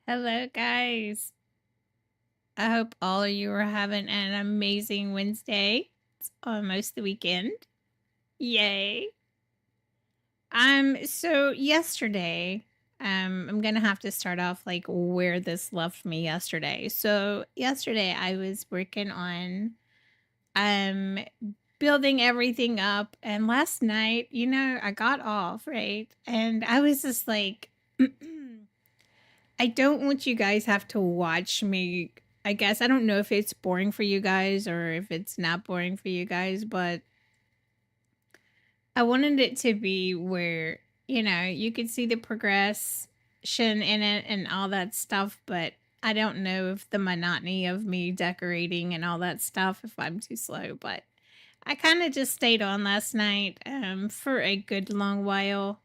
Hello, guys. I hope all of you are having an amazing Wednesday. It's almost the weekend. Yay. So yesterday, I'm gonna have to start off like where this left me yesterday. So yesterday I was working on um building everything up, and last night, I got off, right? And I was just like I don't want you guys have to watch me. I guess I don't know if it's boring for you guys or if it's not boring for you guys, but I wanted it to be where, you could see the progression in it and all that stuff, but I don't know if the monotony of me decorating and all that stuff, if I'm too slow, but I kind of just stayed on last night for a good long while,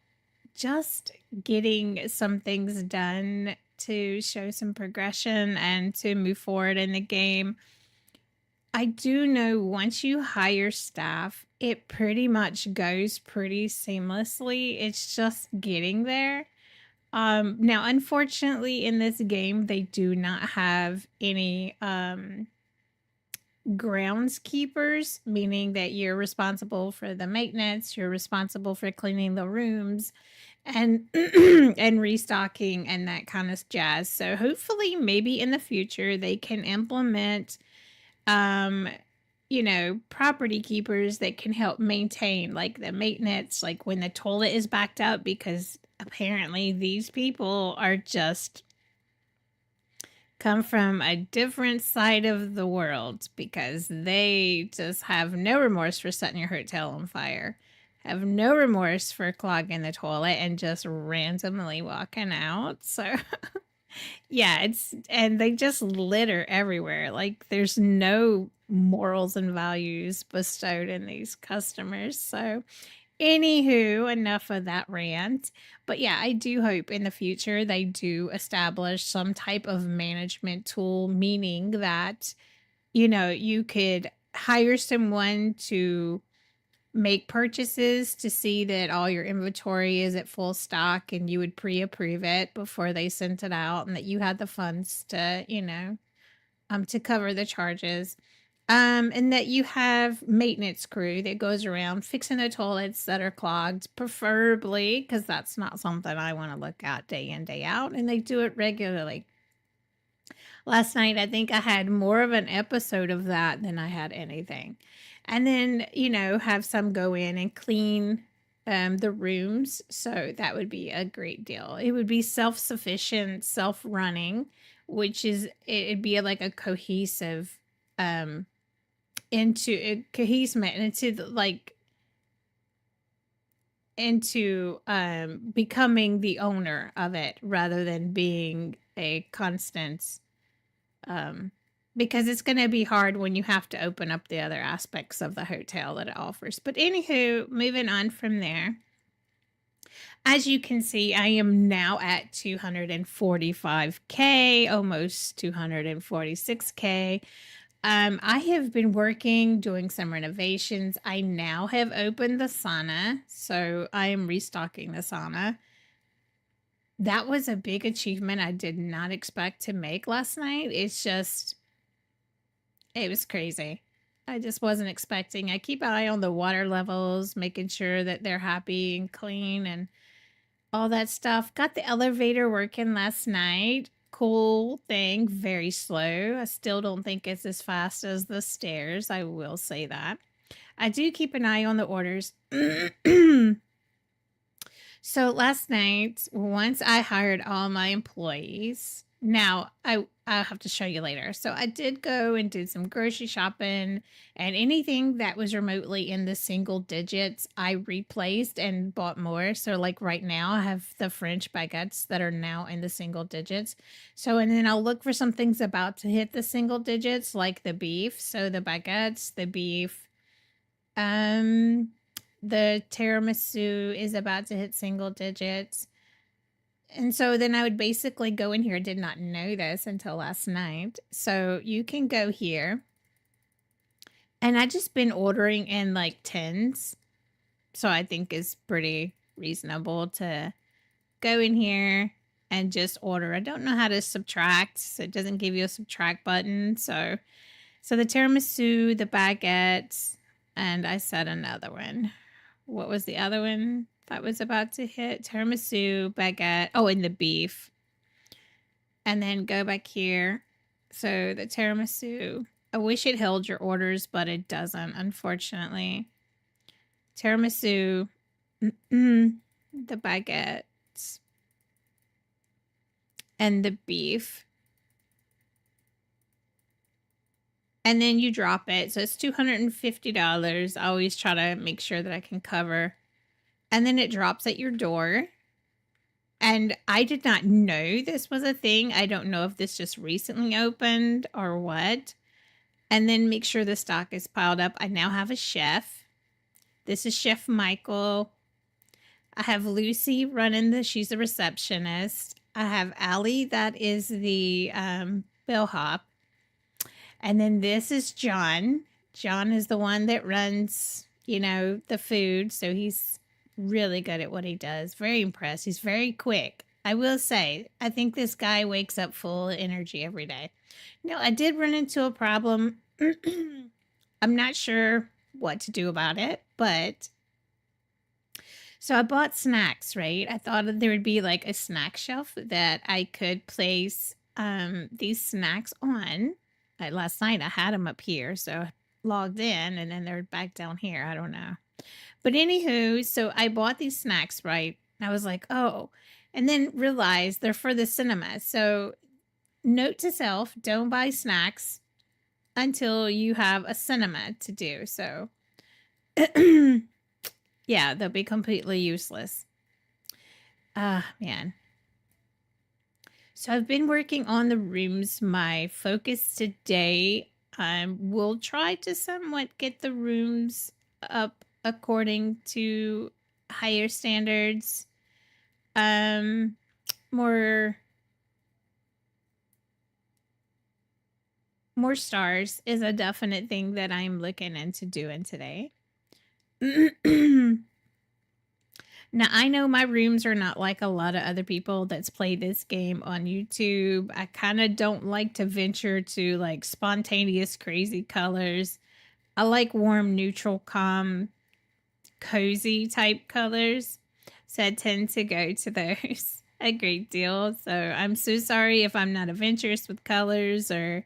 just getting some things done to show some progression and to move forward in the game. I do know once you hire staff, it pretty much goes pretty seamlessly. It's just getting there. Now, unfortunately, in this game, they do not have any groundskeepers, meaning that you're responsible for the maintenance, you're responsible for cleaning the rooms, and and restocking and that kind of jazz. So hopefully maybe in the future they can implement um property keepers that can help maintain like the maintenance, like when the toilet is backed up, because apparently these people are just come from a different side of the world, because they just have no remorse for setting your hotel on fire, have no remorse for clogging the toilet and just randomly walking out. So yeah, and they just litter everywhere. Like there's no morals and values bestowed in these customers. So anywho, enough of that rant. But yeah, I do hope in the future they do establish some type of management tool, meaning that, you could hire someone to make purchases to see that all your inventory is at full stock, and you would pre-approve it before they sent it out, and that you had the funds to, to cover the charges. And that you have maintenance crew that goes around fixing the toilets that are clogged, preferably, because that's not something I want to look at day in, day out, and they do it regularly. Last night, I think I had more of an episode of that than I had anything. And then, have some go in and clean the rooms. So that would be a great deal. It would be self sufficient, self running, which is, it'd be like a cohesive, into a cohesive into like into becoming the owner of it rather than being a constant, um because it's going to be hard when you have to open up the other aspects of the hotel that it offers. But anywho, moving on from there, as you can see, I am now at 245K, almost 246K. I have been working, doing some renovations. I now have opened the sauna, so I am restocking the sauna. That was a big achievement I did not expect to make last night. It was crazy. I just wasn't expecting. I keep an eye on the water levels, making sure that they're happy and clean and all that stuff. Got the elevator working last night. Cool thing, very slow. I still don't think it's as fast as the stairs. I will say that. I do keep an eye on the orders. So last night, once I hired all my employees, now I'll have to show you later. So I did go and did some grocery shopping, and anything that was remotely in the single digits, I replaced and bought more. So like right now, I have the French baguettes that are now in the single digits. So, and then I'll look for some things about to hit the single digits, like the beef. So the baguettes, the beef, um the tiramisu is about to hit single digits. And so then I would basically go in here. I did not know this until last night. So you can go here. And I just been ordering in like tens. So I think is pretty reasonable to go in here. and just order. I don't know how to subtract, so it doesn't give you a subtract button. So the tiramisu, the baguettes, and I said another one. What was the other one that was about to hit? Tiramisu, baguette. Oh, and the beef. And then go back here. So the tiramisu. I wish it held your orders, but it doesn't, unfortunately. Tiramisu, the baguettes, and the beef. And then you drop it. So it's $250. I always try to make sure that I can cover. And then it drops at your door. And I did not know this was a thing. I don't know if this just recently opened or what. And then make sure the stock is piled up. I now have a chef. This is Chef Michael. I have Lucy running she's the receptionist. I have Allie, that is the bellhop. And then this is John. John is the one that runs, the food. So he's really good at what he does. Very impressed. He's very quick. I will say, I think this guy wakes up full of energy every day. No, I did run into a problem. I'm not sure what to do about it, but so I bought snacks, right? I thought there would be like a snack shelf that I could place these snacks on. Last night I had them up here, so I logged in and then they're back down here. I don't know. But anywho, so I bought these snacks, right? I was like, oh, and then realized they're for the cinema. So note to self, don't buy snacks until you have a cinema to do. So yeah, they'll be completely useless. Man. So I've been working on the rooms. My focus today, will try to somewhat get the rooms up according to higher standards. More stars is a definite thing that I'm looking into doing today. Now, I know my rooms are not like a lot of other people that's played this game on YouTube. I kind of don't like to venture to like spontaneous, crazy colors. I like warm, neutral, calm, cozy type colors. So I tend to go to those a great deal. So I'm so sorry if I'm not adventurous with colors or,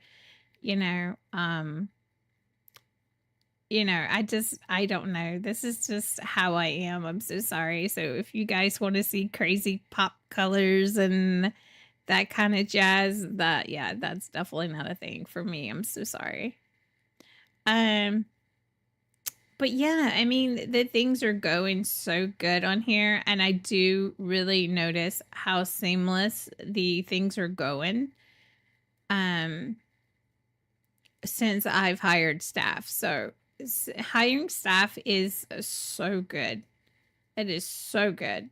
I don't know. This is just how I am. I'm so sorry. So if you guys want to see crazy pop colors and that kind of jazz, that's definitely not a thing for me. I'm so sorry. But yeah, I mean, the things are going so good on here, and I do really notice how seamless the things are going. Since I've hired staff. So hiring staff is so good. It is so good.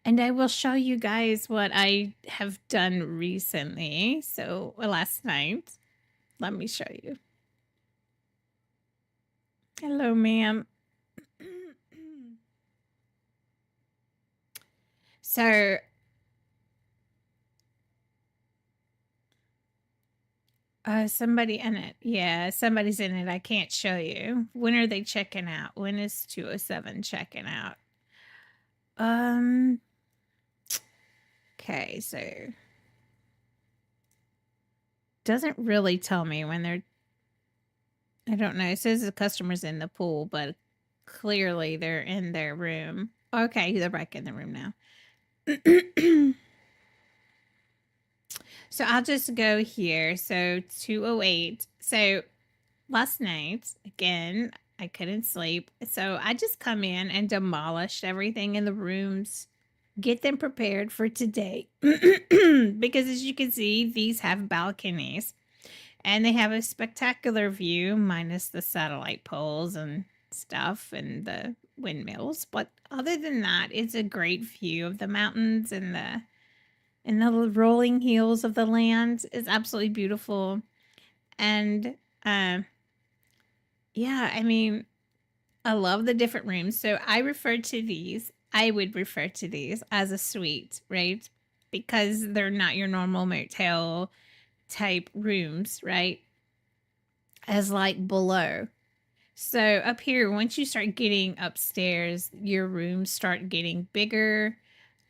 And I will show you guys what I have done recently. So last night, let me show you. Hello, ma'am. So somebody in it. Yeah, somebody's in it. I can't show you. When are they checking out? When is 207 checking out? Okay, so doesn't really tell me when they're, I don't know. It says the customer's in the pool, but clearly they're in their room. Okay, they're back in the room now. So I'll just go here. So 208. So last night, again, I couldn't sleep. So I just come in and demolished everything in the rooms, get them prepared for today. Because as you can see, these have balconies and they have a spectacular view minus the satellite poles and stuff and the windmills. But other than that, it's a great view of the mountains and the rolling hills of the land. Is absolutely beautiful. And yeah, I mean, I love the different rooms. So I refer to these I would refer to these as a suite, right? Because they're not your normal motel type rooms, right? As like below. So up here, once you start getting upstairs, your rooms start getting bigger,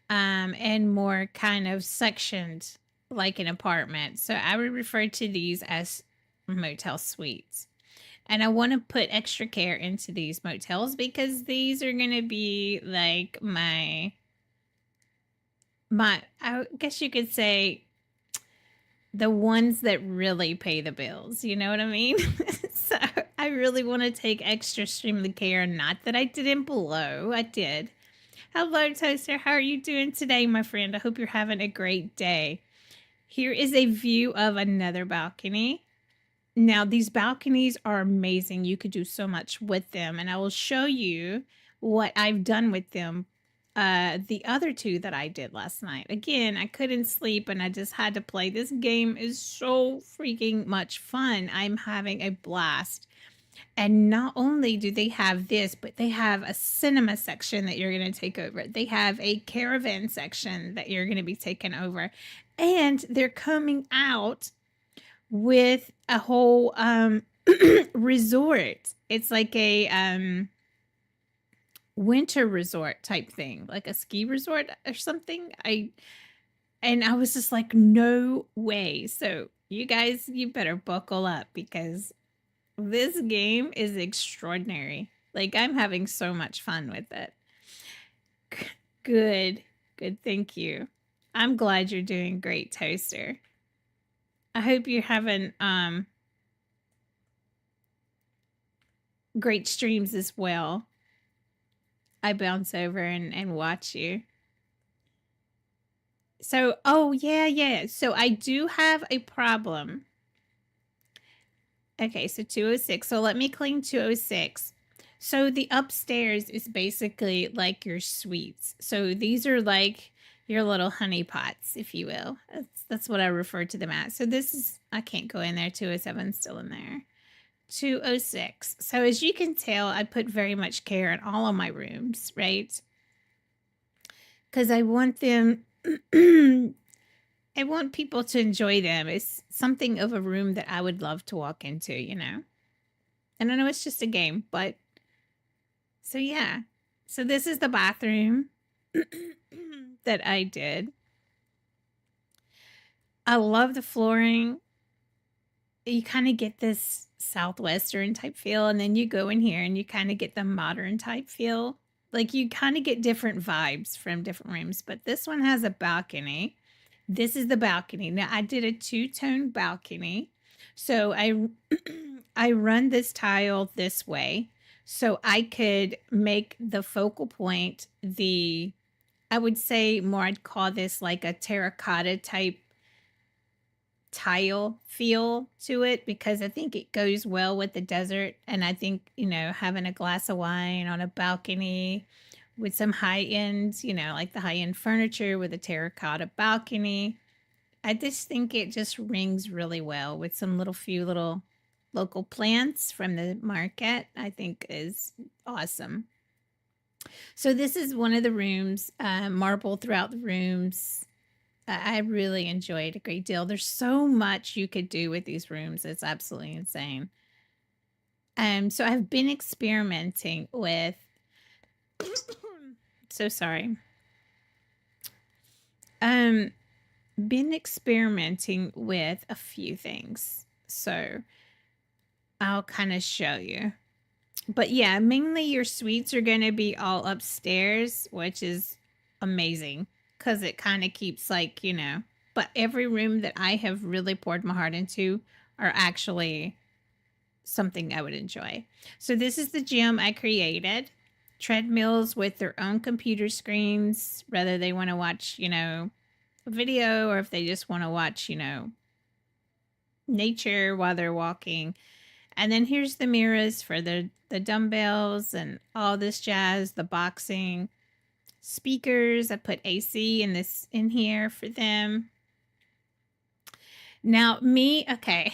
and more kind of sectioned like an apartment. So I would refer to these as motel suites. And I want to put extra care into these motels because these are going to be like my I guess you could say the ones that really pay the bills. You know what I mean? So I really want to take extra extremely care. Not that I didn't blow, I did. Hello, Toaster. How are you doing today, my friend? I hope you're having a great day. Here is a view of another balcony. Now, these balconies are amazing. You could do so much with them, and I will show you what I've done with them. The other two that I did last night. Again, I couldn't sleep and I just had to play. This game is so freaking much fun. I'm having a blast. And not only do they have this, but they have a cinema section that you're going to take over. They have a caravan section that you're going to be taking over. And they're coming out with a whole resort. It's like a winter resort type thing, like a ski resort or something. I was just like, no way. So you guys, you better buckle up because this game is extraordinary. Like, I'm having so much fun with it. Good. Good. Thank you. I'm glad you're doing great, Toaster. I hope you're having great streams as well. I bounce over and watch you. So, oh, yeah. So I do have a problem. Okay, so 206. So let me clean 206. So the upstairs is basically like your suites. So these are like your little honey pots, if you will. That's what I refer to them as. So this is, I can't go in there. 207 still in there. 206. So as you can tell, I put very much care in all of my rooms, right? Because I want them, I want people to enjoy them. It's something of a room that I would love to walk into, you know? And I know it's just a game, but so yeah. So this is the bathroom that I did. I love the flooring. You kind of get this Southwestern type feel, and then you go in here and you kind of get the modern type feel. Like you kind of get different vibes from different rooms, but this one has a balcony. This is the balcony. Now I did a two-tone balcony. So I run this tile this way so I could make the focal point I would say more, I'd call this like a terracotta type tile feel to it because I think it goes well with the desert. And I think, you know, having a glass of wine on a balcony with some high end, you know, like the high end furniture with a terracotta balcony, I just think it just rings really well with some few little local plants from the market. I think is awesome. So this is one of the rooms, marble throughout the rooms. I really enjoyed a great deal. There's so much you could do with these rooms. It's absolutely insane. So I've been experimenting with, so sorry. Been experimenting with a few things. So I'll kind of show you. But yeah, mainly your suites are going to be all upstairs, which is amazing because it kind of keeps like, you know, but every room that I have really poured my heart into are actually something I would enjoy. So this is the gym I created. Treadmills with their own computer screens, whether they want to watch, you know, a video or if they just want to watch, you know, nature while they're walking. And then here's the mirrors for the dumbbells and all this jazz, the boxing speakers. I put AC in here for them. Now okay.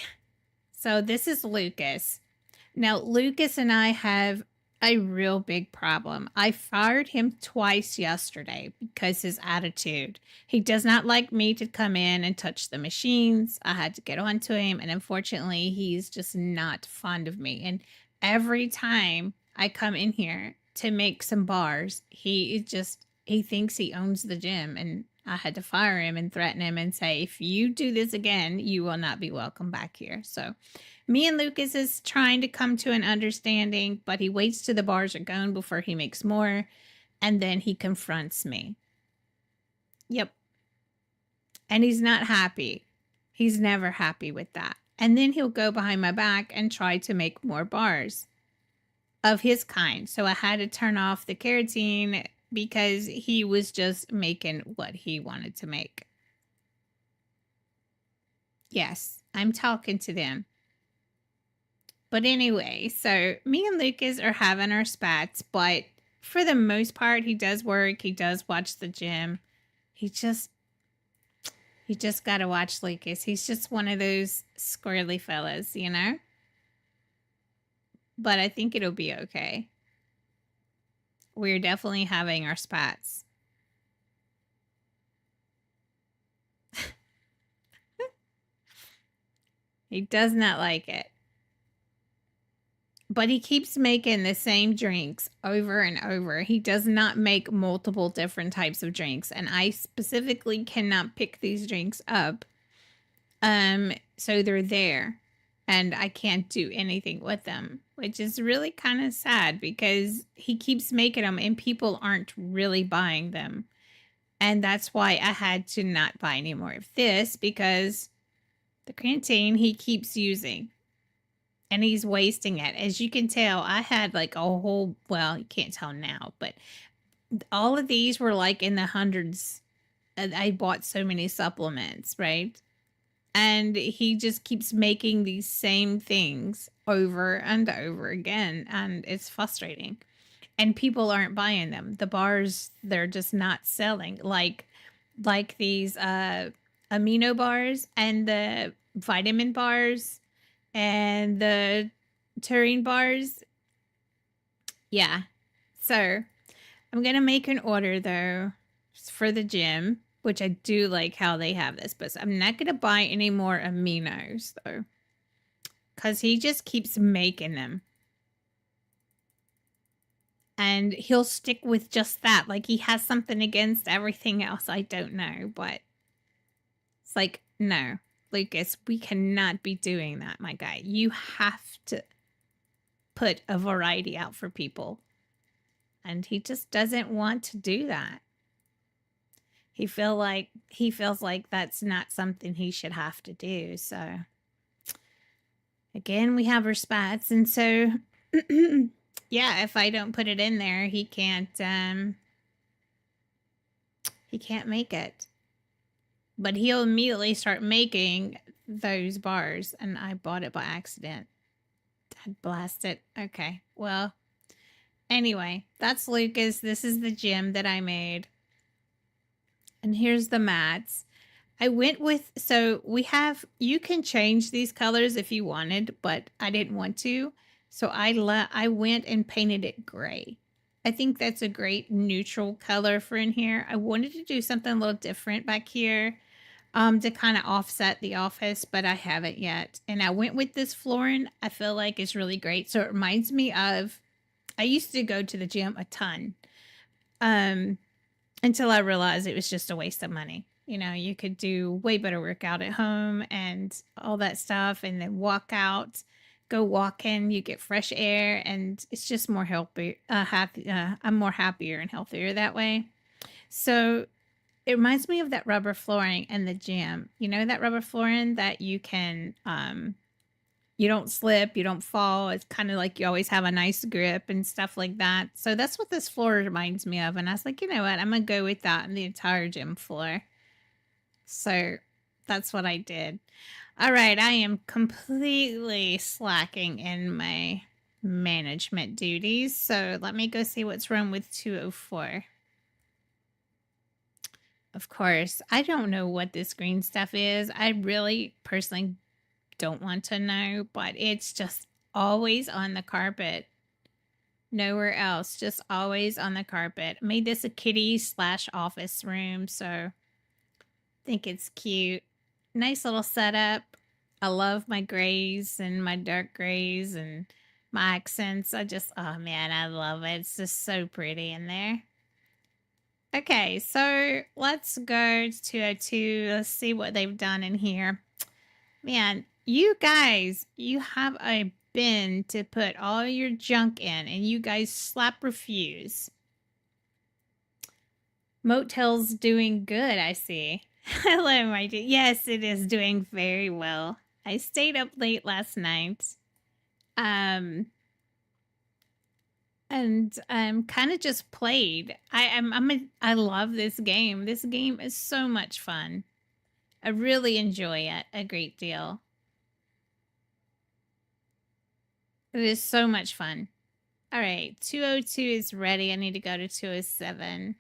So this is Lucas. Now Lucas and I have a real big problem. I fired him twice yesterday because his attitude. He does not like me to come in and touch the machines. I had to get onto him, and unfortunately, he's just not fond of me. And every time I come in here to make some bars, he thinks he owns the gym, and I had to fire him and threaten him and say, if you do this again, you will not be welcome back here. So me and Lucas is trying to come to an understanding, but he waits till the bars are gone before he makes more, and then he confronts me. Yep. And he's not happy. He's never happy with that. And then he'll go behind my back and try to make more bars of his kind. So I had to turn off the carotene because he was just making what he wanted to make. Yes, I'm talking to them. But anyway, so me and Lucas are having our spats, but for the most part, he does work. He does watch the gym. He just got to watch Lucas. He's just one of those squirrely fellas, you know? But I think it'll be okay. We're definitely having our spats. He does not like it. But he keeps making the same drinks over and over. He does not make multiple different types of drinks. And I specifically cannot pick these drinks up. So they're there. And I can't do anything with them. Which is really kind of sad because he keeps making them and people aren't really buying them. And that's why I had to not buy any more of this because the creatine he keeps using. And he's wasting it. As you can tell, I had like a whole, well, you can't tell now, but all of these were like in the hundreds. I bought so many supplements, right? And he just keeps making these same things over and over again. And it's frustrating. And people aren't buying them. The bars, they're just not selling. Like these amino bars and the vitamin bars and the taurine bars. Yeah. So I'm going to make an order though for the gym, which I do like how they have this, but I'm not going to buy any more aminos though, because he just keeps making them. And he'll stick with just that. Like he has something against everything else. I don't know, but it's like, no. Lucas, we cannot be doing that, my guy. You have to put a variety out for people. And he just doesn't want to do that. He feels like that's not something he should have to do. So again, we have our spats. And so yeah, if I don't put it in there, he can't make it. But he'll immediately start making those bars. And I bought it by accident. I'd blast it. Okay. Well, anyway, that's Lucas. This is the gym that I made. And here's the mats. I went with, so we have, you can change these colors if you wanted, but I didn't want to. So I went and painted it gray. I think that's a great neutral color for in here. I wanted to do something a little different back here. To kind of offset the office, but I haven't yet. And I went with this flooring. I feel like it's really great. So it reminds me of, I used to go to the gym a ton, until I realized it was just a waste of money. You know, you could do way better workout at home and all that stuff, and then walk out, go walking, you get fresh air, and it's just more healthy. I'm more happier and healthier that way. So it reminds me of that rubber flooring in the gym. You know, that rubber flooring that you can, you don't slip, you don't fall. It's kind of like you always have a nice grip and stuff like that. So that's what this floor reminds me of. And I was like, you know what? I'm going to go with that in the entire gym floor. So that's what I did. All right. I am completely slacking in my management duties. So let me go see what's wrong with 204. Of course, I don't know what this green stuff is. I really personally don't want to know, but it's just always on the carpet. Nowhere else, just always on the carpet. Made this a kitty slash office room, so think it's cute. Nice little setup. I love my grays and my dark grays and my accents. Oh man, I love it. It's just so pretty in there. Okay, so let's go to 202. Let's see what they've done in here. Man, you guys, you have a bin to put all your junk in, and you guys slap refuse. Motel's doing good, I see. Hello, my dear. Yes, it is doing very well. I stayed up late last night. And kind of just played. I love this game. This game is so much fun. I really enjoy it a great deal. It is so much fun. All right, 202 is ready. I need to go to 207.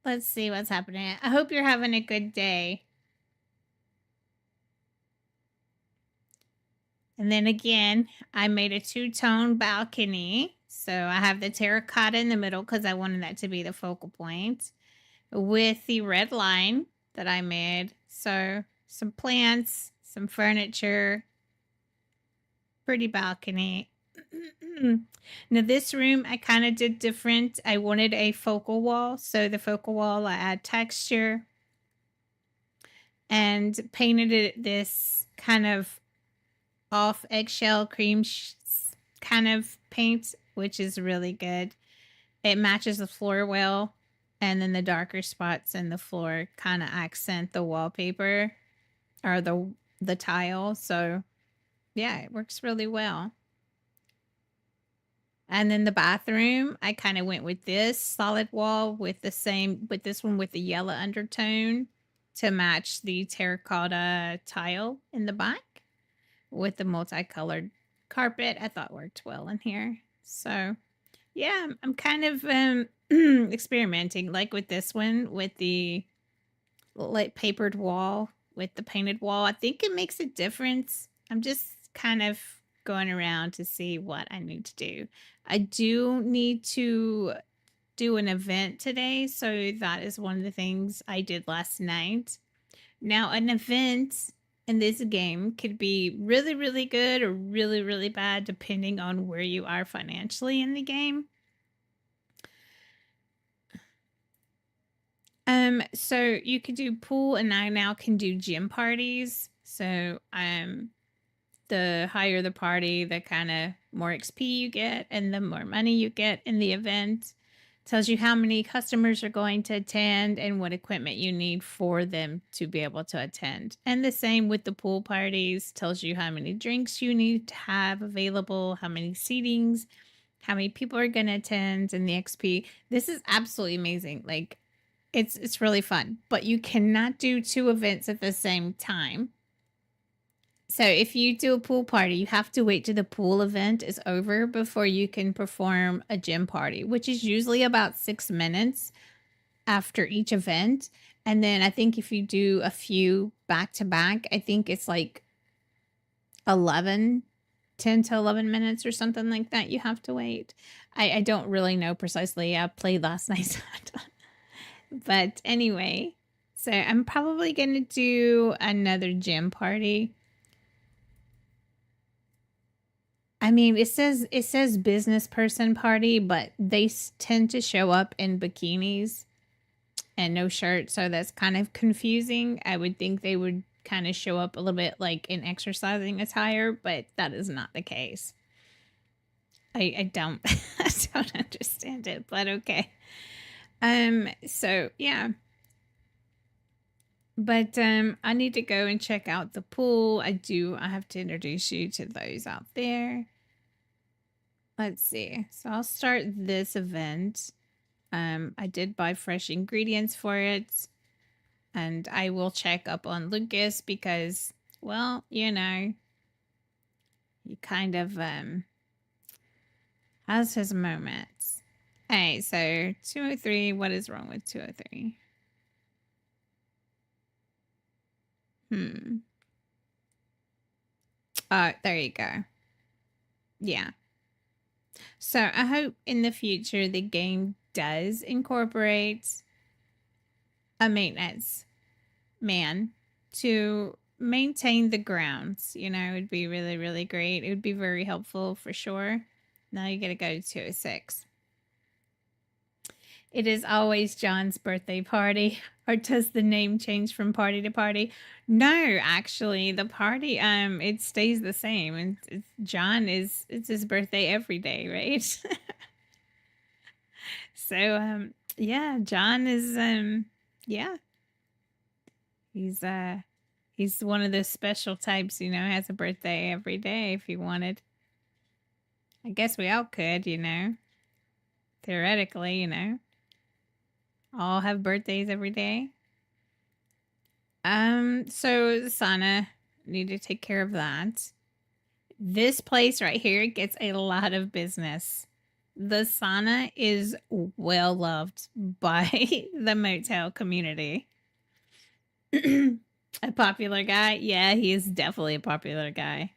Let's see what's happening. I hope you're having a good day. And then again, I made a two-tone balcony. So I have the terracotta in the middle because I wanted that to be the focal point with the red line that I made. So some plants, some furniture, pretty balcony. Now this room I kind of did different. I wanted a focal wall. So the focal wall, I add texture and painted it this kind of off eggshell cream kind of paint, which is really good. It matches the floor well, and then the darker spots in the floor kind of accent the wallpaper or the tile. So yeah, it works really well. And then the bathroom, I kind of went with this solid wall with this one with the yellow undertone to match the terracotta tile in the back with the multicolored carpet. I thought worked well in here. So yeah, I'm kind of experimenting, like with this one with the like papered wall with the painted wall. I think it makes a difference. I'm just kind of going around to see what I need to do. I do need to do an event today, so that is one of the things I did last night. Now, an event in this game could be really, really good or really, really bad depending on where you are financially in the game. So you could do pool, and I now can do gym parties. So the higher the party, the kind of more XP you get and the more money you get in the event. Tells you how many customers are going to attend and what equipment you need for them to be able to attend. And the same with the pool parties, tells you how many drinks you need to have available, how many seatings, how many people are going to attend, and the XP. This is absolutely amazing. Like, it's really fun, but you cannot do two events at the same time. So if you do a pool party, you have to wait till the pool event is over before you can perform a gym party, which is usually about 6 minutes after each event. And then I think if you do a few back to back, I think it's like 10 to 11 minutes or something like that you have to wait. I don't really know precisely. I played last night, so I don't. But anyway, so I'm probably going to do another gym party. I mean, it says business person party, but they tend to show up in bikinis and no shirt, so that's kind of confusing. I would think they would kind of show up a little bit like in exercising attire, but that is not the case. I don't I don't understand it, but okay. So yeah. But I need to go and check out the pool. I have to introduce you to those out there. Let's see. So I'll start this event. I did buy fresh ingredients for it. And I will check up on Lucas because, well, you know, he kind of has his moments. Hey, so 203, what is wrong with 203? There you go. Yeah. So I hope in the future the game does incorporate a maintenance man to maintain the grounds. You know, it would be really, really great. It would be very helpful for sure. Now you got to go to 206. It is always John's birthday party. Or does the name change from party to party? No, actually, the party it stays the same, and John it's his birthday every day, right? So yeah, John is yeah, he's he's one of those special types, you know, has a birthday every day if he wanted. I guess we all could, you know. Theoretically, you know. All have birthdays every day. So the sauna, need to take care of that. This place right here gets a lot of business. The sauna is well loved by the motel community. A popular guy? Yeah, he is definitely a popular guy.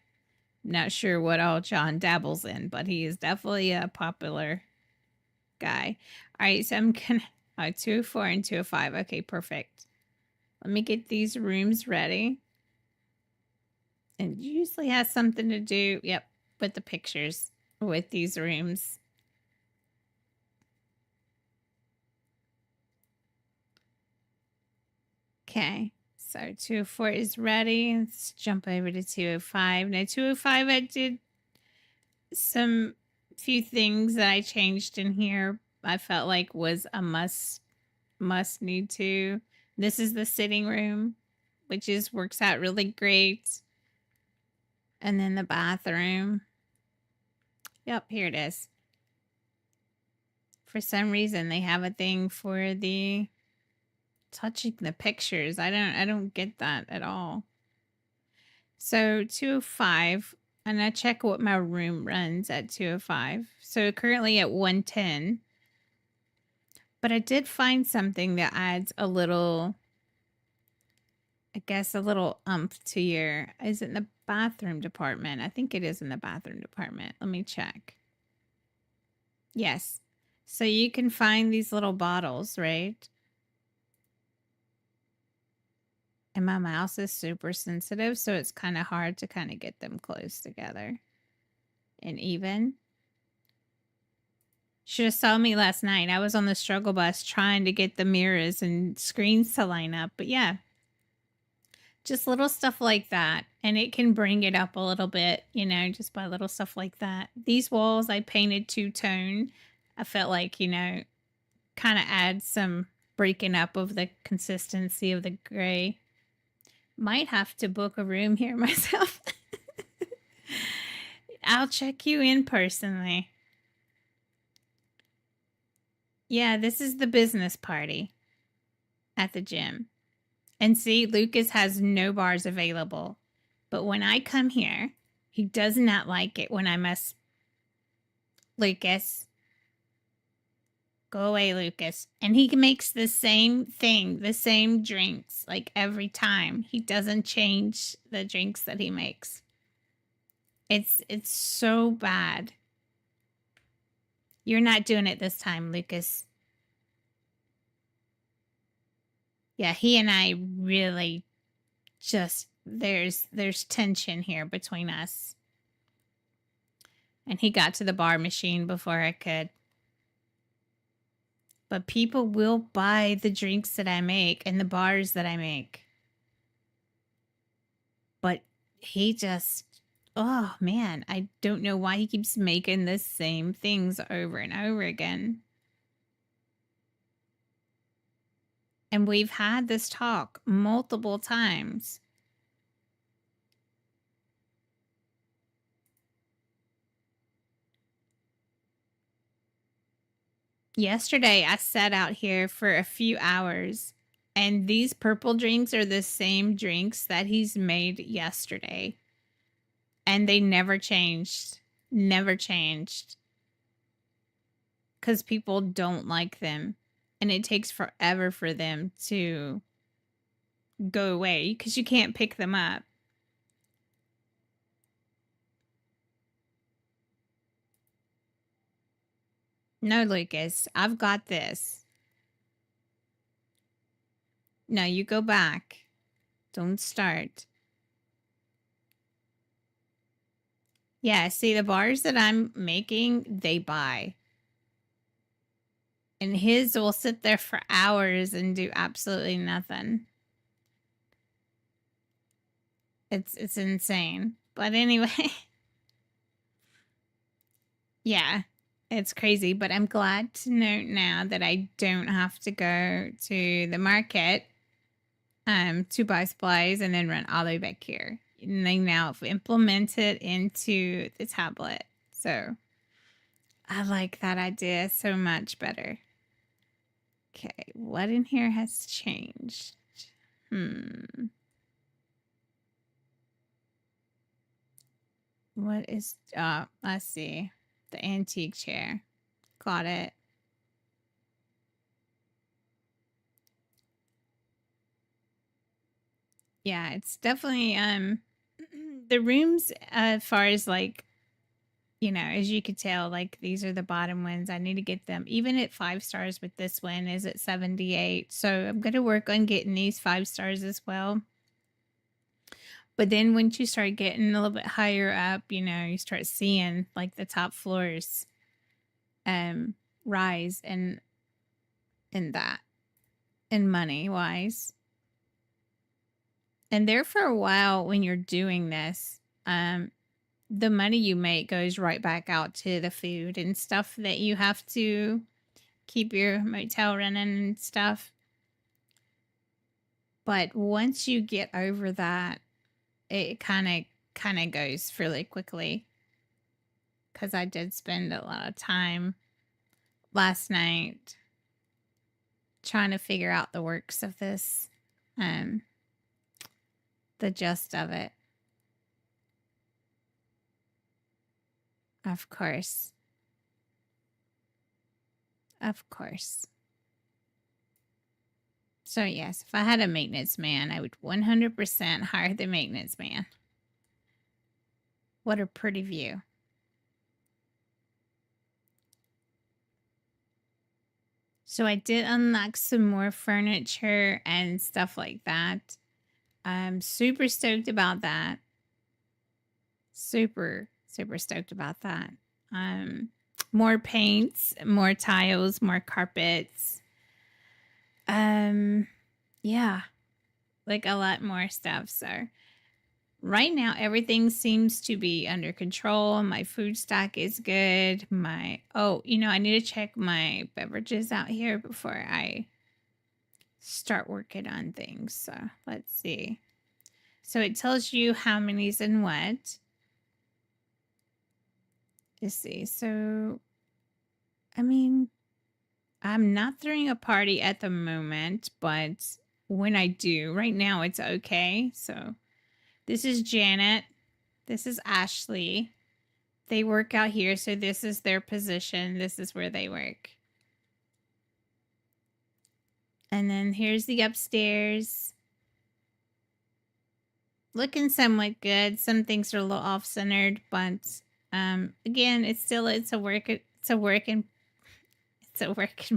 Not sure what all John dabbles in, but he is definitely a popular guy. All right, so I'm gonna 204 and 205. Okay, perfect. Let me get these rooms ready. And usually has something to do, yep, with the pictures with these rooms. Okay, so 204 is ready. Let's jump over to 205. Now 205, I did some few things that I changed in here. I felt like was a must need to. This is the sitting room, which is works out really great. And then the bathroom. Yep, here it is. For some reason they have a thing for the touching the pictures. I don't get that at all. So 205, and I check what my room runs at 205. So currently at 110. But I did find something that adds a little, I guess, a little oomph to your, is it in the bathroom department? I think it is in the bathroom department. Let me check. Yes. So you can find these little bottles, right? And my mouse is super sensitive, so it's kind of hard to kind of get them close together and even. Should have saw me last night. I was on the struggle bus trying to get the mirrors and screens to line up. But yeah, just little stuff like that. And it can bring it up a little bit, you know, just by little stuff like that. These walls I painted two-tone. I felt like, you know, kind of add some breaking up of the consistency of the gray. Might have to book a room here myself. I'll check you in personally. Yeah, this is the business party at the gym. And see, Lucas has no bars available. But when I come here, he does not like it when I must. Lucas. Go away, Lucas. And he makes the same thing, the same drinks, like every time. He doesn't change the drinks that he makes. It's so bad. You're not doing it this time, Lucas. Yeah, he and I really just, there's tension here between us. And he got to the bar machine before I could. But people will buy the drinks that I make and the bars that I make. But he just, oh man, I don't know why he keeps making the same things over and over again. And we've had this talk multiple times. Yesterday, I sat out here for a few hours, and these purple drinks are the same drinks that he's made yesterday. And they never changed. Never changed. Because people don't like them. And it takes forever for them to go away because you can't pick them up. No, Lucas, I've got this. No, you go back. Don't start. Yeah, see, the bars that I'm making, they buy. And his will sit there for hours and do absolutely nothing. It's insane. But anyway, yeah, it's crazy. But I'm glad to note now that I don't have to go to the market to buy supplies and then run all the way back here. And they now have implemented into the tablet. So I like that idea so much better. Okay, what in here has changed? What is, let's see. The antique chair. Got it. Yeah, it's definitely, the rooms, as far as like, you know, as you could tell, like these are the bottom ones. I need to get them, even at 5 stars with this one is at 78. So I'm going to work on getting these 5 stars as well. But then once you start getting a little bit higher up, you know, you start seeing like the top floors rise in that, in money wise. And there for a while when you're doing this, the money you make goes right back out to the food and stuff that you have to keep your motel running and stuff. But once you get over that, it kind of goes fairly quickly. Because I did spend a lot of time last night trying to figure out the works of this, the gist of it. Of course. Of course. So yes, if I had a maintenance man, I would 100% hire the maintenance man. What a pretty view. So I did unlock some more furniture and stuff like that. I'm super stoked about that. Super stoked about that. More paints, more tiles, more carpets. Yeah, like a lot more stuff. So right now everything seems to be under control. My food stock is good. You know, I need to check my beverages out here before I start working on things. So let's see. So it tells you how many's in what. Let's see. So, I mean, I'm not throwing a party at the moment, but when I do, right now it's okay. So this is Janet. This is Ashley. They work out here. So this is their position. This is where they work. And then here's the upstairs. Looking somewhat good. Some things are a little off-centered, but again, it's a work in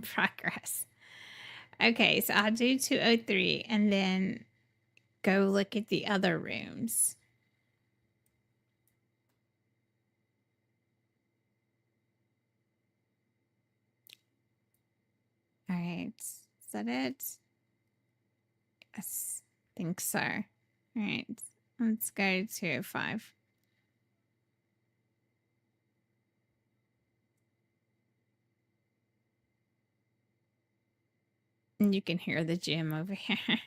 progress. Okay, so I'll do 203 and then go look at the other rooms. All right, is that it? Yes, I think so. All right, let's go to 205. And you can hear the gym over here. I've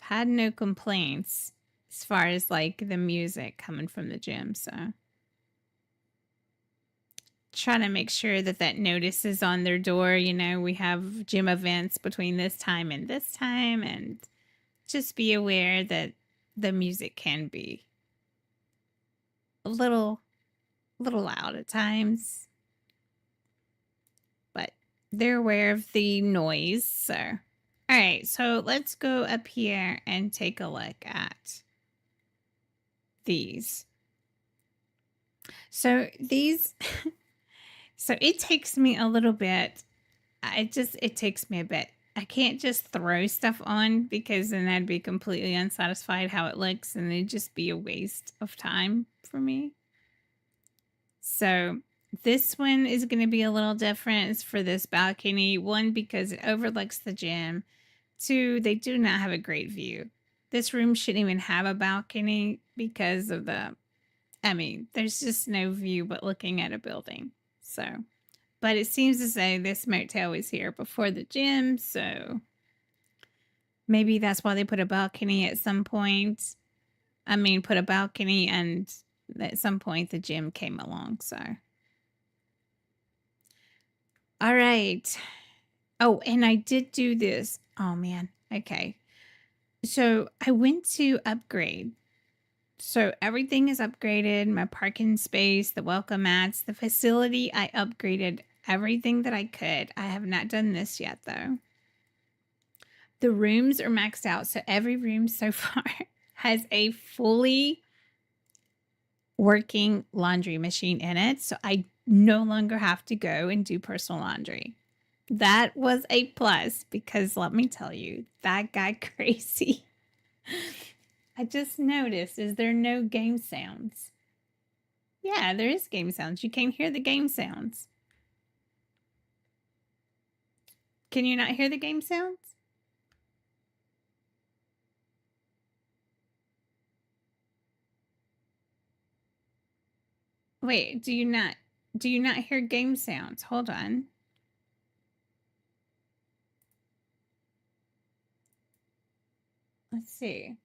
had no complaints as far as like the music coming from the gym, so trying to make sure that notice is on their door. You know, we have gym events between this time, and just be aware that the music can be a little loud at times, but they're aware of the noise. So, all right, so let's go up here and take a look at these. So these So it takes me a little bit. It takes me a bit. I can't just throw stuff on because then I'd be completely unsatisfied how it looks and it'd just be a waste of time for me. So this one is going to be a little different. It's for this balcony. One, because it overlooks the gym. Two, they do not have a great view. This room shouldn't even have a balcony because of there's just no view but looking at a building. So, but it seems to say this motel was here before the gym. So maybe that's why they put a balcony at some point. Put a balcony and at some point the gym came along. So. All right. Oh, and I did do this. Oh, man. Okay. So I went to upgrade. So everything is upgraded. My parking space, the welcome mats, the facility. I upgraded everything that I could. I have not done this yet, though. The rooms are maxed out. So every room so far has a fully working laundry machine in it. So I no longer have to go and do personal laundry. That was a plus because let me tell you, that got crazy. I just noticed, is there no game sounds? Yeah, there is game sounds. You can hear the game sounds. Can you not hear the game sounds? Wait, do you not hear game sounds? Hold on. Let's see.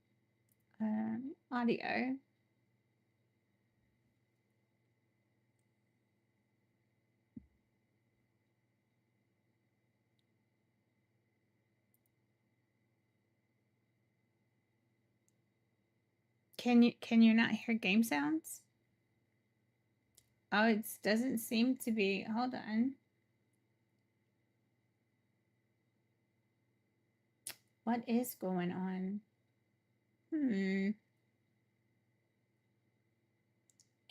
Audio. Can you not hear game sounds? Oh, it doesn't seem to be. Hold on. What is going on?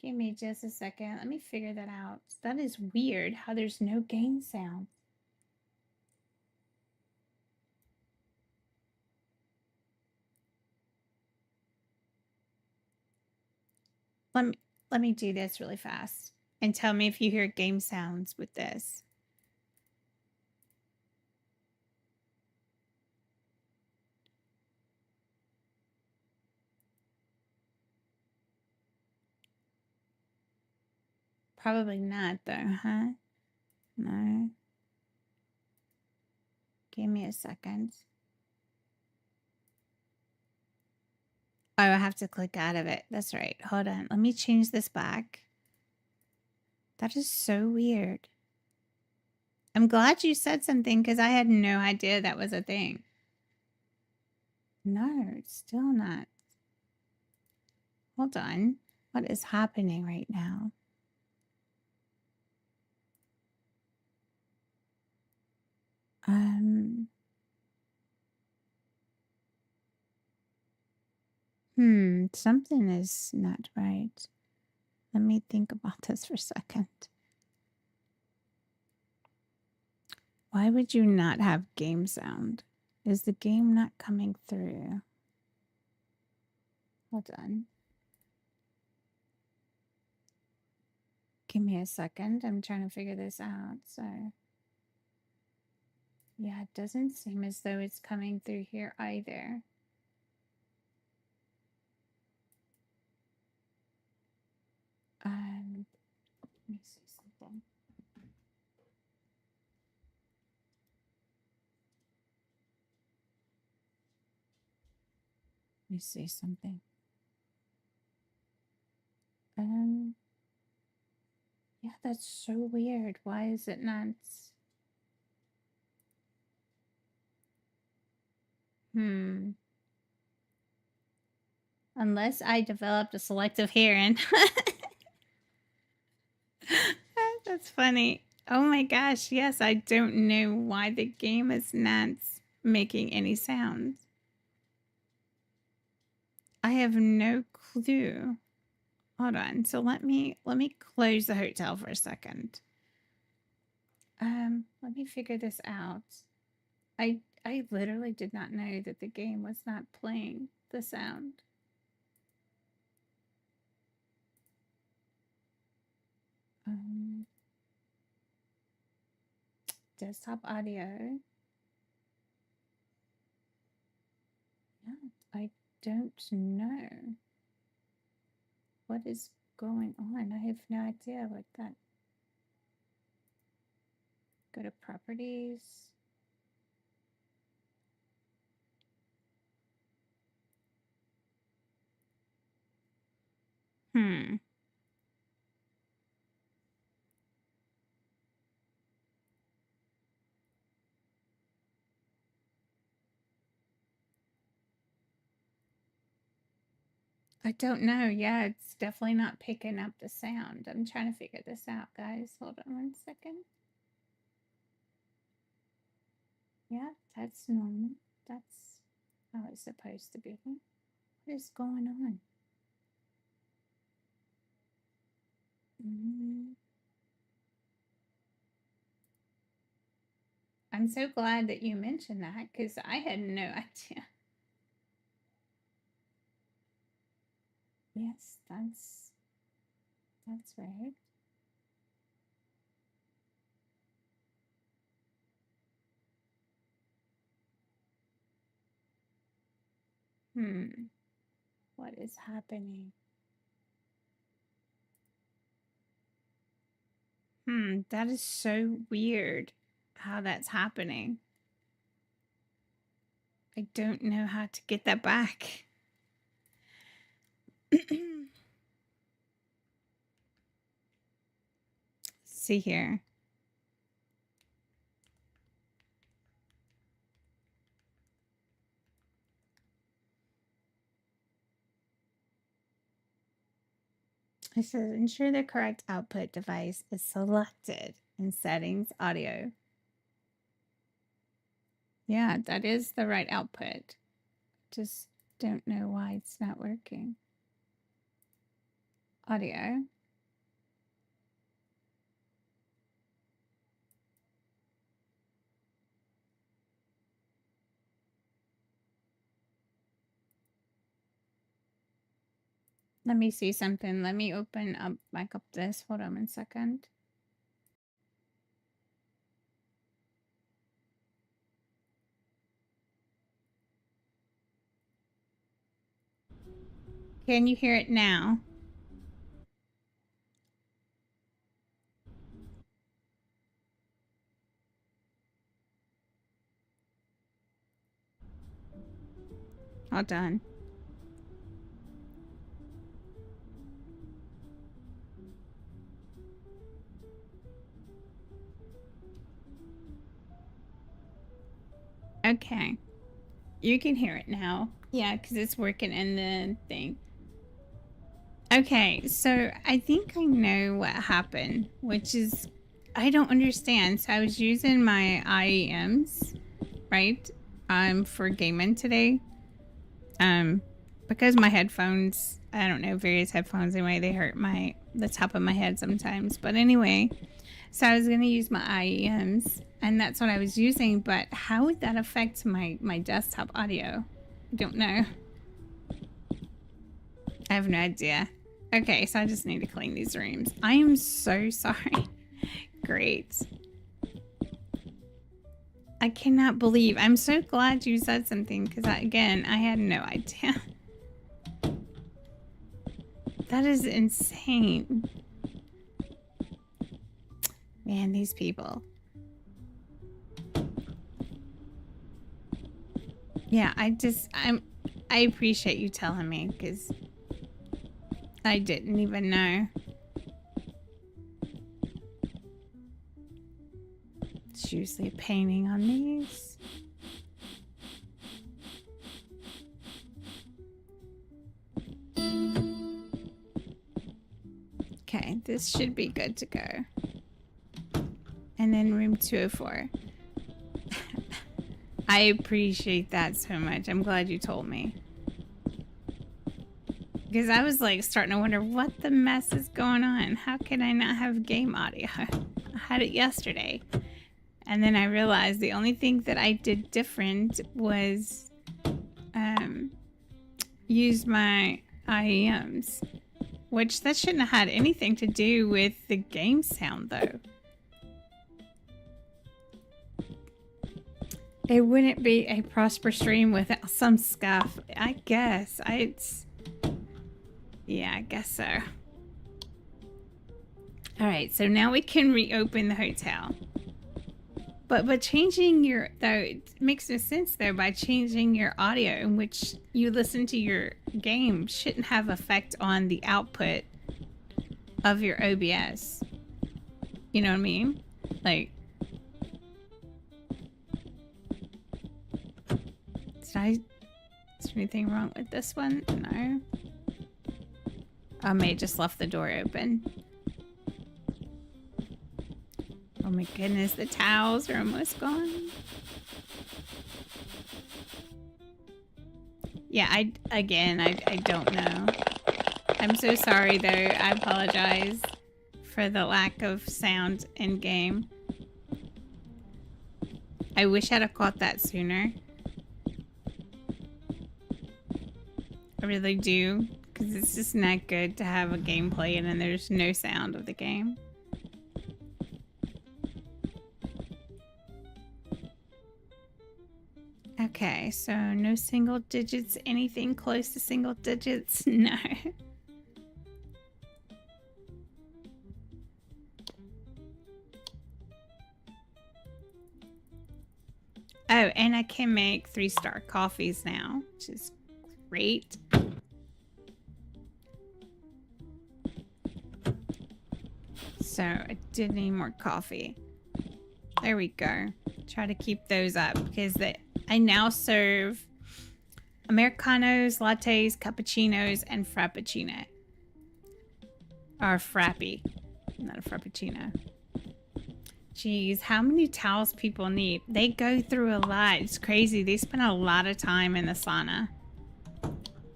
Give me just a second. Let me figure that out. That is weird how there's no game sound. Let me do this really fast and tell me if you hear game sounds with this. Probably not though, huh? No. Give me a second. Oh, I have to click out of it. That's right. Hold on. Let me change this back. That is so weird. I'm glad you said something because I had no idea that was a thing. No, it's still not. Hold on. What is happening right now? Something is not right. Let me think about this for a second. Why would you not have game sound? Is the game not coming through? Hold on. Give me a second. I'm trying to figure this out. So, yeah, it doesn't seem as though it's coming through here either. Let me see something. Let me see something. Yeah, that's so weird. Why is it not? Unless I developed a selective hearing. That's funny. Oh my gosh, yes, I don't know why the game is not making any sounds. I have no clue. Hold on. So let me close the hotel for a second. Let me figure this out. I literally did not know that the game was not playing the sound. Desktop audio. Yeah, I don't know what is going on. I have no idea what that. Go to properties. I don't know. Yeah, it's definitely not picking up the sound. I'm trying to figure this out, guys. Hold on one second. Yeah, that's normal. That's how it's supposed to be. What is going on? I'm so glad that you mentioned that because I had no idea. Yes, that's right. What is happening? That is so weird how that's happening. I don't know how to get that back. See here. It says ensure the correct output device is selected in settings audio. Yeah, that is the right output. Just don't know why it's not working. Audio. Let me see something. Let me open up back up this. Hold on 1 second. Can you hear it now? All done. Okay. You can hear it now. Yeah, because it's working in the thing. Okay, so I think I know what happened, which is I don't understand. So I was using my 𝑖𝑚s, right? For gaming today. Because my headphones, I don't know, various headphones anyway, they hurt the top of my head sometimes. But anyway, so I was gonna use my 𝑖𝑚s, and that's what I was using. But how would that affect my desktop audio? I don't know. I have no idea. Okay, so I just need to clean these rooms. I am so sorry. Great. I cannot believe. I'm so glad you said something because, again, I had no idea. That is insane. Man, these people. Yeah, I appreciate you telling me because I didn't even know. It's usually painting on these. Okay, this should be good to go. And then room 204. I appreciate that so much. I'm glad you told me. Because I was like starting to wonder what the mess is going on. How can I not have game audio? had it yesterday. And then I realized the only thing that I did different was use my 𝑼𝑵𝑚s, which that shouldn't have had anything to do with the game sound though. It wouldn't be a prosper stream without some scuff. I guess. Yeah, I guess so. Alright, so now we can reopen the hotel. But changing your, though, it makes no sense though, by changing your audio in which you listen to your game shouldn't have effect on the output of your OBS. You know what I mean? Like, is there anything wrong with this one? No. I may have just left the door open. Oh my goodness, the towels are almost gone. Yeah, I don't know. I'm so sorry though. I apologize for the lack of sound in game. I wish I'd have caught that sooner. I really do, because it's just not good to have a game playing and there's no sound of the game. Okay, so no single digits, anything close to single digits? No. Oh, and I can make 3-star coffees now, which is great. So I did need more coffee. There we go. Try to keep those up because I now serve Americanos, lattes, cappuccinos, and frappuccino. Or frappy, not a frappuccino. Jeez, how many towels people need? They go through a lot. It's crazy. They spend a lot of time in the sauna.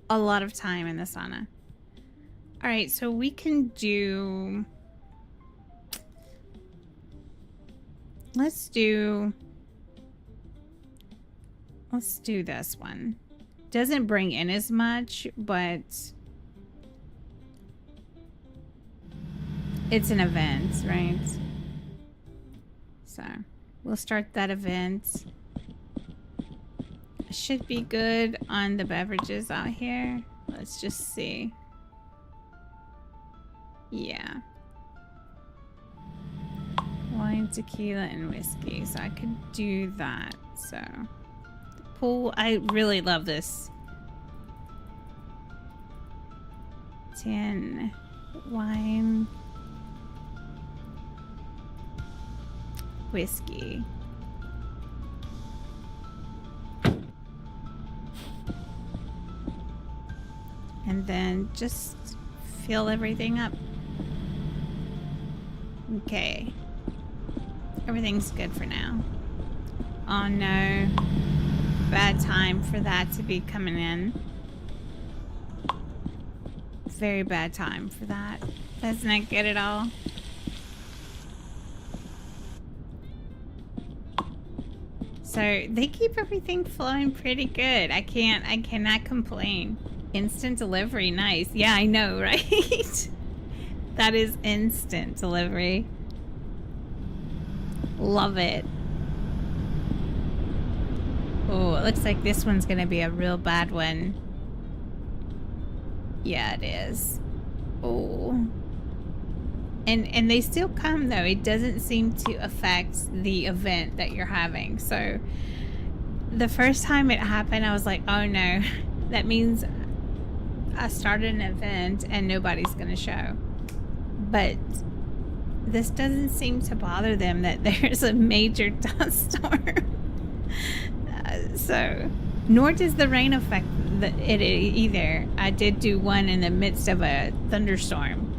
A lot of time in the sauna. All right, so we can do... Let's do this one. Doesn't bring in as much, but it's an event, right? So we'll start that event. It should be good on the beverages out here. Let's just see. Yeah. Wine, tequila, and whiskey. So I could do that. So the pool, I really love this. 10 wine, whiskey. And then just fill everything up. Okay. Everything's good for now. Oh no. Bad time for that to be coming in. Very bad time for that. That's not good at all. So they keep everything flowing pretty good. I cannot complain. Instant delivery, nice. Yeah, I know, right? That is instant delivery. Love it. Oh, it looks like this one's gonna be a real bad one. Yeah, it is. Oh. And they still come though. It doesn't seem to affect the event that you're having. So the first time it happened, I was like, oh no, that means I started an event and nobody's gonna show. But this doesn't seem to bother them that there's a major dust storm. So nor does the rain affect it either. I did do one in the midst of a thunderstorm.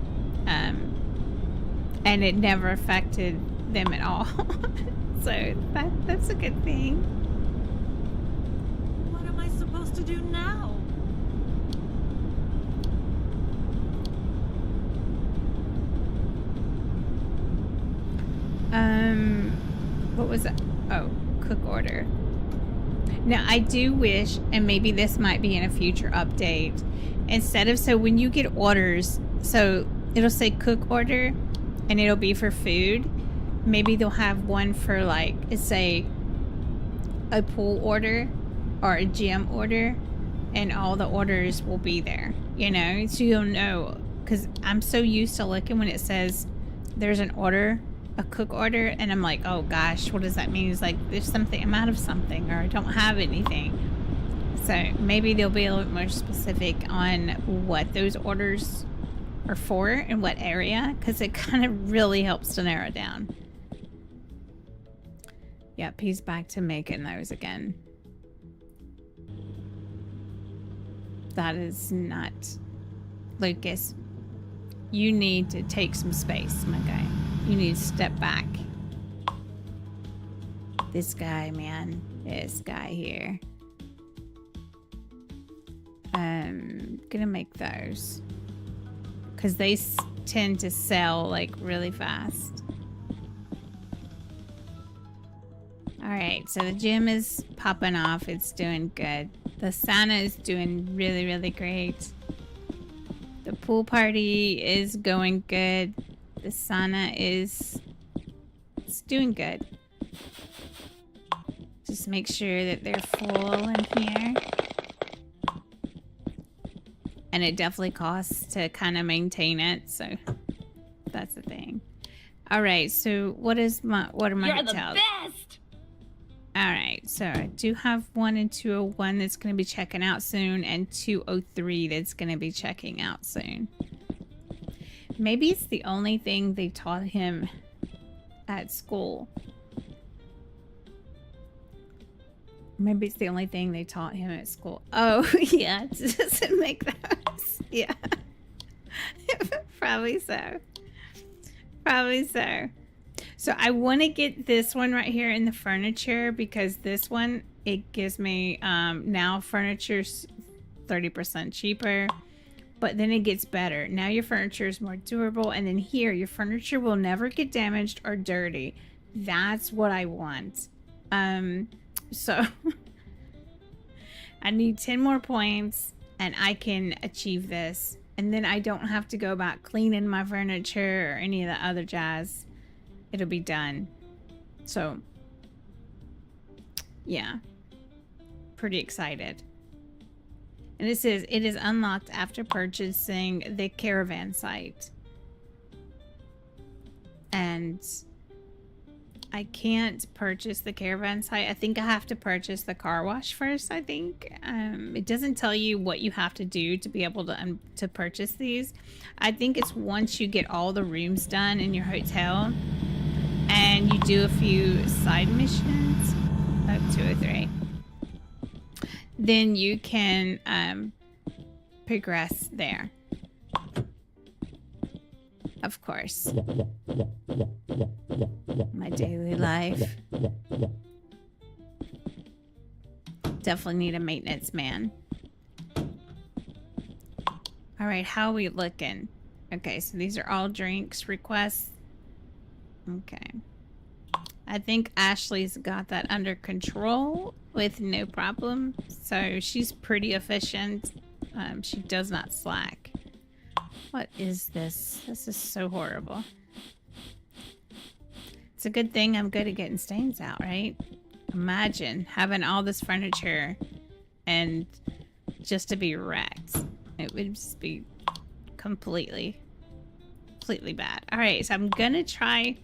And it never affected them at all. So that's a good thing. What am I supposed to do now? What was that? Oh, cook order. Now, I do wish, and maybe this might be in a future update, instead of, so when you get orders, so it'll say cook order, and it'll be for food. Maybe they'll have one for, like, say, a pool order or a gym order, and all the orders will be there, you know? So you'll know, because I'm so used to looking when it says there's an order, a cook order, and I'm like, oh gosh, what does that mean? It's like there's something, I'm out of something, or I don't have anything. So maybe they'll be a little more specific on what those orders are for and what area, because it kind of really helps to narrow it down. Yep, he's back to making those again. That is not... Lucas, you need to take some space, my guy. You need to step back. This guy, man. This guy here. Gonna make those. Because they tend to sell, like, really fast. Alright, so the gym is popping off. It's doing good. The sauna is doing really, really great. The pool party is going good. The sauna is... it's doing good. Just make sure that they're full in here. And it definitely costs to kind of maintain it, so that's the thing. Alright, so what are my hotels? You're the best! Alright, so I do have 1 and 201 that's going to be checking out soon, and 203 that's going to be checking out soon. Maybe it's the only thing they taught him at school. Maybe it's the only thing they taught him at school. Oh, yeah, just make those. Yeah. Probably so. Probably so. So I want to get this one right here in the furniture, because this one, it gives me now furniture's 30% cheaper, but then it gets better. Now your furniture is more durable, and then here your furniture will never get damaged or dirty. That's what I want. So I need 10 more points and I can achieve this, and then I don't have to go about cleaning my furniture or any of the other jazz. It'll be done. So yeah, pretty excited. And it says it is unlocked after purchasing the caravan site. And I can't purchase the caravan site. I think I have to purchase the car wash first, I think. It doesn't tell you what you have to do to be able to purchase these. I think it's once you get all the rooms done in your hotel and you do a few side missions, 203, then you can progress there. Of course. My daily life. Definitely need a maintenance man. Alright, how are we looking? Okay, so these are all drinks requests. Okay. I think Ashley's got that under control with no problem. So she's pretty efficient. She does not slack. What is this? This is so horrible. It's a good thing I'm good at getting stains out, right? Imagine having all this furniture and just to be wrecked. It would just be completely bad. Alright, so I'm gonna try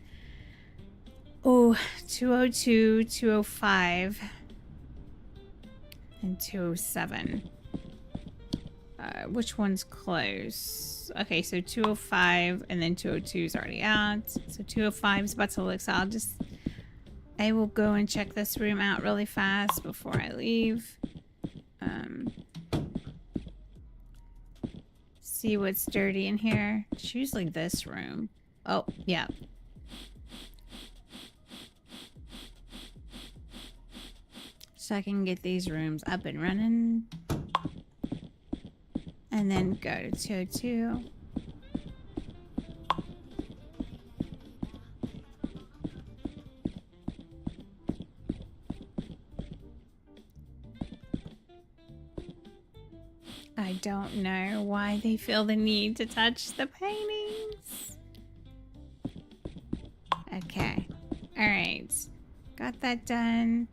202, 205, and 207. Which one's close? Okay, so 205 and then 202 is already out. So 205 is about to look, so I will go and check this room out really fast before I leave. See what's dirty in here. It's usually this room. Oh, yeah. So I can get these rooms up and running. And then go to 202. I don't know why they feel the need to touch the paintings. Okay. All right. Got that done.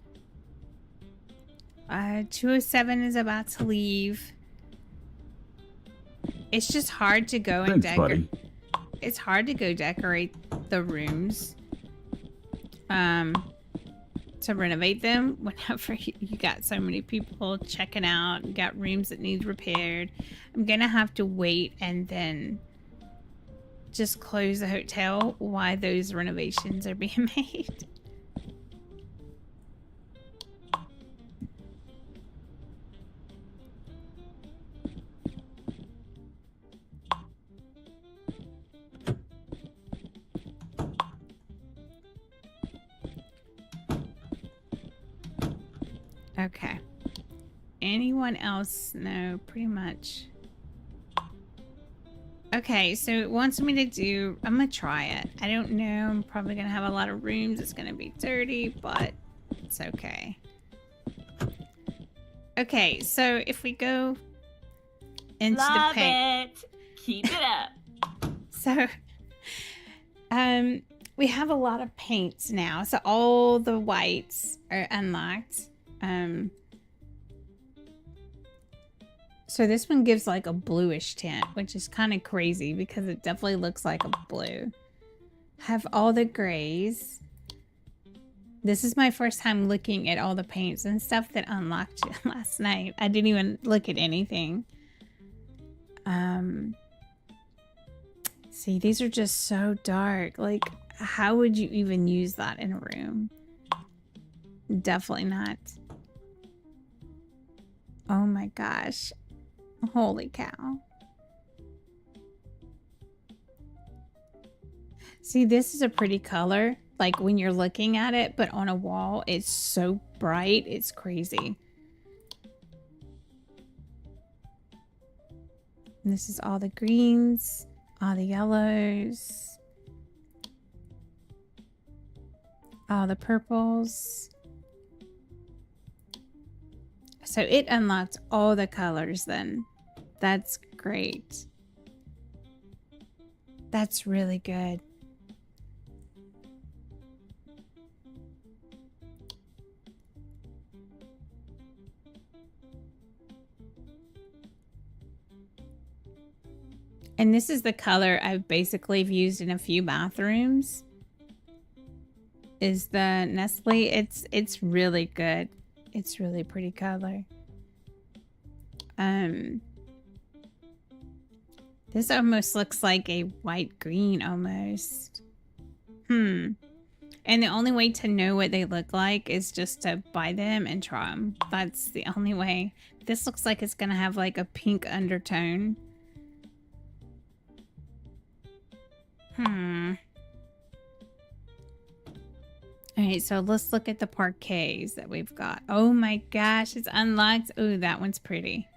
207 is about to leave. It's just hard to go and decorate. It's hard to go decorate the rooms. To renovate them whenever you got so many people checking out. You got rooms that need repaired. I'm gonna have to wait and then just close the hotel while those renovations are being made. Okay. Anyone else? No, pretty much. Okay, so it wants me to do... I'm gonna try it. I don't know. I'm probably gonna have a lot of rooms. It's gonna be dirty, but it's okay. Okay, so if we go into the paint... Love it! Keep it up! So, we have a lot of paints now. So all the whites are unlocked. So this one gives like a bluish tint, which is kind of crazy because it definitely looks like a blue. Have all the grays. This is my first time looking at all the paints and stuff that unlocked last night. I didn't even look at anything. See, these are just so dark. Like, how would you even use that in a room? Definitely not. Oh my gosh. Holy cow. See, this is a pretty color, like when you're looking at it, but on a wall, it's so bright, it's crazy. And this is all the greens, all the yellows, all the purples. So it unlocked all the colors then. That's great. That's really good. And this is the color I've basically used in a few bathrooms. Is the Nestle. It's really good. It's really pretty color. This almost looks like a white green almost. And the only way to know what they look like is just to buy them and try them. That's the only way. This looks like it's gonna have like a pink undertone. Alright, so let's look at the parquets that we've got. Oh my gosh, it's unlocked. Oh, that one's pretty.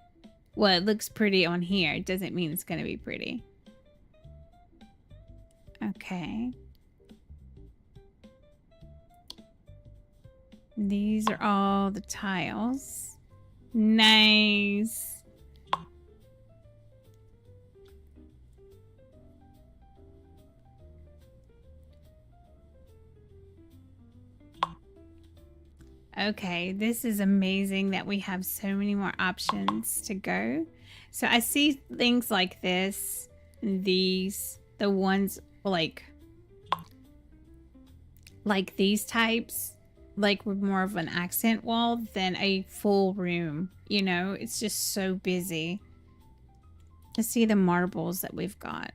Well, it looks pretty on here. It doesn't mean it's going to be pretty. Okay. These are all the tiles. Nice. Okay, this is amazing that we have so many more options to go. So I see things like this, these, the ones like these types, like with more of an accent wall than a full room. You know, it's just so busy. Let's see the marbles that we've got.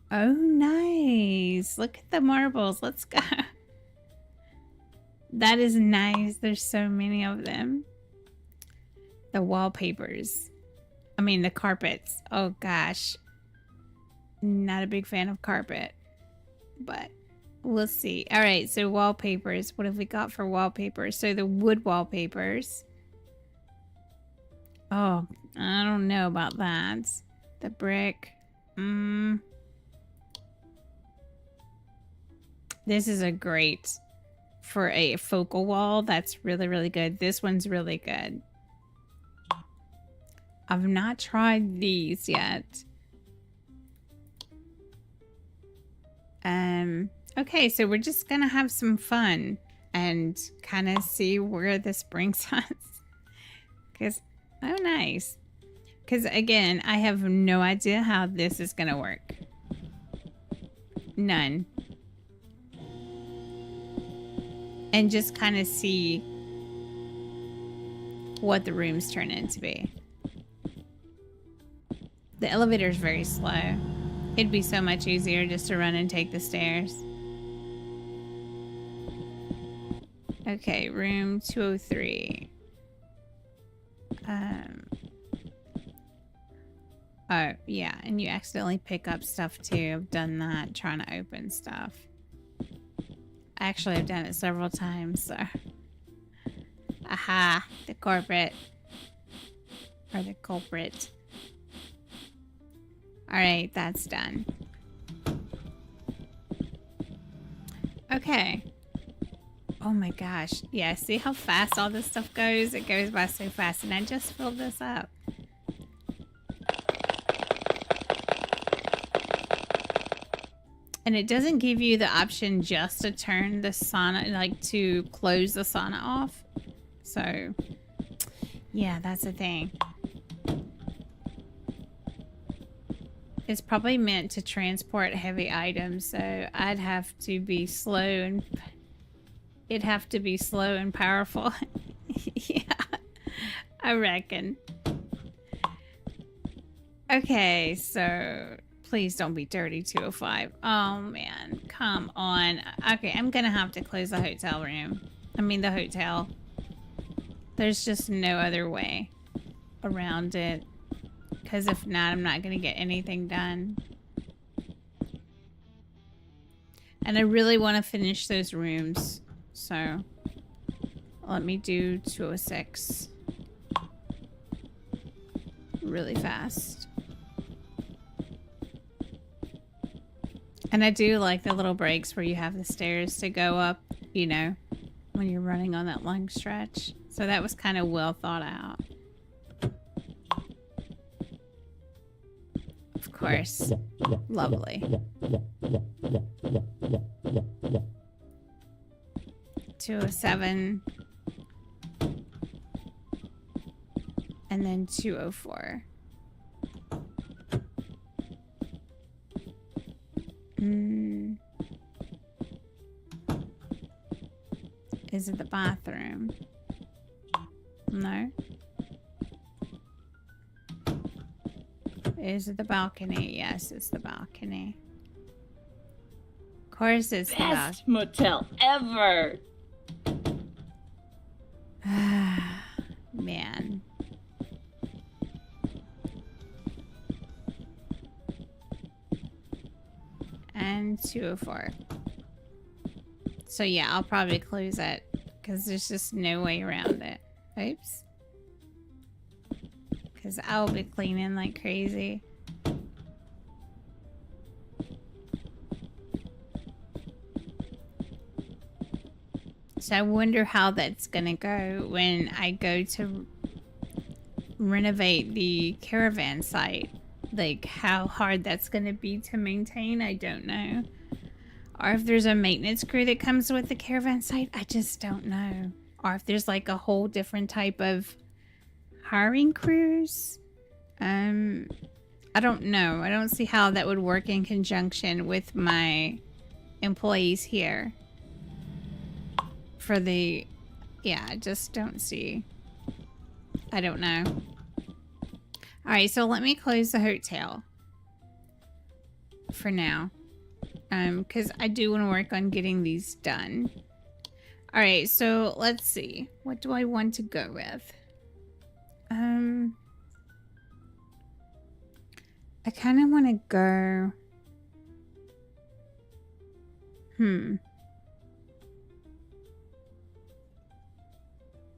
Oh, nice. Look at the marbles. Let's go. That is nice. There's so many of them. The wallpapers. I mean, the carpets. Oh, gosh. Not a big fan of carpet. But we'll see. All right, so wallpapers. What have we got for wallpapers? So the wood wallpapers. Oh, I don't know about that. The brick. This is a great... for a focal wall. That's really, really good. This one's really good. I've not tried these yet. Okay, so we're just gonna have some fun and kind of see where this brings us. Because, oh nice. Because again, I have no idea how this is gonna work. None. And just kind of see what the rooms turn into be. The elevator is very slow. It'd be so much easier just to run and take the stairs. Okay, room 203. Oh, yeah, and you accidentally pick up stuff too. I've done that, trying to open stuff. Actually, I've done it several times, so. Aha, the corporate. Or the culprit. Alright, that's done. Okay. Oh my gosh. Yeah, see how fast all this stuff goes? It goes by so fast, and I just filled this up. And it doesn't give you the option just to turn the sauna, like to close the sauna off. So, yeah, that's the thing. It's probably meant to transport heavy items, so I'd have to be slow and it'd have to be slow and powerful. Yeah, I reckon. Okay, so please don't be dirty 205. Oh man, come on. Okay, I'm gonna have to close the hotel room. I mean the hotel. There's just no other way around it. Because if not, I'm not going to get anything done. And I really want to finish those rooms. So, let me do 206. Really fast. And I do like the little breaks where you have the stairs to go up, you know, when you're running on that long stretch. So that was kind of well thought out. Of course. Lovely. 207. And then 204. Is it the bathroom? No. Is it the balcony? Yes, it's the balcony. Of course it's the balcony. Best motel ever. Man. And 204. So yeah, I'll probably close it because there's just no way around it. Oops. Because I'll be cleaning like crazy. So I wonder how that's gonna go when I go to renovate the caravan site. Like how hard that's gonna be to maintain, I don't know. Or if there's a maintenance crew that comes with the caravan site, I just don't know. Or if there's like a whole different type of hiring crews. I don't know. I don't see how that would work in conjunction with my employees here. For the, yeah, I just don't see. I don't know. Alright, so let me close the hotel. For now. Because I do want to work on getting these done. Alright, so let's see. What do I want to go with? I kind of want to go...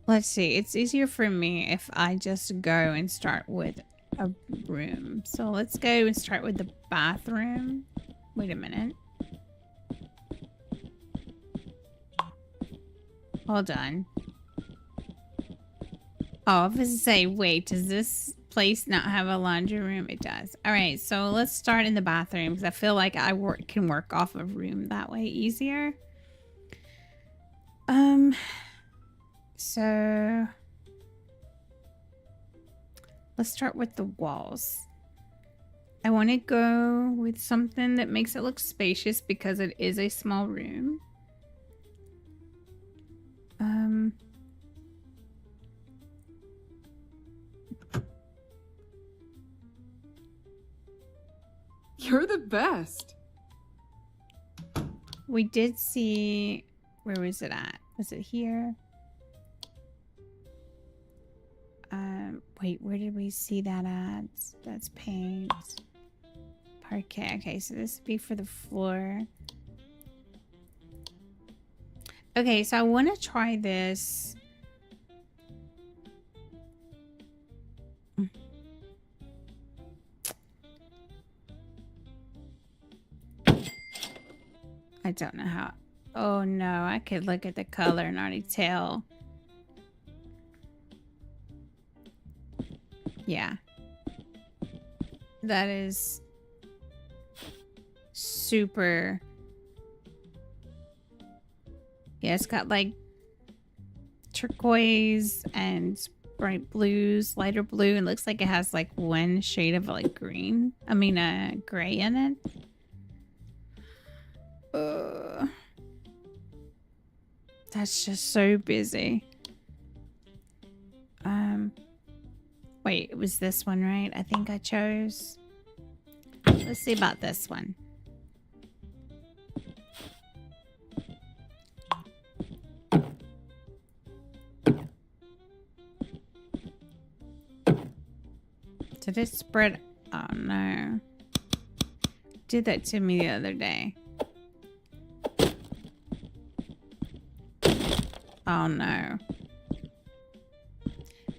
Let's see. It's easier for me if I just go and start with a room. So let's go and start with the bathroom. Wait a minute. Hold on. Oh, I was to say, wait, does this place not have a laundry room? It does. All right, so let's start in the bathroom because I feel like I can work off a room that way easier. So let's start with the walls. I want to go with something that makes it look spacious because it is a small room. You're the best. We did see, where was it at? Was it here? Wait, where did we see that at? That's paint. Parquet. Okay, so this would be for the floor. Okay, so I want to try this. I don't know how. Oh no, I could look at the color and already tell. Yeah. That is super. Yeah, it's got like turquoise and bright blues, lighter blue. It looks like it has like one shade of like green. I mean, gray in it. That's just so busy. Wait, it was this one, right? I think I chose. Let's see about this one. Did it spread? Oh no. Did that to me the other day. Oh no.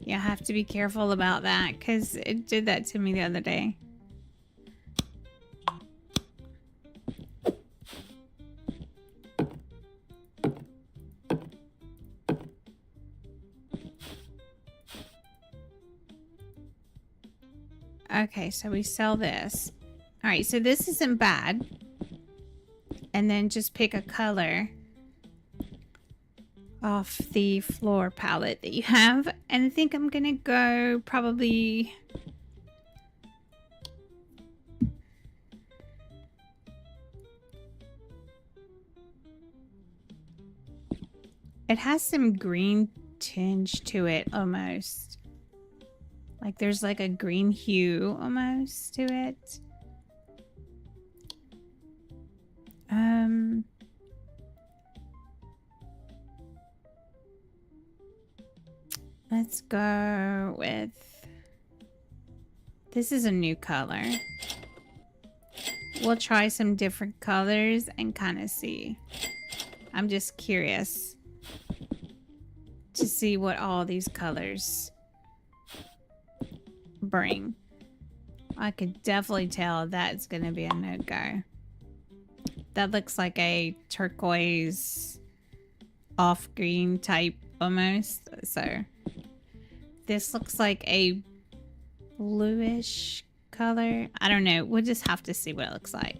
Yeah, I have to be careful about that because it did that to me the other day. Okay, so we sell this. All right, so this isn't bad. And then just pick a color off the floor palette that you have. And I think I'm gonna go probably... It has some green tinge to it almost. Like there's like a green hue almost to it. Let's go with... This is a new color. We'll try some different colors and kind of see. I'm just curious to see what all these colors bring. I could definitely tell that's going to be a no-go. That looks like a turquoise off-green type almost. So this looks like a bluish color. I don't know. We'll just have to see what it looks like.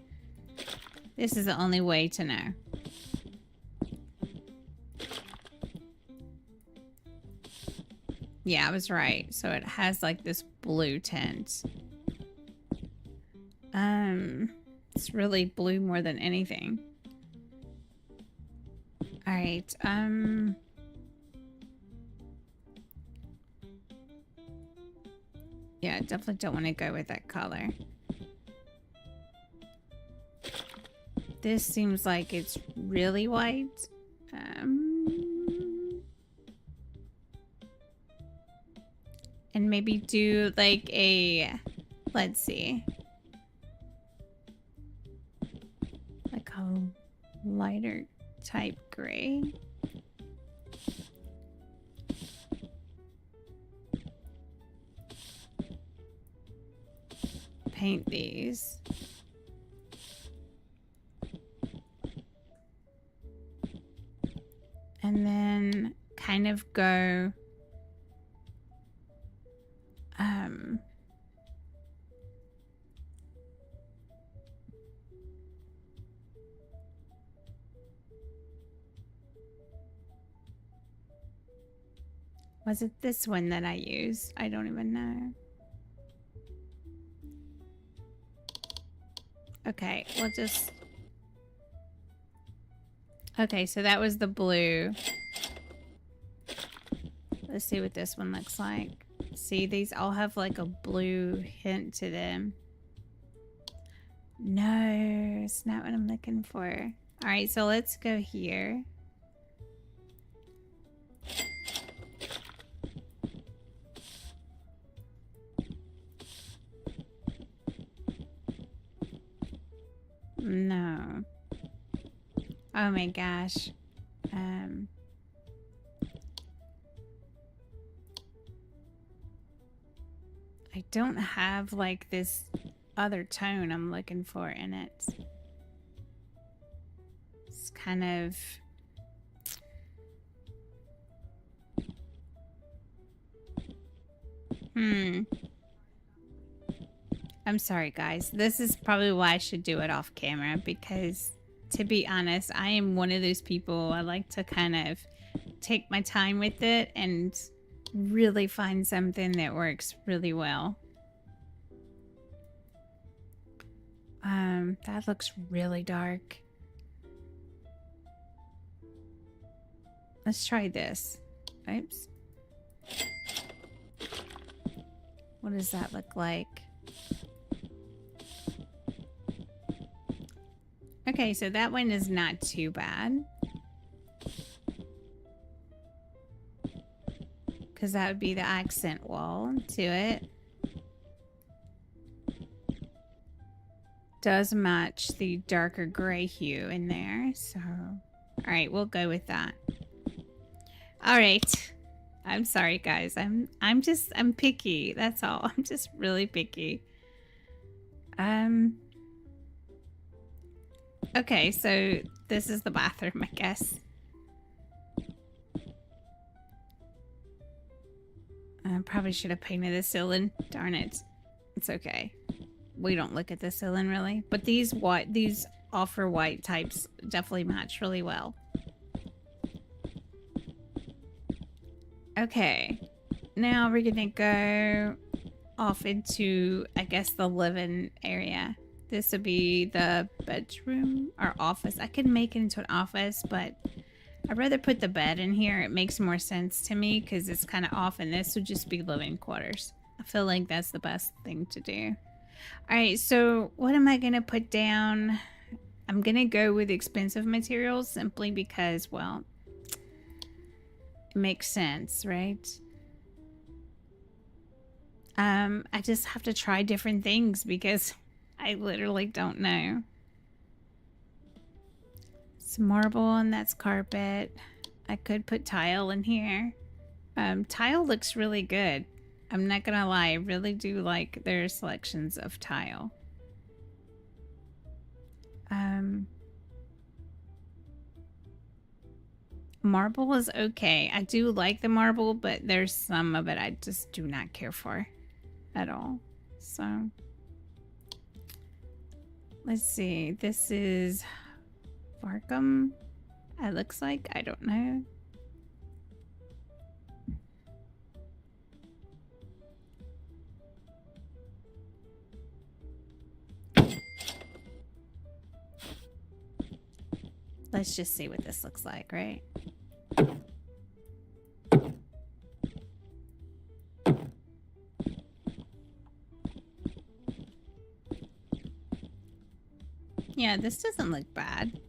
This is the only way to know. Yeah, I was right. So it has like this blue tint. It's really blue more than anything. All right. Yeah, I definitely don't want to go with that color. This seems like it's really white. And maybe do like a, let's see, like a lighter type gray. Paint these. And then kind of go, Um, was it this one that I used? I don't even know. Okay, we'll just... Okay, so that was the blue. Let's see what this one looks like. See, these all have like a blue hint to them. No, it's not what I'm looking for. All right, so let's go here. No. Oh my gosh. I don't have like this other tone I'm looking for in it. It's kind of... I'm sorry, guys. This is probably why I should do it off camera, because to be honest, I am one of those people. I like to kind of take my time with it and really find something that works really well. That looks really dark. Let's try this. Oops. What does that look like? Okay, so that one is not too bad. Because that would be the accent wall to it. Does match the darker gray hue in there, so... Alright, we'll go with that. Alright. I'm sorry, guys. I'm picky. That's all. I'm just really picky. Okay, so this is the bathroom, I guess. I probably should have painted the ceiling. Darn it. It's okay. We don't look at the ceiling really, but these offer white types definitely match really well. Okay, now we're gonna go off into, I guess, the living area. This would be the bedroom or office. I could make it into an office, but I'd rather put the bed in here. It makes more sense to me because it's kind of off, and this would just be living quarters. I feel like that's the best thing to do. All right, so what am I going to put down? I'm going to go with expensive materials simply because, well, it makes sense, right? I just have to try different things because I literally don't know. It's marble and that's carpet. I could put tile in here. Tile looks really good. I'm not gonna lie, I really do like their selections of tile. Marble is okay. I do like the marble, but there's some of it I just do not care for at all. So, let's see. This is 𝑴𝑐𝑻. It looks like. I don't know. Let's just see what this looks like, right? Yeah, this doesn't look bad.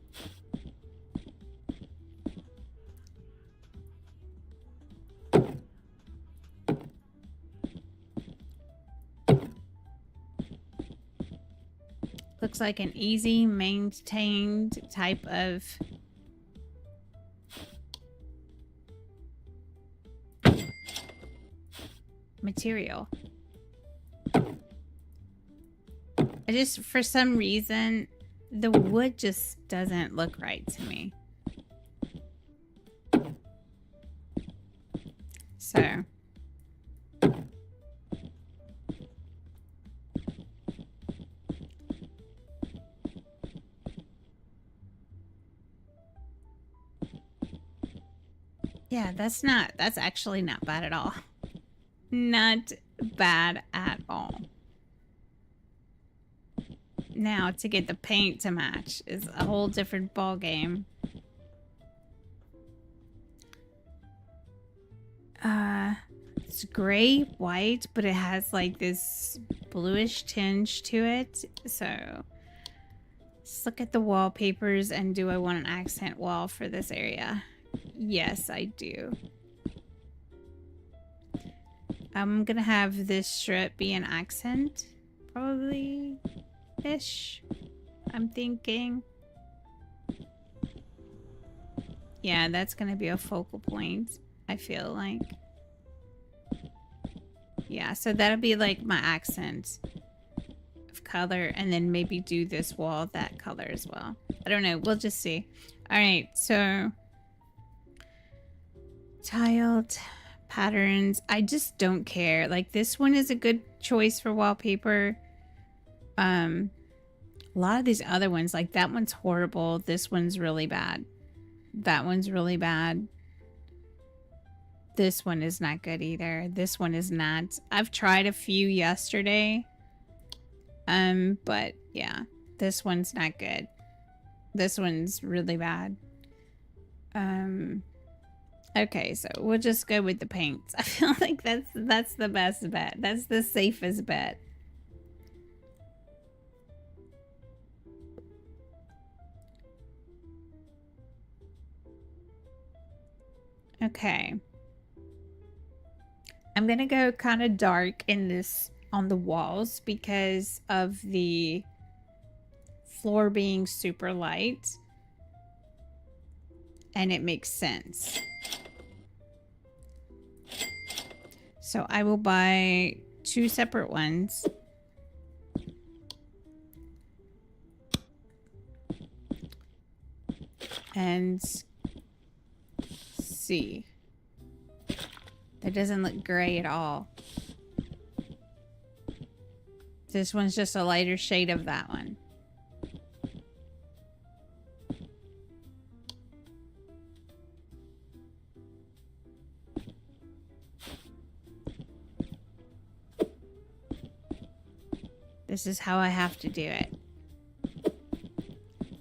Looks like an easy maintained type of material. I just, for some reason, the wood just doesn't look right to me. So Yeah, that's actually not bad at all. Not bad at all. Now, to get the paint to match is a whole different ball game. It's gray, white, but it has like this bluish tinge to it. So, let's look at the wallpapers and do I want an accent wall for this area? Yes, I do. I'm gonna have this strip be an accent, probably-ish, I'm thinking. Yeah, that's gonna be a focal point, I feel like. Yeah, so that'll be like my accent of color, and then maybe do this wall that color as well. I don't know, we'll just see. All right, so tiled patterns. I just don't care. Like, this one is a good choice for wallpaper. A lot of these other ones, like that one's horrible. This one's really bad. That one's really bad. This one is not good either. This one is not. I've tried a few yesterday. But yeah, this one's not good. This one's really bad. Okay, so we'll just go with the paints. I feel like that's the best bet. That's the safest bet. Okay. I'm gonna go kind of dark in this on the walls because of the floor being super light. And it makes sense. So I will buy 2 separate ones. And see. That doesn't look gray at all. This one's just a lighter shade of that one. This is how I have to do it.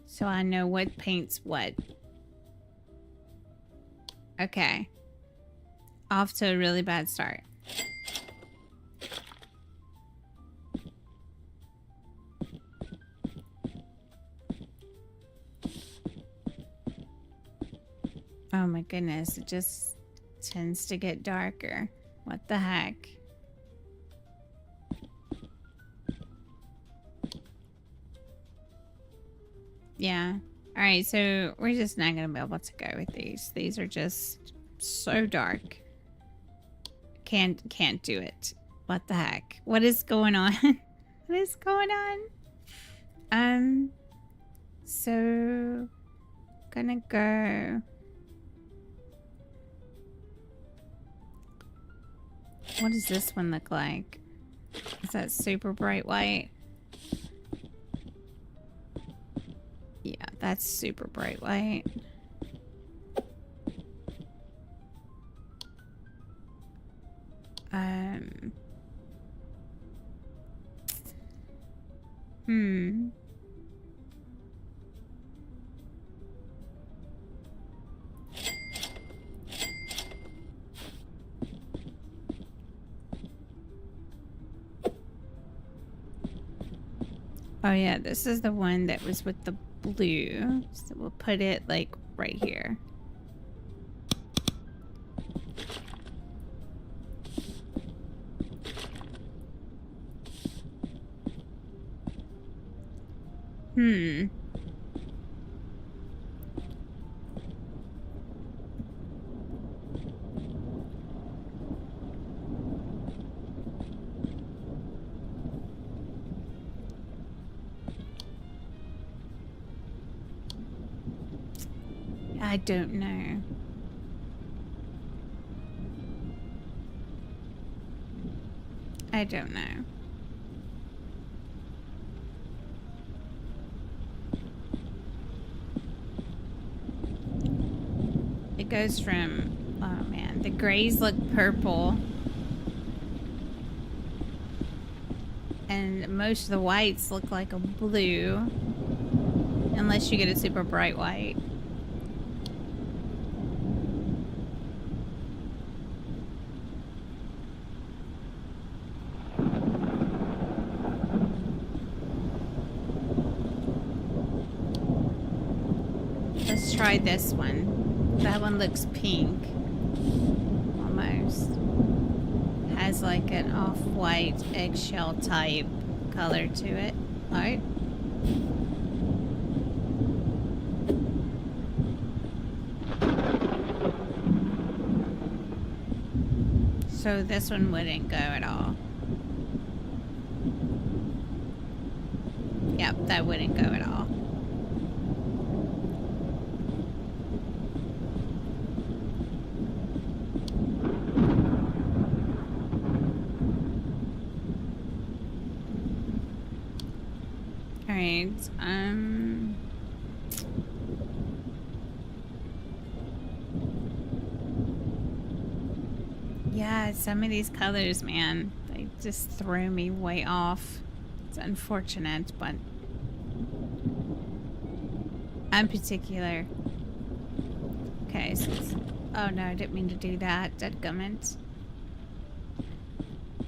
So I know what paints what. Okay. Off to a really bad start. Oh my goodness, it just tends to get darker. What the heck? Yeah. All right, so we're just not going to be able to go with these. These are just so dark. Can't do it. What the heck? What is going on? What is going on? So gonna go. What does this one look like? Is that super bright white? Yeah, that's super bright white. Oh yeah, this is the one that was with the blue. So we'll put it like right here. I don't know. I don't know. It goes from The grays look purple. And most of the whites look like a blue. Unless you get a super bright white. Let's try this one. That one looks pink. Almost. Has like an off-white eggshell type color to it. Alright. So this one wouldn't go at all. Yep, that wouldn't go at all. Alright, yeah, some of these colors, man, they just throw me way off. It's unfortunate, but I'm particular. Okay, so oh no, I didn't mean to do that. Dadgummit.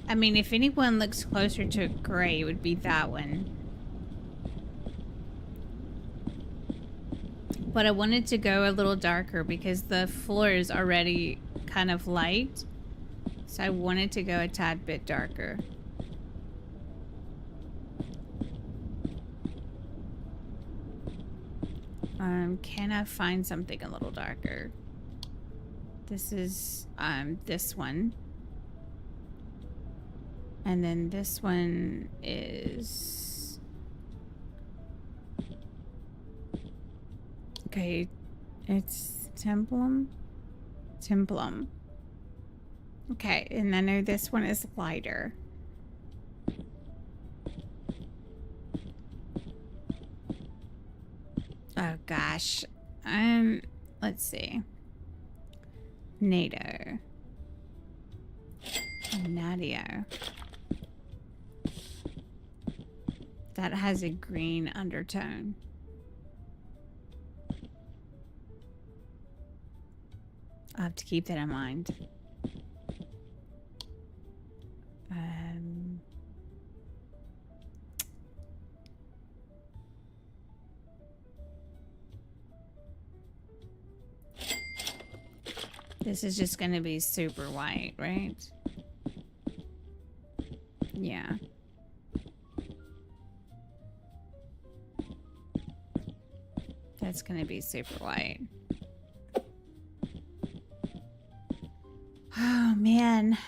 I mean, if anyone looks closer to a gray, it would be that one. But I wanted to go a little darker because the floor is already kind of light. So I wanted to go a tad bit darker. Can I find something a little darker? This is, this one. And then this one is... Okay, it's Templum? Templum. Okay, and I know this one is lighter. Oh gosh. Let's see. NATO. Nadio. That has a green undertone. I'll have to keep that in mind. This is just gonna be super white, right? Yeah. That's gonna be super white. Oh man.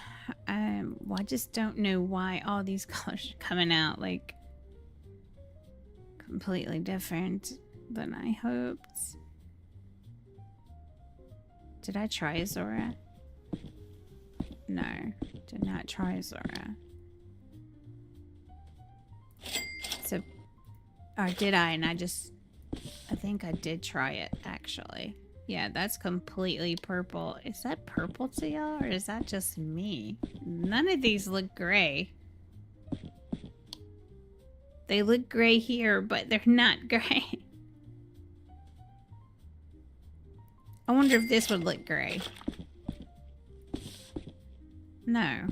Well, I just don't know why all these colors are coming out like completely different than I hoped. Did I try Zora? No, did not try Zora. So, or did I? And I think I did try it actually. Yeah, that's completely purple. Is that purple to y'all, or is that just me? None of these look gray. They look gray here, but they're not gray. I wonder if this would look gray. No.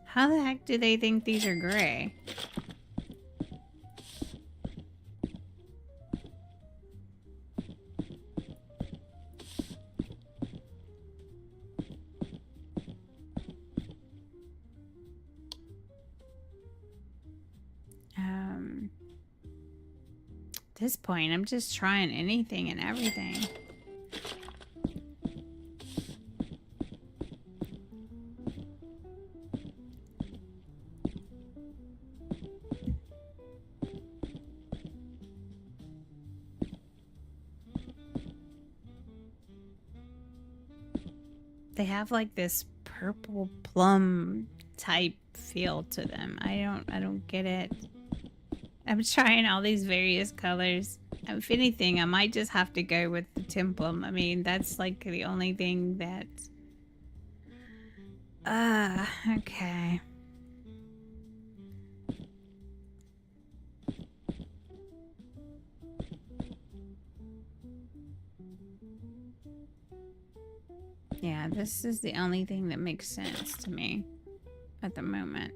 How the heck do they think these are gray? At this point, I'm just trying anything and everything. They have like this purple plum type feel to them. I don't get it. I'm trying all these various colors. If anything, I might just have to go with the templum. I mean, that's like the only thing that... okay. Yeah, this is the only thing that makes sense to me at the moment.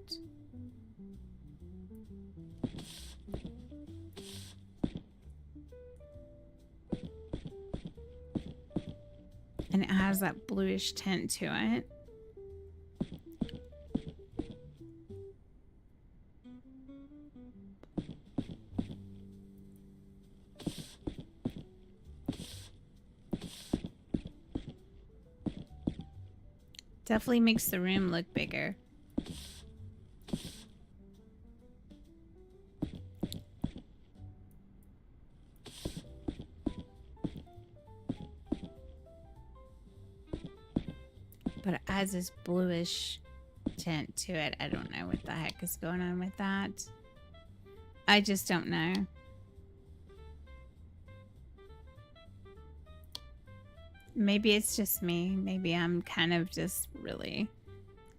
And it has that bluish tint to it. Definitely makes the room look bigger. But it adds this bluish tint to it. I don't know what the heck is going on with that. I just don't know. Maybe it's just me. Maybe I'm kind of just really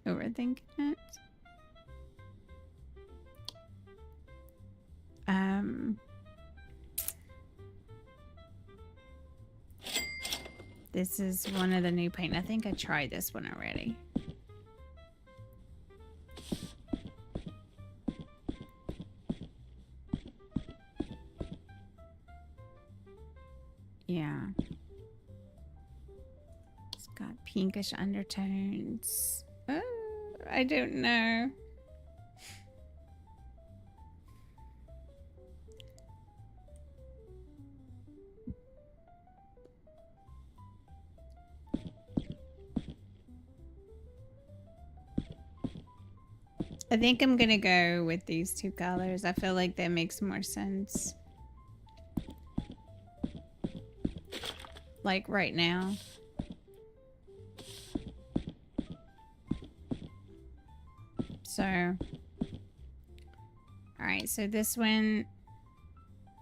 overthinking it. This is one of the new paint. I think I tried this one already. Yeah. It's got pinkish undertones. I don't know. I think I'm gonna go with these two colors. I feel like that makes more sense. Like right now. So, alright, so this one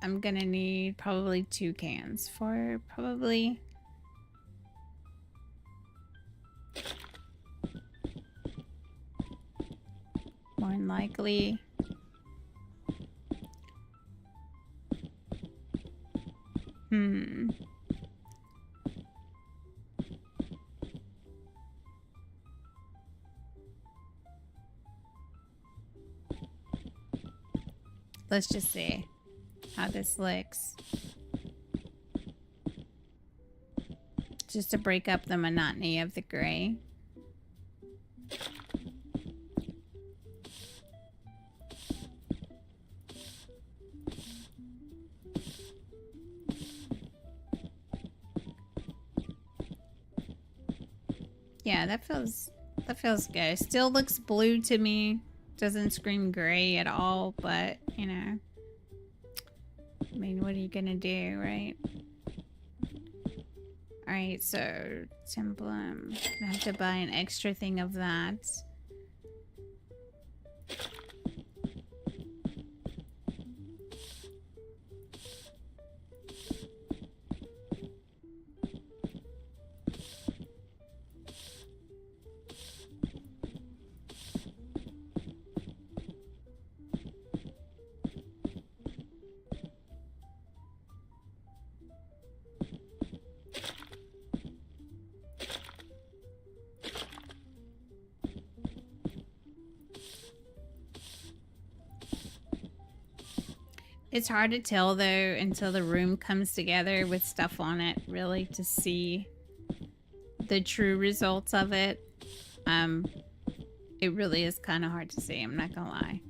I'm gonna need probably 2 cans for probably. More than likely. Let's just see how this looks. Just to break up the monotony of the gray. Yeah, that feels good. Still looks blue to me. Doesn't scream gray at all, but you know. I mean, what are you gonna do, right? Alright, so templum. I have to buy an extra thing of that. It's hard to tell though until the room comes together with stuff on it, really, to see the true results of it. It really is kind of hard to see, I'm not gonna lie.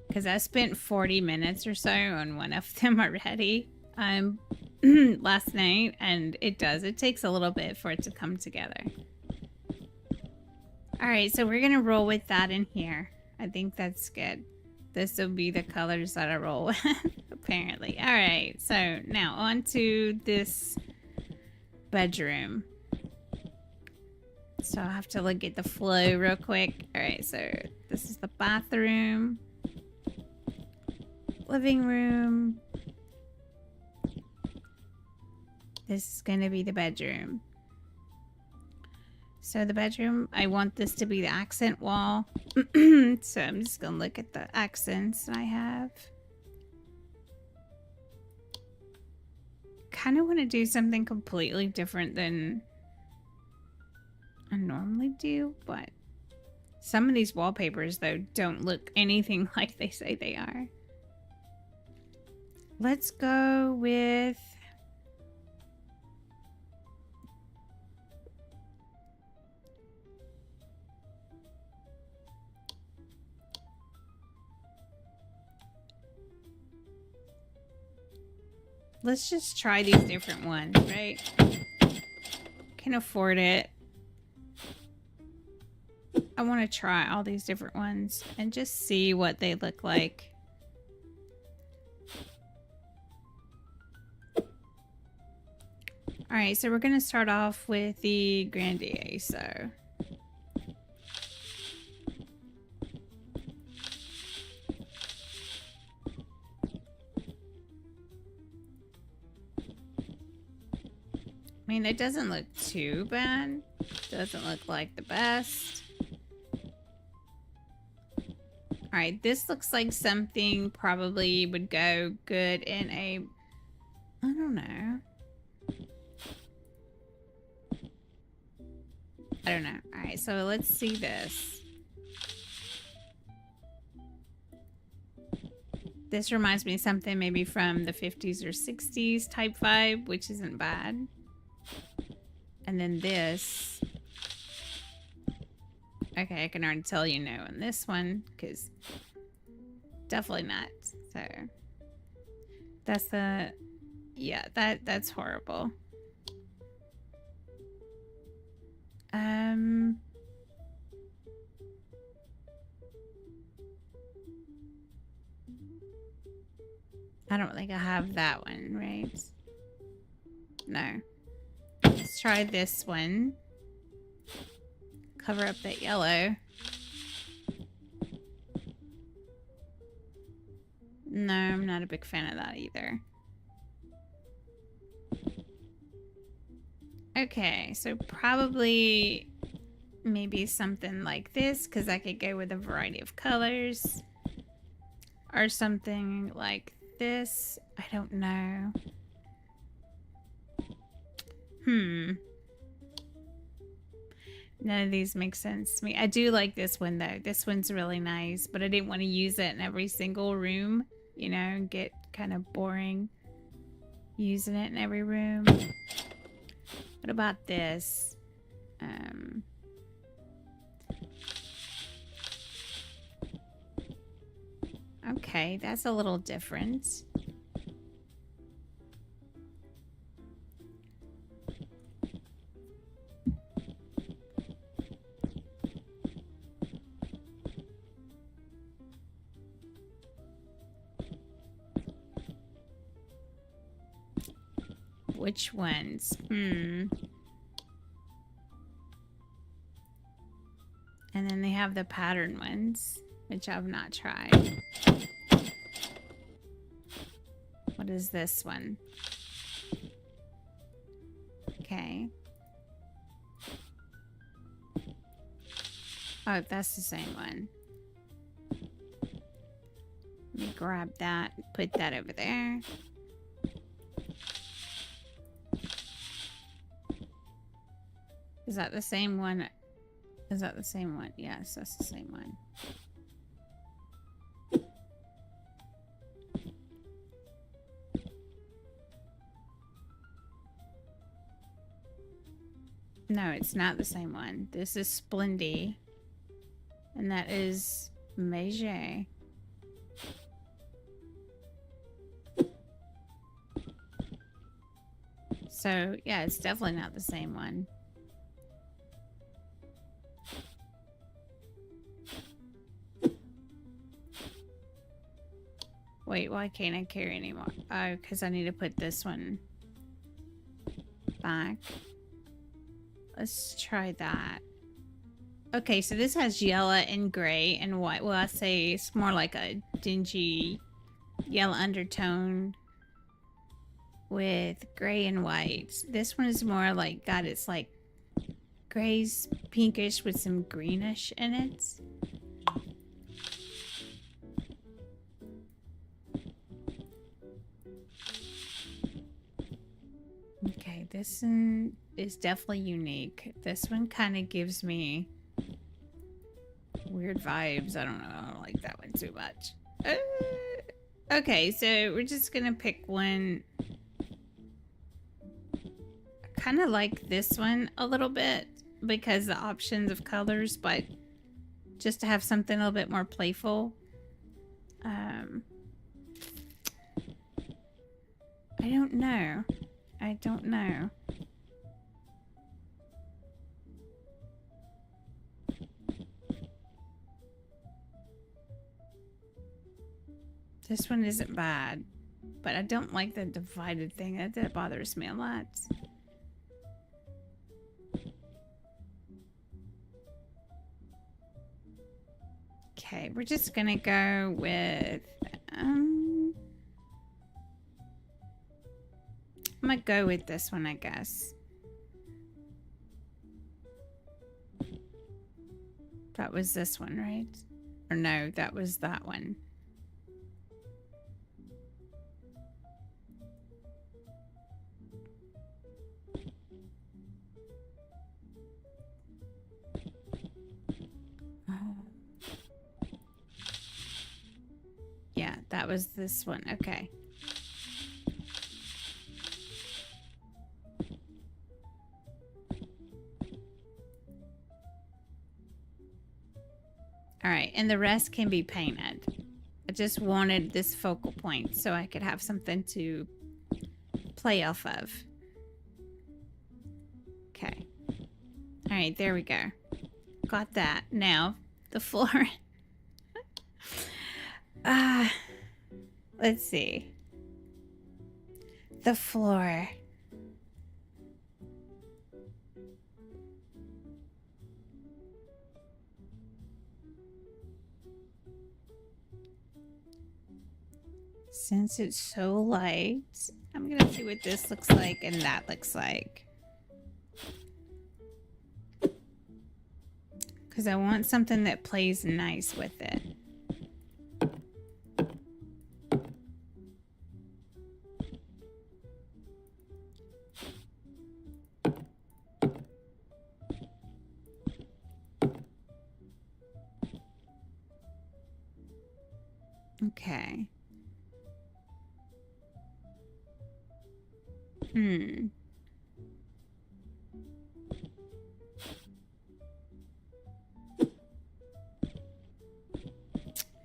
Because I spent 40 minutes or so on one of them already last night, and it takes a little bit for it to come together. Alright, so we're gonna roll with that in here. I think that's good. This will be the colors that I roll with, apparently. Alright, so now on to this bedroom. So I have to look at the flow real quick. Alright, so this is the bathroom. living room. This is going to be the bedroom. So the bedroom, I want this to be the accent wall. So I'm just going to look at the accents that I have. Kind of want to do something completely different than I normally do, but some of these wallpapers, though, don't look anything like they say they are. Let's go with... Let's just try these different ones, right? Can afford it. I want to try all these different ones and just see what they look like. Alright, so we're going to start off with the Grandier, so... I mean, it doesn't look too bad. Doesn't look like the best. Alright, this looks like something probably would go good in a... I don't know. I don't know. Alright, so let's see this. This reminds me of something maybe from the 50s or 60s type vibe, which isn't bad. And then this. Okay, I can already tell you no on this one, because definitely not. So that's the, yeah, that's horrible. I don't think I have that one, right? No. Let's try this one. Cover up that yellow. No, I'm not a big fan of that either. Okay, so probably maybe something like this, because I could go with a variety of colors. Or something like this. I don't know. None of these make sense to me. I do like this one, though. This one's really nice, but I didn't want to use it in every single room, you know, and get kind of boring using it in every room. What about this? Okay, that's a little different. Which ones? And then they have the pattern ones, which I've not tried. What is this one? Okay. Oh, that's the same one. Let me grab that, put that over there. Is that the same one? Is that the same one? Yes, that's the same one. No, it's not the same one. This is Splendy. And that is 𝑴𝑗. So, yeah, it's definitely not the same one. Wait, why can't I carry anymore? Oh, because I need to put this one back. Let's try that. Okay, so this has yellow and gray and white. Well, I say it's more like a dingy yellow undertone with gray and white. This one is more like, God, it's like grays, pinkish with some greenish in it. Okay, this one is definitely unique. This one kind of gives me weird vibes. I don't know. I don't like that one too much. Okay, so we're just gonna pick one. I kind of like this one a little bit because the options of colors, but just to have something a little bit more playful. I don't know. I don't know. This one isn't bad, but I don't like the divided thing. That bothers me a lot. Okay, we're just gonna go with I'm gonna go with this one, I guess. That was this one, right? Or no, that was that one. Yeah, that was this one. Okay. All right, and the rest can be painted. I just wanted this focal point so I could have something to play off of. Okay. All right, there we go. Got that. Now, the floor. Let's see. The floor. Since it's so light, I'm gonna see what this looks like and that looks like. Because I want something that plays nice with it. Okay.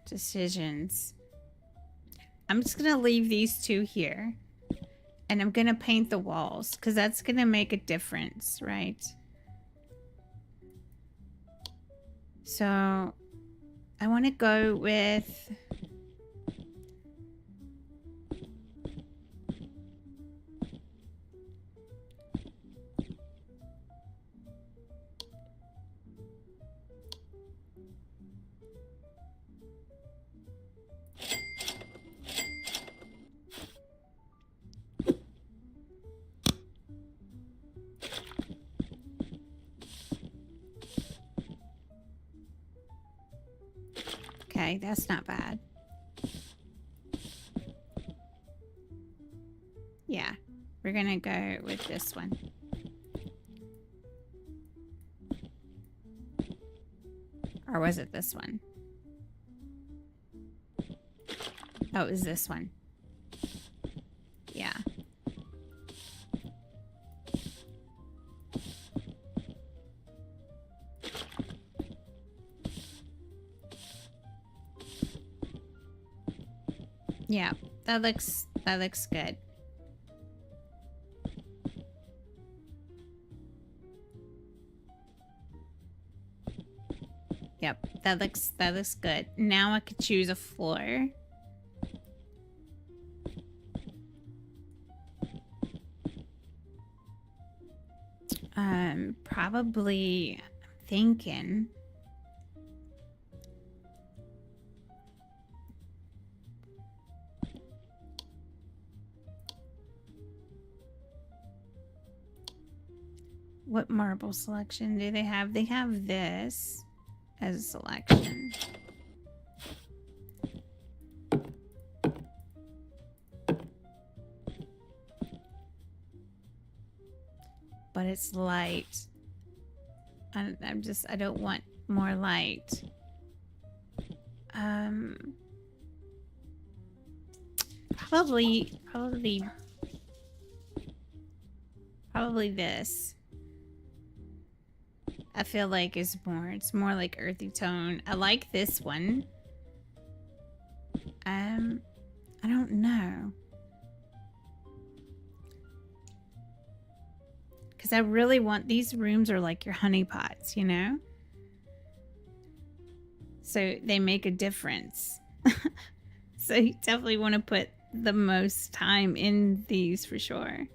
Decisions. I'm just gonna leave these two here. And I'm gonna paint the walls because that's gonna make a difference, right? So I want to go with okay, that's not bad. Yeah, we're gonna go with this one. Or was it this one? Oh, it was this one. Yeah. Yeah, that looks good. Yep, that looks good. Now I could choose a floor. Probably thinking What marble selection do they have? They have this as a selection. But it's light. I don't want more light. Probably this. I feel like it's more like earthy tone. I like this one. I don't know. Because I really want, these rooms are like your honey pots, you know? So they make a difference. So you definitely want to put the most time in these for sure.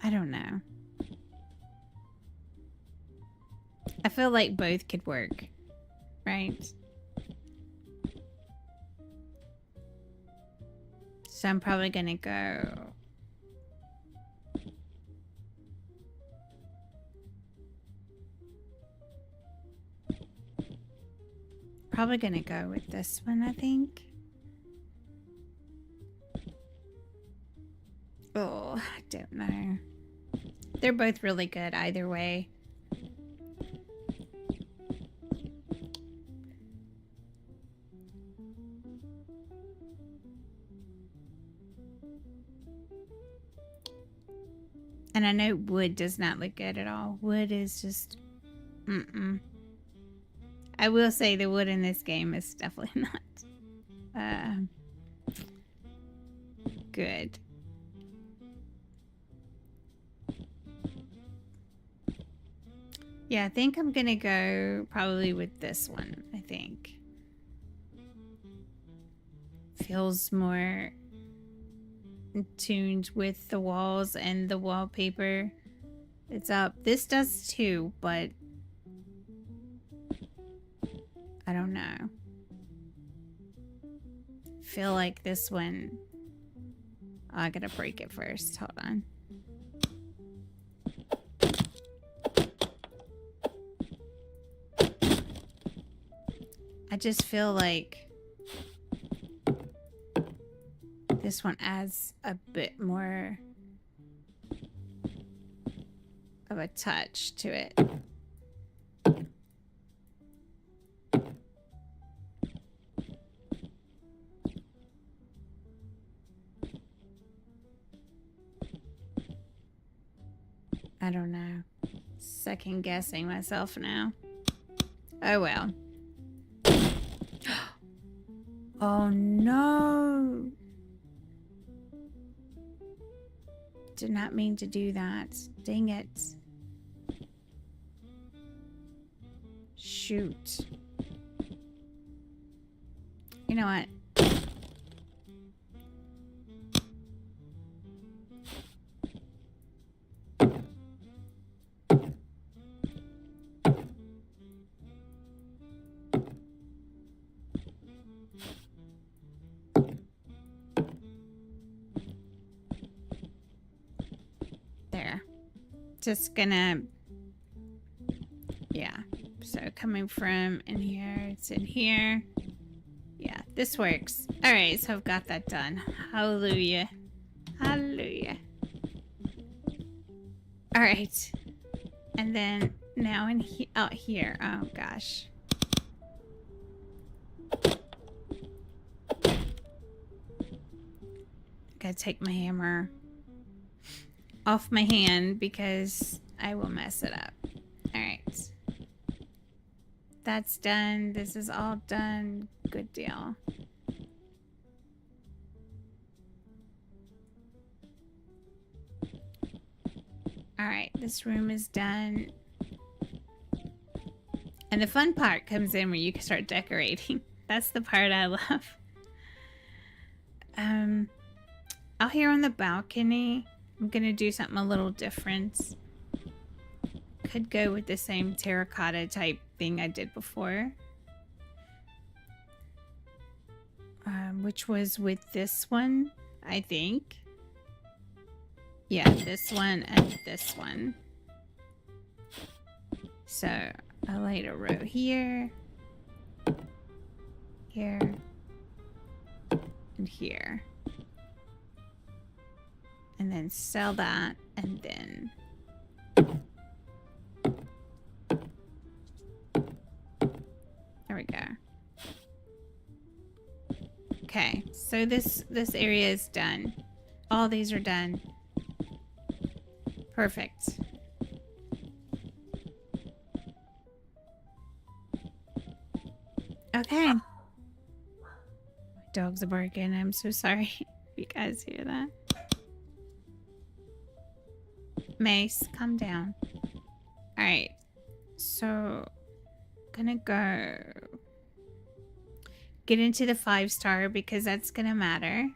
I don't know. I feel like both could work, right? So I'm probably gonna go... Probably gonna go with this one, I think. Oh, I don't know. They're both really good either way. And I know wood does not look good at all. Wood is just... I will say the wood in this game is definitely not good. Yeah, I think I'm gonna go probably with this one, I think. Feels more in tuned with the walls and the wallpaper. It's up. This does too, but I don't know. Feel like this one... Oh, I gotta break it first. Hold on. I just feel like this one adds a bit more of a touch to it. I don't know. Second guessing myself now. Oh well. Oh no! Did not mean to do that. Dang it. Shoot. You know what? Just gonna, yeah, so coming from in here, it's in here. Yeah, this works. All right, so I've got that done. Hallelujah. Hallelujah. All right, and then now in out here, oh gosh. Gotta take my hammer off my hand because I will mess it up. All right. That's done. This is all done. Good deal. All right, this room is done. And the fun part comes in where you can start decorating. That's the part I love. Out here on the balcony, I'm gonna do something a little different. Could go with the same terracotta type thing I did before. Which was with this one, I think. Yeah, this one and this one. So I'll light a row here, here, and here. And then sell that, and then there we go. Okay, so this area is done. All these are done. Perfect. Okay. My dogs are barking. I'm so sorry if you guys hear that. Mace, calm down. Alright. So, gonna go get into the 5-star because that's gonna matter.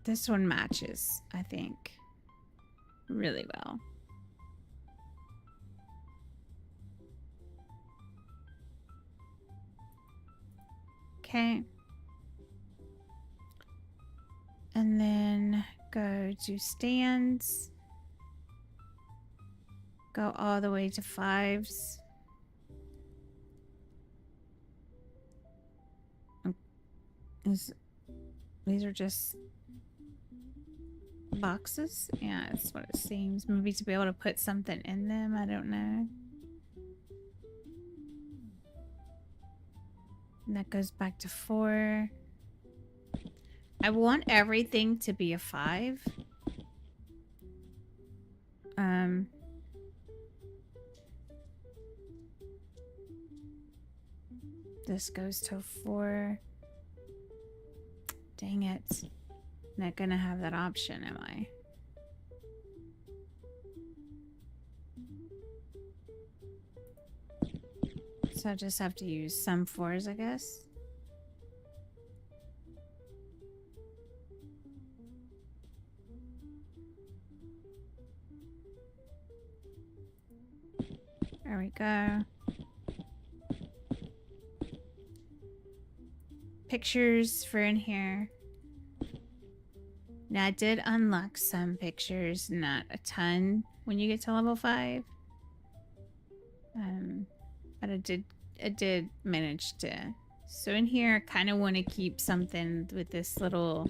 This one matches, I think, really well. Okay. And then go to stands. Go all the way to 5s. These are just boxes? Yeah, that's what it seems. Maybe to be able to put something in them, I don't know. And that goes back to 4. I want everything to be a 5. This goes to 4. Dang it. Not gonna have that option, am I? So I just have to use some 4s, I guess. There we go. Pictures for in here. Now I did unlock some pictures, not a ton when you get to level 5. But I did manage to. So in here I kind of want to keep something with this little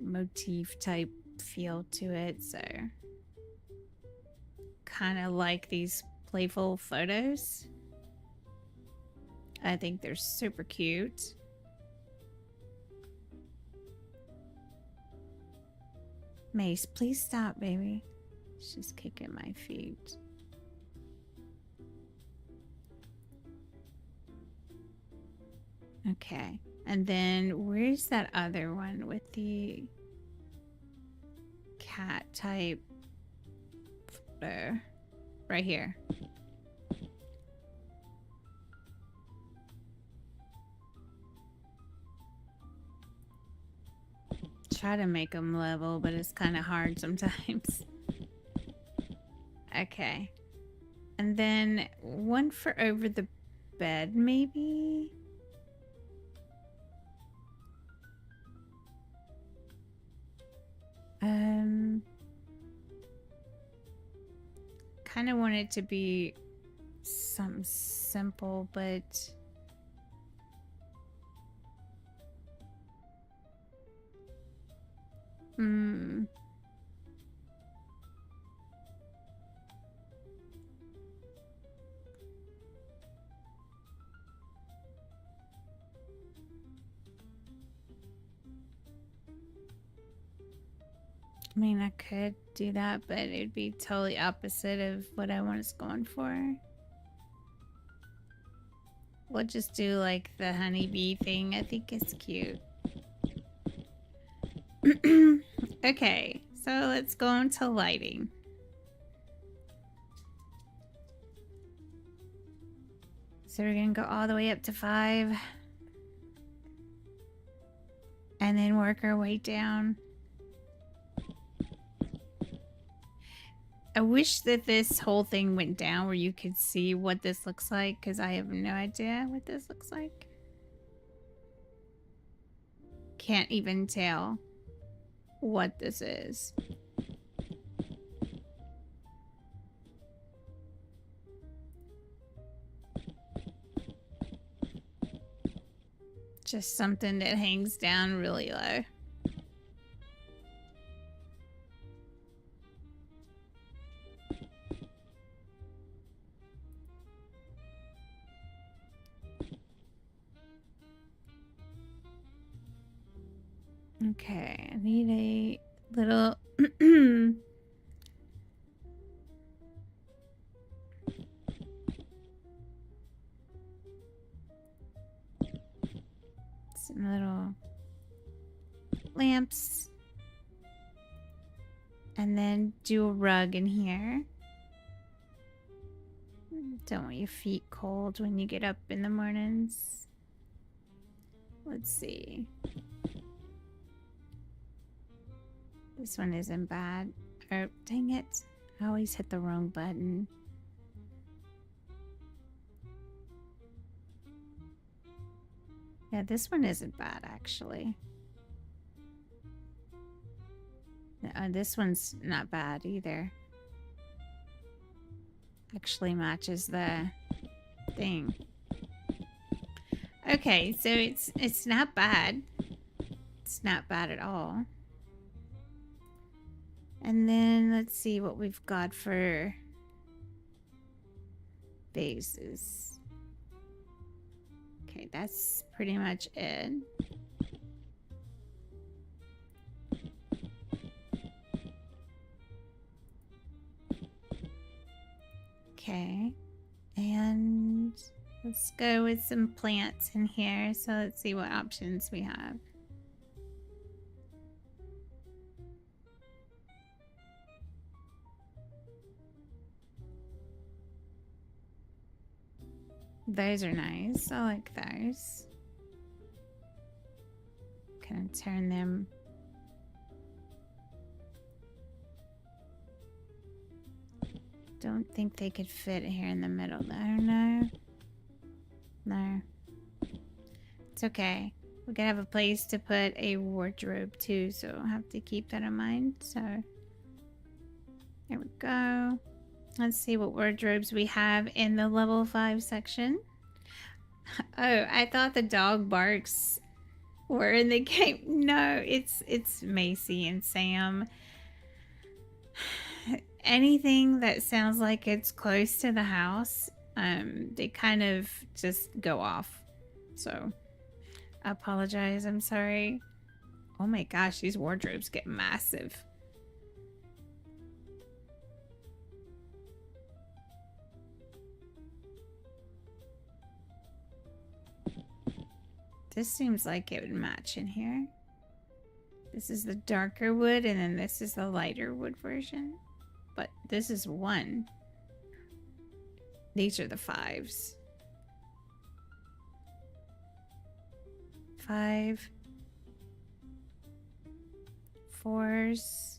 motif type feel to it, so kind of like these playful photos. I think they're super cute. Mace, please stop, baby. She's kicking my feet. Okay. And then where's that other one with the cat type photo? Right here. Try to make them level, but it's kind of hard sometimes. Okay. And then one for over the bed, maybe? Kind of want it to be something simple, but I mean, I could do that, but it'd be totally opposite of what I was going for. We'll just do like the honeybee thing. I think it's cute. Okay, So let's go into lighting. So we're gonna go all the way up to 5. And then work our way down. I wish that this whole thing went down where you could see what this looks like, because I have no idea what this looks like. Can't even tell what this is. Just something that hangs down really low. Okay, I need a little some little lamps. And then do a rug in here. Don't want your feet cold when you get up in the mornings. Let's see. This one isn't bad. Oh, dang it. I always hit the wrong button. Yeah, this one isn't bad, actually. No, this one's not bad either. Actually matches the thing. Okay, so it's not bad. It's not bad at all. And then let's see what we've got for bases. Okay, that's pretty much it. Okay, and let's go with some plants in here. So let's see what options we have. Those are nice. I like those. Kind of turn them. Don't think they could fit here in the middle though. No. No. It's okay. We're gonna have a place to put a wardrobe too, so I'll have to keep that in mind. So there we go. Let's see what wardrobes we have in the level 5 section. Oh, I thought the dog barks were in the game. No, it's Macy and Sam. Anything that sounds like it's close to the house, they kind of just go off. So I apologize. I'm sorry. Oh my gosh, these wardrobes get massive. This seems like it would match in here. This is the darker wood, and then this is the lighter wood version. But this is 1. These are the 5s. 5. 4s.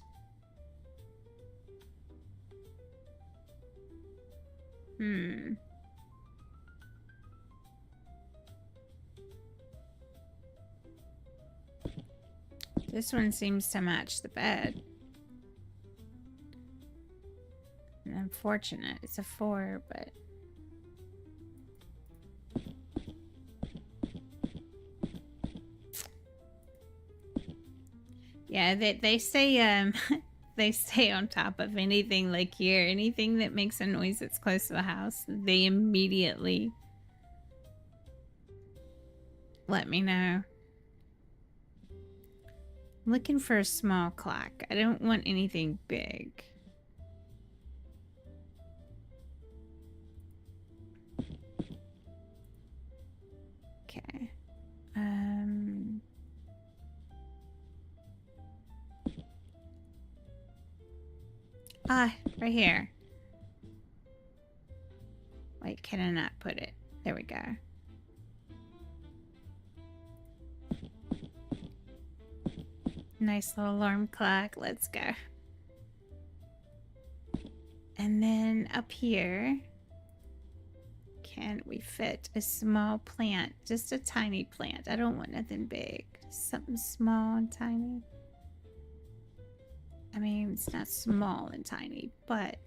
This one seems to match the bed. Unfortunate. It's a 4, but... Yeah, they say, they stay on top of anything like here. Anything that makes a noise that's close to the house, they immediately let me know. I'm looking for a small clock. I don't want anything big. Okay. Ah, right here. Wait, can I not put it? There we go. Nice little alarm clock. Let's go. And then up here, can we fit a small plant? Just a tiny plant. I don't want nothing big. Something small and tiny. I mean, it's not small and tiny, but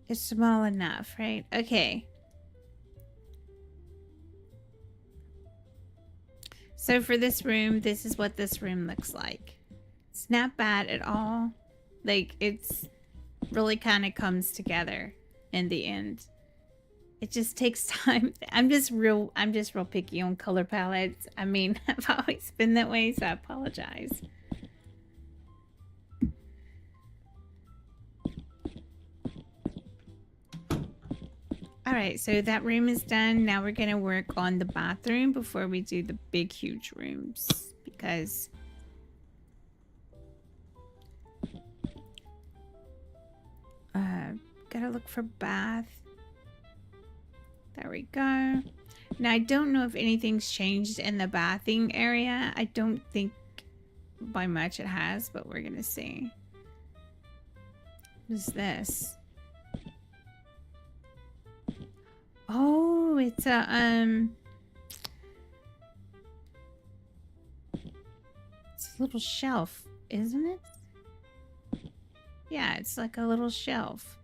it's small enough, right? Okay. So for this room, this is what this room looks like. It's not bad at all. Like, it's really kind of comes together in the end. It just takes time. I'm just real picky on color palettes. I mean, I've always been that way, so I apologize. All right, so that room is done. Now we're gonna work on the bathroom before we do the big, huge rooms, because gotta look for bath. There we go. Now, I don't know if anything's changed in the bathing area. I don't think by much it has, but we're gonna see. What is this? Oh, it's a it's a little shelf, isn't it? Yeah, it's like a little shelf.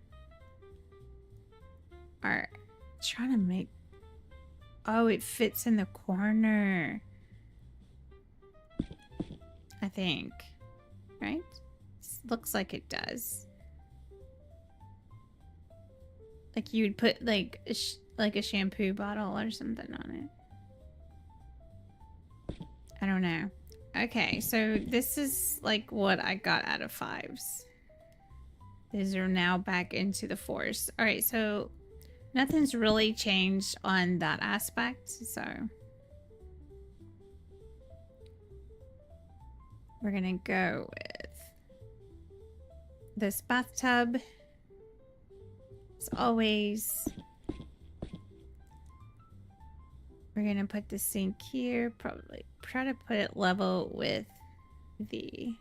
Alright, trying to make... Oh, it fits in the corner. I think. Right? Looks like it does. Like you would put like a shampoo bottle or something on it. I don't know. Okay, so this is like what I got out of 5s. These are now back into the 4s. All right, so nothing's really changed on that aspect, so we're gonna go with this bathtub. As always, we're gonna put the sink here. Probably try to put it level with the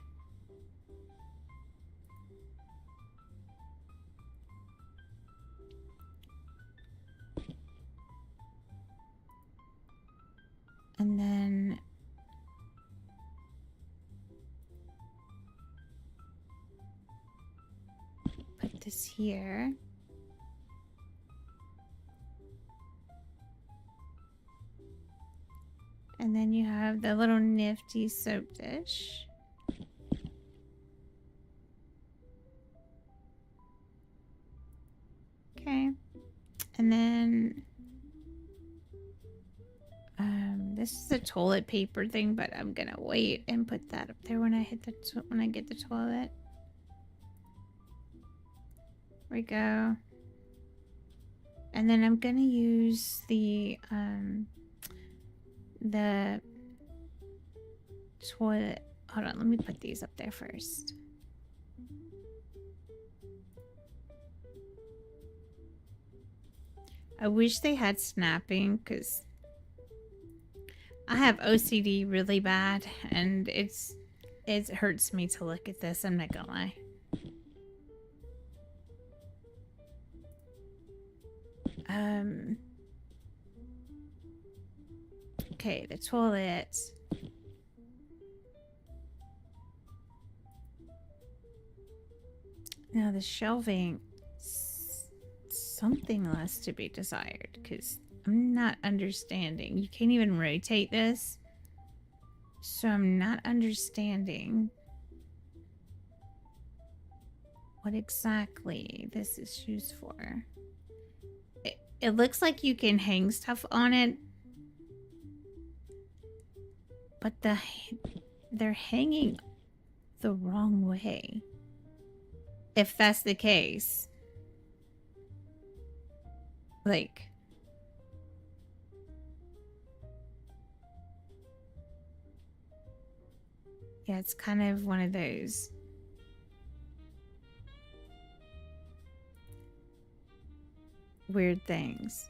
and then put this here. And then you have the little nifty soap dish. Okay. And then this is a toilet paper thing, but I'm gonna wait and put that up there when I hit the when I get the toilet. There we go. And then I'm gonna use the toilet. Hold on, let me put these up there first. I wish they had snapping, because I have OCD really bad, and it hurts me to look at this. I'm not gonna lie. Okay, the toilet. Now the shelving, something less to be desired, because I'm not understanding. You can't even rotate this, so I'm not understanding what exactly this is used for. It looks like you can hang stuff on it, but they're hanging the wrong way. If that's the case, like, Yeah, it's kind of one of those. Weird things.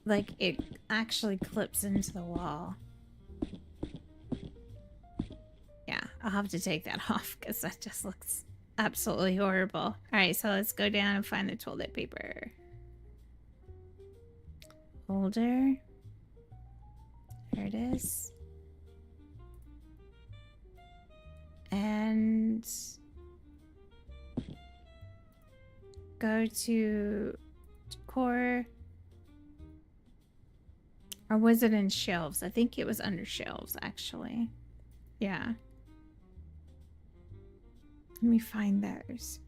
Like, it actually clips into the wall. Yeah, I'll have to take that off because that just looks absolutely horrible. Alright, so let's go down and find the toilet paper. Holder. There it is. And go to decor. Or was it in shelves? I think it was under shelves, actually. Yeah. Let me find those.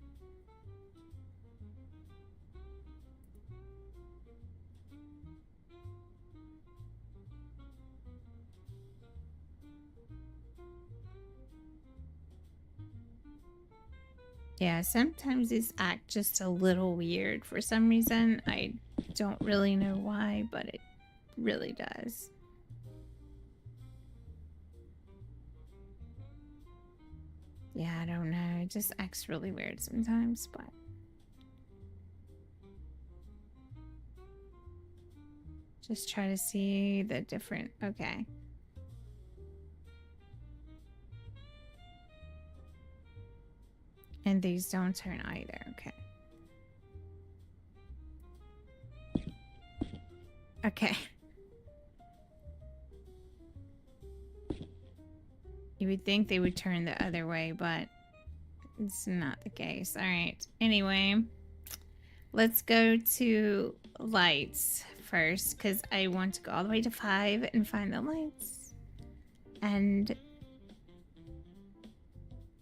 Yeah, sometimes these act just a little weird for some reason. I don't really know why, but it really does. Yeah, I don't know. It just acts really weird sometimes, but... Just try to see the different... Okay. And these don't turn either. Okay. Okay. You would think they would turn the other way, but it's not the case. All right. Anyway, let's go to lights first because I want to go all the way to 5 and find the lights. And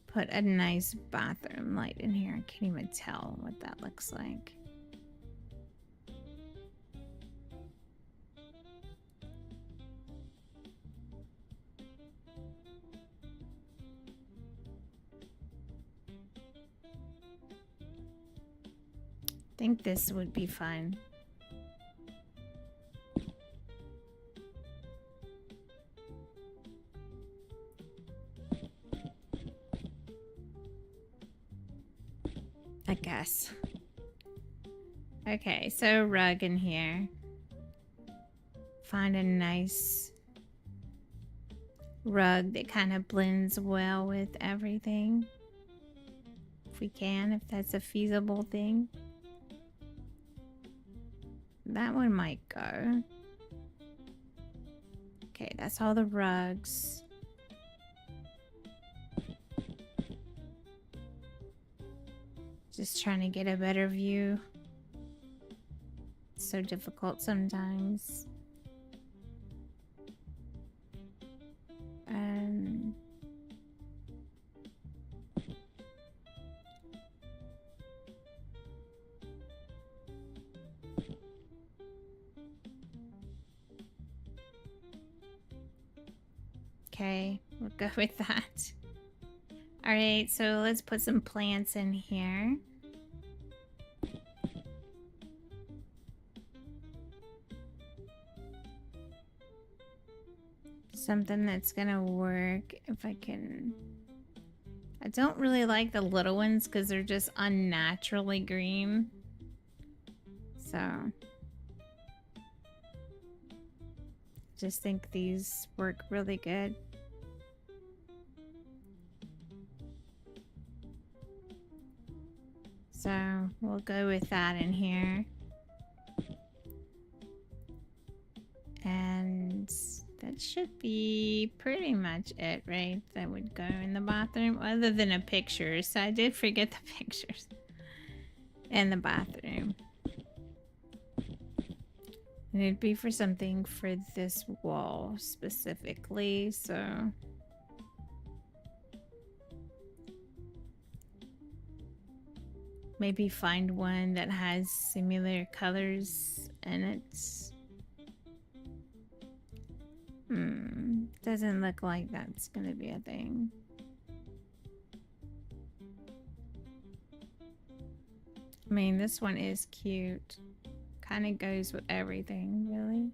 put a nice bathroom light in here. I can't even tell what that looks like. I think this would be fun. I guess. Okay, so rug in here. Find a nice rug that kind of blends well with everything. If we can, if that's a feasible thing. That one might go. Okay, that's all the rugs. Just trying to get a better view. It's so difficult sometimes. Okay, we'll go with that. All right, so let's put some plants in here. Something that's gonna work if I can. I don't really like the little ones because they're just unnaturally green. So just think these work really good. So we'll go with that in here. And that should be pretty much it, right? That would go in the bathroom, other than a picture. So I did forget the pictures in the bathroom. And it'd be for something for this wall specifically, so... Maybe find one that has similar colors in it. Doesn't look like that's gonna be a thing. I mean, this one is cute. Kind of goes with everything, really.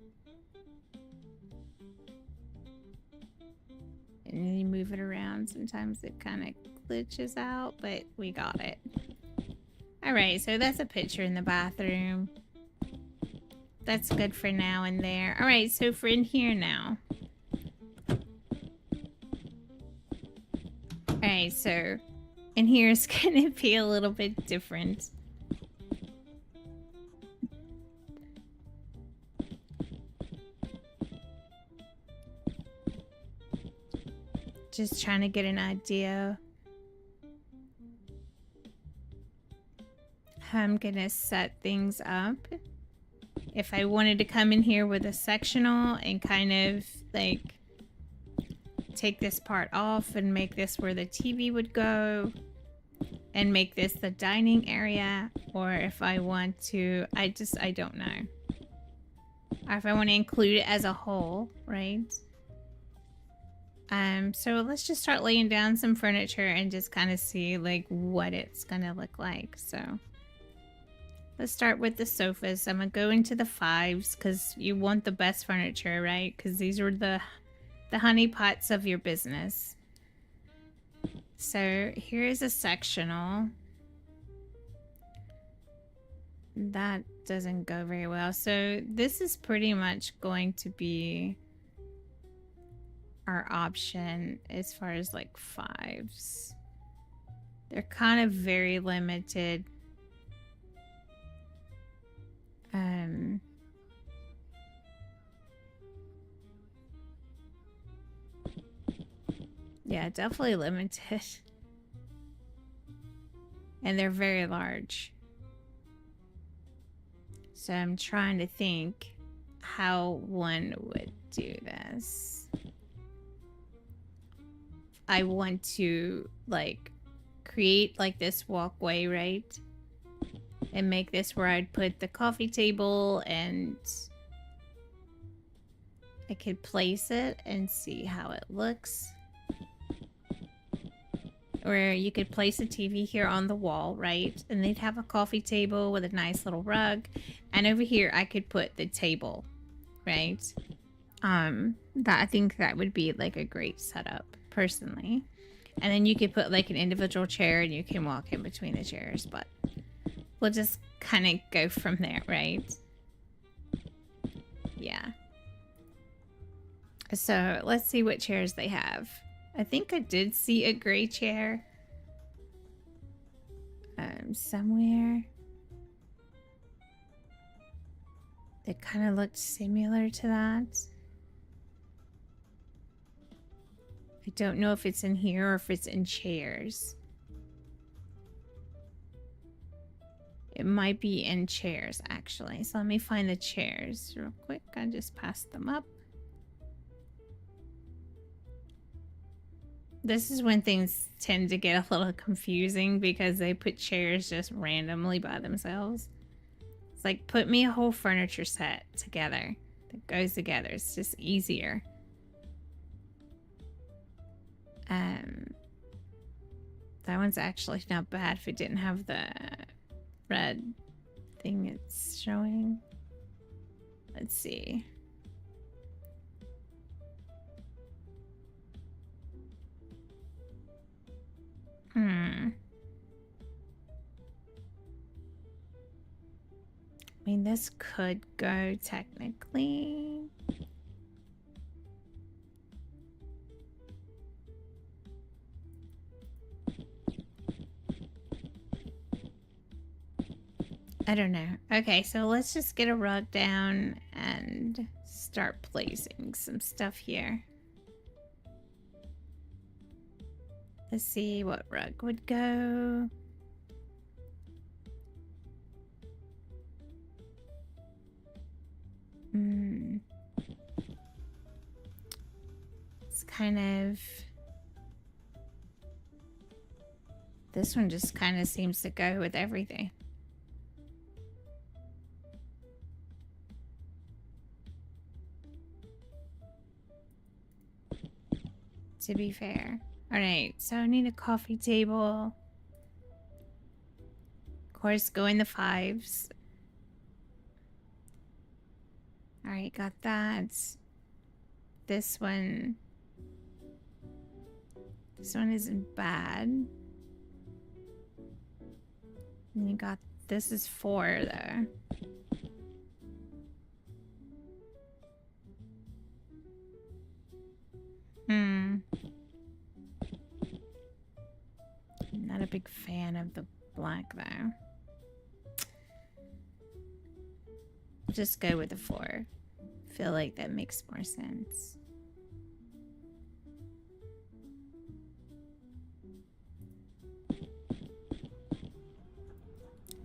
and you move it around. Sometimes it kind of glitches out, but we got it. All right, so that's a picture in the bathroom. That's good for now and there. All right, so for in here now. All right, so in here is gonna be a little bit different. Just trying to get an idea how I'm gonna set things up. If I wanted to come in here with a sectional and kind of like take this part off and make this where the TV would go and make this the dining area, or if I want to, I don't know. Or if I want to include it as a whole, right? So let's just start laying down some furniture and just kind of see like what it's gonna look like. So let's start with the sofas. I'm gonna go into the 5s because you want the best furniture, right? Because these are the honey pots of your business. So here's a sectional. That doesn't go very well. So this is pretty much going to be our option as far as like 5s. They're kind of very limited. Yeah, definitely limited. And they're very large. So I'm trying to think how one would do this. I want to like create like this walkway, right? And make this where I'd put the coffee table, and I could place it and see how it looks. Or you could place a TV here on the wall, right? And they'd have a coffee table with a nice little rug. And over here I could put the table, right? I think that would be like a great setup, personally. And then you could put like an individual chair and you can walk in between the chairs, but we'll just kind of go from there, right? Yeah. So let's see what chairs they have. I think I did see a gray chair somewhere. It kind of looked similar to that. I don't know if it's in here or if it's in chairs. It might be in chairs, actually. So let me find the chairs real quick. I just passed them up. This is when things tend to get a little confusing because they put chairs just randomly by themselves. It's like, put me a whole furniture set together that goes together. It's just easier. That one's actually not bad if it didn't have the red thing it's showing. Let's see. I mean, this could go technically. I don't know. Okay, so let's just get a rug down and start placing some stuff here. Let's see what rug would go. It's kind of... This one just kind of seems to go with everything. To be fair. Alright, so I need a coffee table. Of course, go in the 5s. Alright, got that. This one. This one isn't bad. And you got, this is 4 though. I'm not a big fan of the black though. Just go with the 4. Feel like that makes more sense.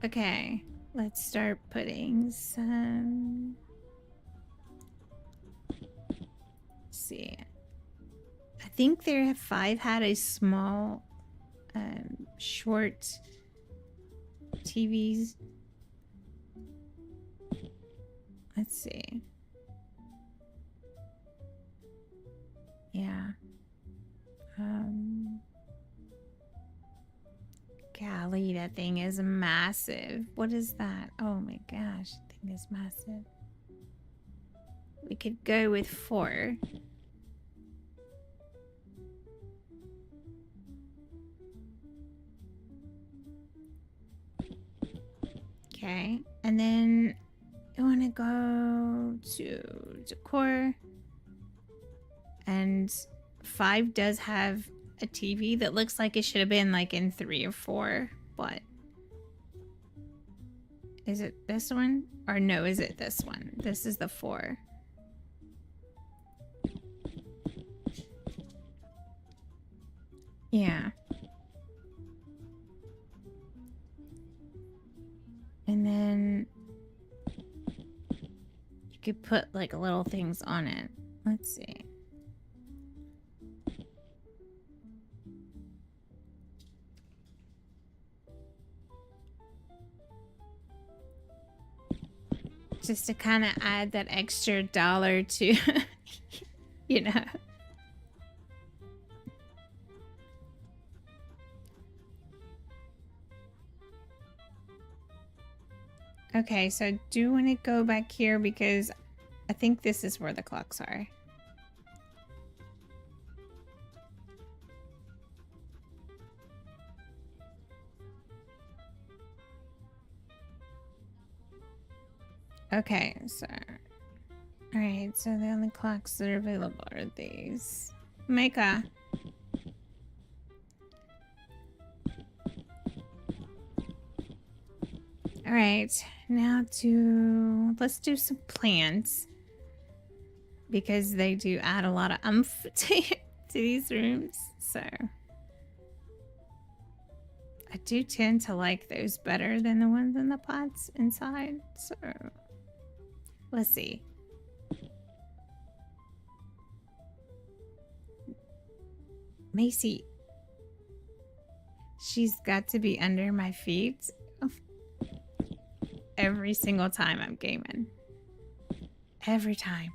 Okay, let's start putting some. Let's see. I think there 5 had a small, short TVs. Let's see. Yeah. Golly, that thing is massive. What is that? Oh my gosh, that thing is massive. We could go with 4. Okay, and then I want to go to decor. And 5 does have a TV that looks like it should have been like in 3 or 4, but is it this one? Or no, is it this one? This is the 4. Yeah. And then you could put like little things on it. Let's see. Just to kind of add that extra dollar to, you know. Okay, so I do want to go back here because I think this is where the clocks are. Okay, so alright, so the only clocks that are available are these. Mika. Alright, now let's do some plants. Because they do add a lot of oomph to these rooms, so. I do tend to like those better than the ones in the pots inside, so. Let's see. Macy. She's got to be under my feet every single time I'm gaming. Every time.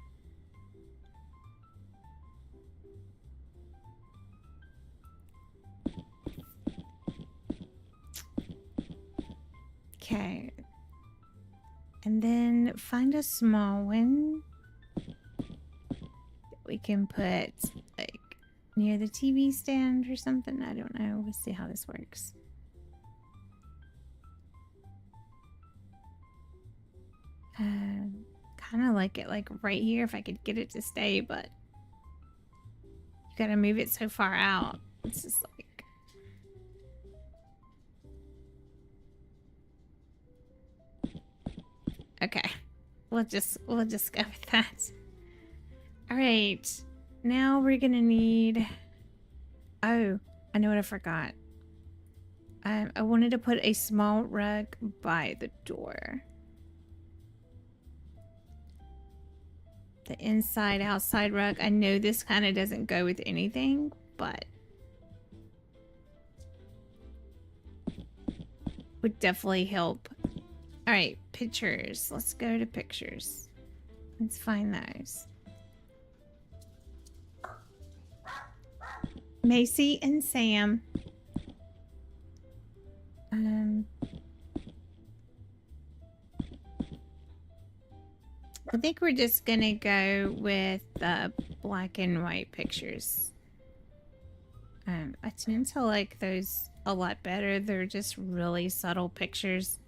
Okay. And then find a small one that we can put like near the TV stand or something. I don't know. We'll see how this works. Kind of like it like right here if I could get it to stay, but you gotta move it so far out. It's just like. Okay, we'll just go with that. All right, now we're gonna need. Oh, I know what I forgot. I wanted to put a small rug by the door. The inside outside rug. I know this kind of doesn't go with anything, but would definitely help. All right, pictures. Let's go to pictures. Let's find those. Macy and Sam. I think we're just gonna go with the black and white pictures. I tend to like those a lot better. They're just really subtle pictures.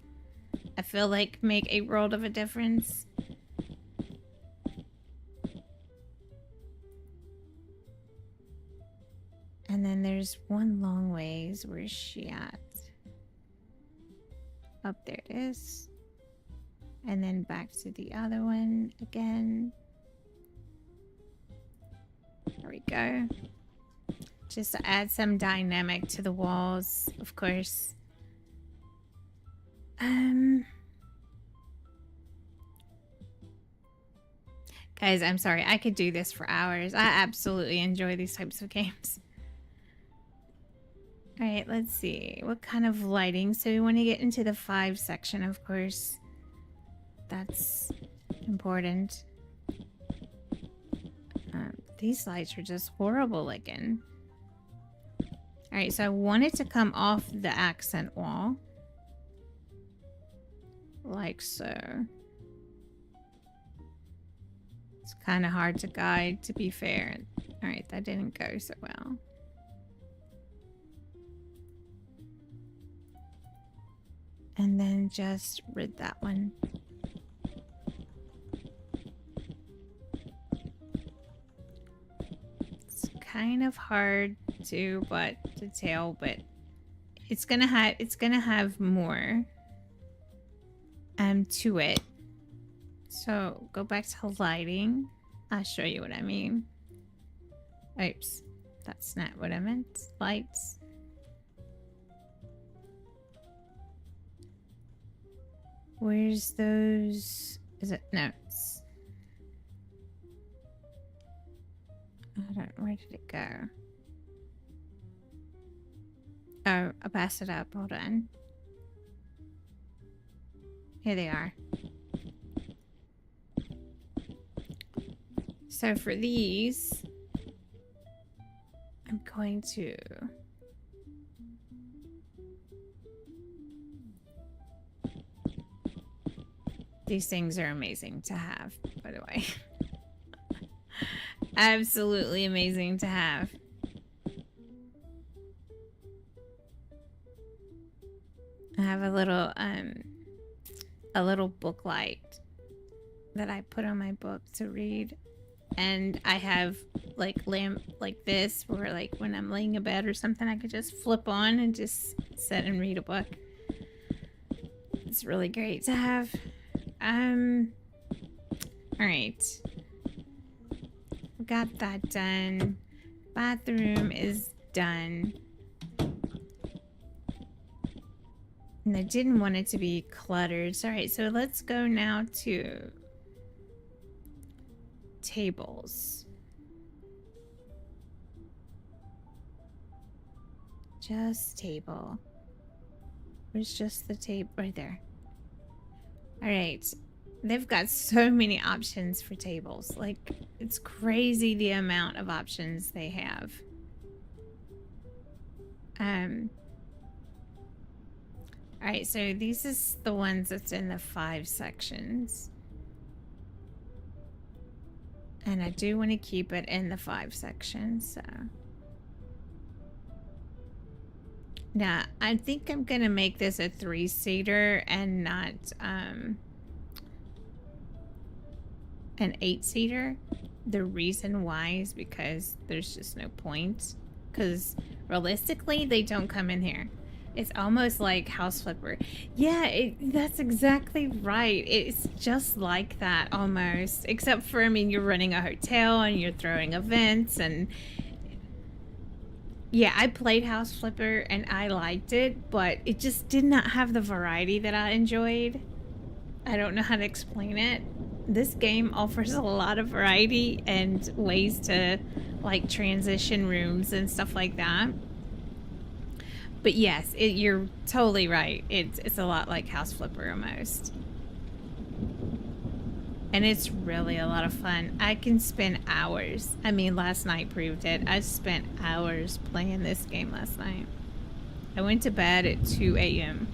I feel like make a world of a difference. And then there's one long ways. Where's she at? Up there it is. And then back to the other one again. There we go. Just to add some dynamic to the walls, of course. Guys, I'm sorry. I could do this for hours. I absolutely enjoy these types of games. All right, let's see. What kind of lighting? So we want to get into the 5 section, of course. That's important. These lights are just horrible looking. All right, so I want it to come off the accent wall. Like so. It's kind of hard to guide, to be fair. All right, that didn't go so well. And then just rid that one. It's kind of hard to tell, but it's gonna have more to it. So go back to lighting. I'll show you what I mean. Oops, that's not what I meant. Lights. Where's those? Is it notes? Where did it go? Oh, I passed it up. Hold on. Here they are. So for these, I'm going to these things are amazing to have, by the way. Absolutely amazing to have. I have a little book light that I put on my book to read, and I have like lamp like this where like when I'm laying in bed or something I could just flip on and just sit and read a book. It's really great to have. All right, got that done. Bathroom is done. And I didn't want it to be cluttered. All right, so let's go now to tables. Just table. Where's just the table? Right there. All right. They've got so many options for tables. Like, it's crazy the amount of options they have. All right, so these is the ones that's in the 5 sections. And I do want to keep it in the 5 sections, so. Now, I think I'm going to make this a 3-seater and not an 8-seater. The reason why is because there's just no point. Because realistically, they don't come in here. It's almost like House Flipper. Yeah, that's exactly right. It's just like that almost. Except for, I mean, you're running a hotel and you're throwing events and... Yeah, I played House Flipper and I liked it, but it just did not have the variety that I enjoyed. I don't know how to explain it. This game offers a lot of variety and ways to, like, transition rooms and stuff like that. But yes, you're totally right. It's a lot like House Flipper almost. And it's really a lot of fun. I can spend hours. I mean, last night proved it. I spent hours playing this game last night. I went to bed at 2 a.m.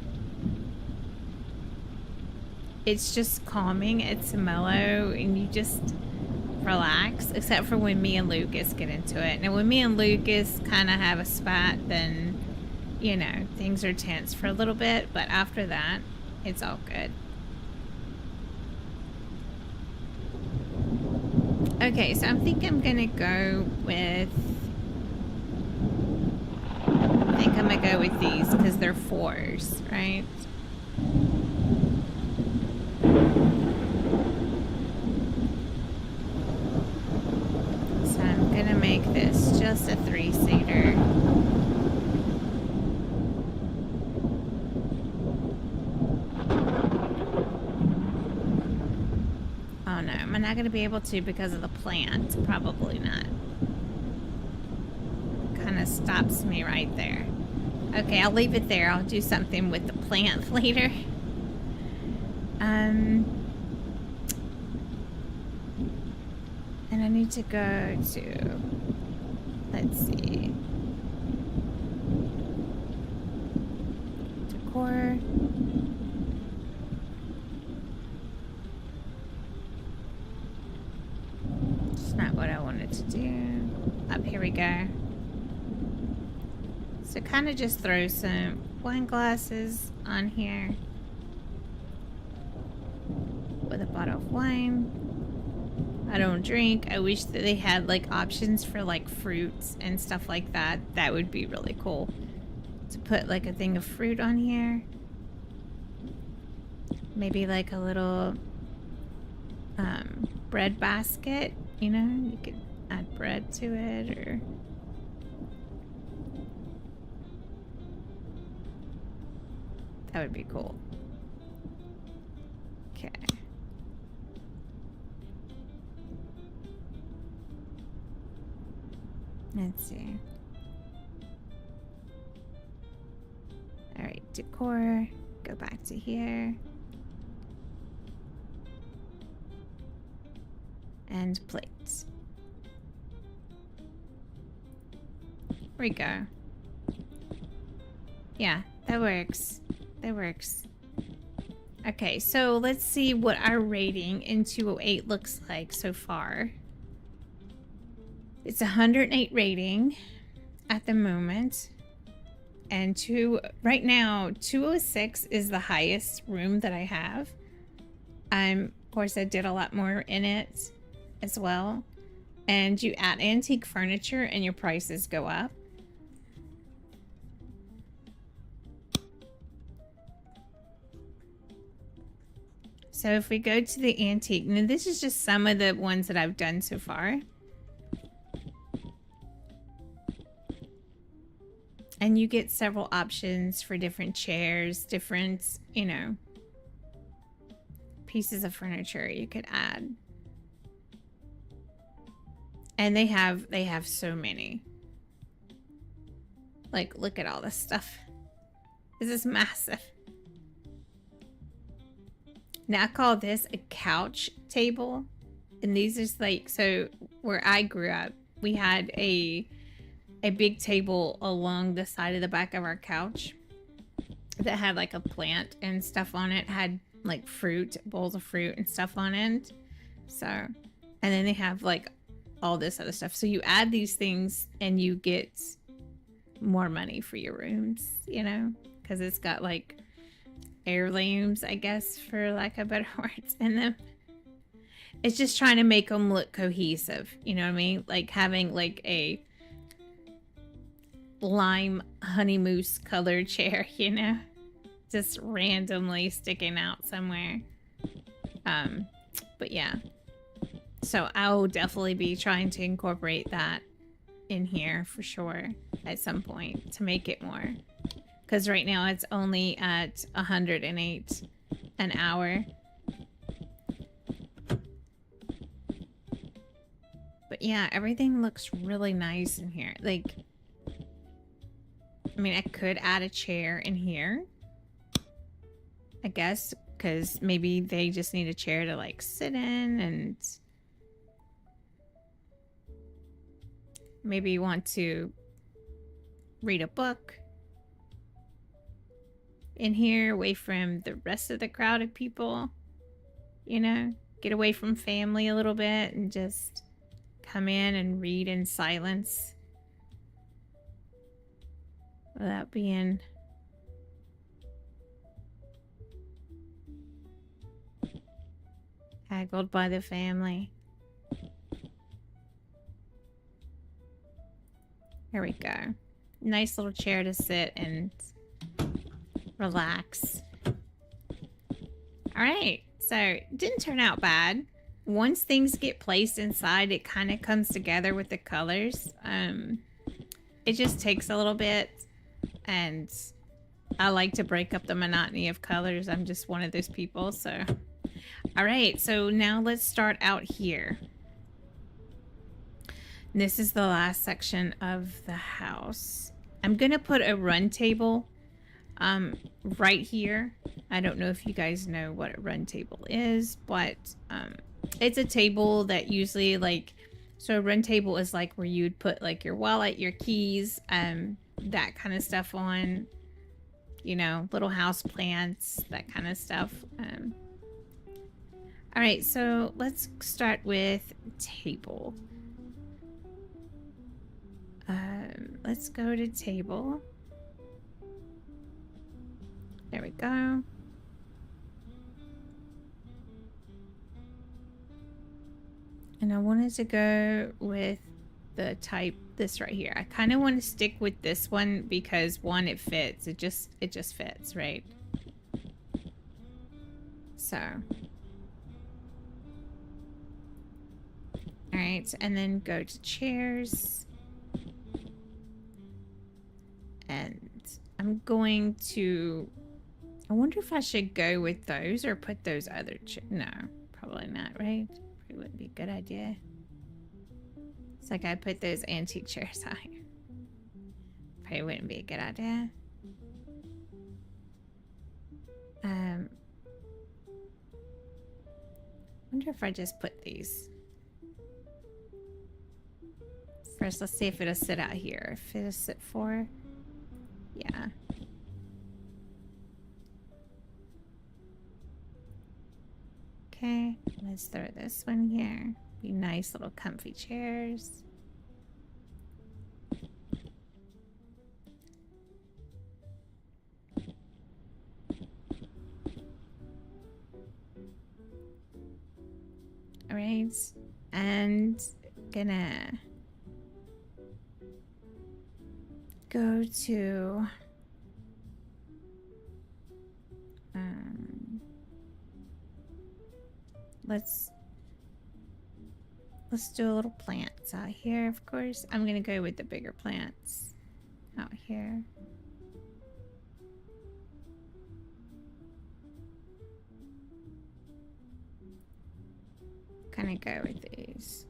It's just calming. It's mellow. And you just relax, except for when me and Lucas get into it. Now, when me and Lucas kind of have a spat, then, you know, things are tense for a little bit, but after that, it's all good. Okay, so I think I'm gonna go with... I think I'm gonna go with these because they're 4s, right? So I'm gonna make this just a 3-seater. Oh no, am I not gonna be able to because of the plant? Probably not. Kind of stops me right there. Okay, I'll leave it there. I'll do something with the plant later. And I need to go to, let's see, decor. It's not what I wanted to do. Up, here we go. So kind of just throw some wine glasses on here with a bottle of wine. I don't drink. I wish that they had like options for like fruits and stuff like that. That would be really cool to put like a thing of fruit on here. Maybe like a little bread basket, you know, you could add bread to it, or that would be cool. Okay. Let's see. All right, decor. Go back to here. And plates. Here we go. Yeah, that works. That works. Okay, so let's see what our rating in 208 looks like so far. It's 108 rating at the moment. And right now, 206 is the highest room that I have. Of course, I did a lot more in it as well. And you add antique furniture and your prices go up. So if we go to the antique, now this is just some of the ones that I've done so far. And you get several options for different chairs, different, you know, pieces of furniture you could add. And they have so many. Like, look at all this stuff. This is massive. Now I call this a couch table. And these is like, so where I grew up, we had a big table along the side of the back of our couch that had like a plant and stuff on it, had like fruit, bowls of fruit and stuff on it. So, and then they have like all this other stuff. So you add these things and you get more money for your rooms, you know, because it's got like heirlooms, I guess, for lack of better words, in them. It's just trying to make them look cohesive, you know what I mean? Like having like a lime honey mousse colored chair, you know, just randomly sticking out somewhere. But yeah, so I'll definitely be trying to incorporate that in here for sure at some point to make it more, because right now it's only at 108 an hour. But yeah, everything looks really nice in here. Like, I mean, I could add a chair in here, I guess, because maybe they just need a chair to like sit in, and maybe you want to read a book in here away from the rest of the crowd of people, you know, get away from family a little bit and just come in and read in silence without being haggled by the family. Here we go. Nice little chair to sit and relax. All right, so it didn't turn out bad. Once things get placed inside, it kind of comes together with the colors. It just takes a little bit, and I like to break up the monotony of colors. I'm just one of those people, so. All right, so now let's start out here. This is the last section of the house. I'm gonna put a run table right here. I don't know if you guys know what a run table is, but it's a table that usually, like, so a run table is like where you'd put like your wallet, your keys, that kind of stuff on, you know, little house plants, that kind of stuff. All right, so let's start with table. Let's go to table. There we go. And I wanted to go with the type, this right here. I kind of want to stick with this one because one, it fits. It just fits, right? So. All right, and then go to chairs. And I'm going to, I wonder if I should go with those or put those other chairs. No, probably not, right? Probably wouldn't be a good idea. It's like I put those antique chairs out here. Probably wouldn't be a good idea. Wonder if I just put these. First, let's see if it'll sit out here. If it'll sit for, yeah. Okay, let's throw this one here. Be nice little comfy chairs. All right, and gonna go to let's do a little plants out here. Of course, I'm gonna go with the bigger plants out here. Kind of go with these.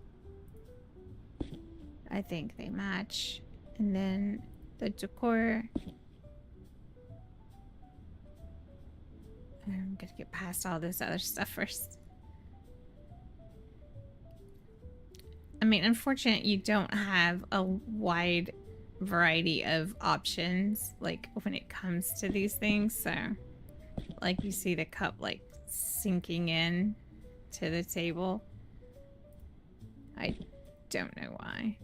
I think they match. And then the decor. I'm gonna get past all this other stuff first. I mean, unfortunately, you don't have a wide variety of options, like, when it comes to these things. So, like, you see the cup, like, sinking in to the table. I don't know why.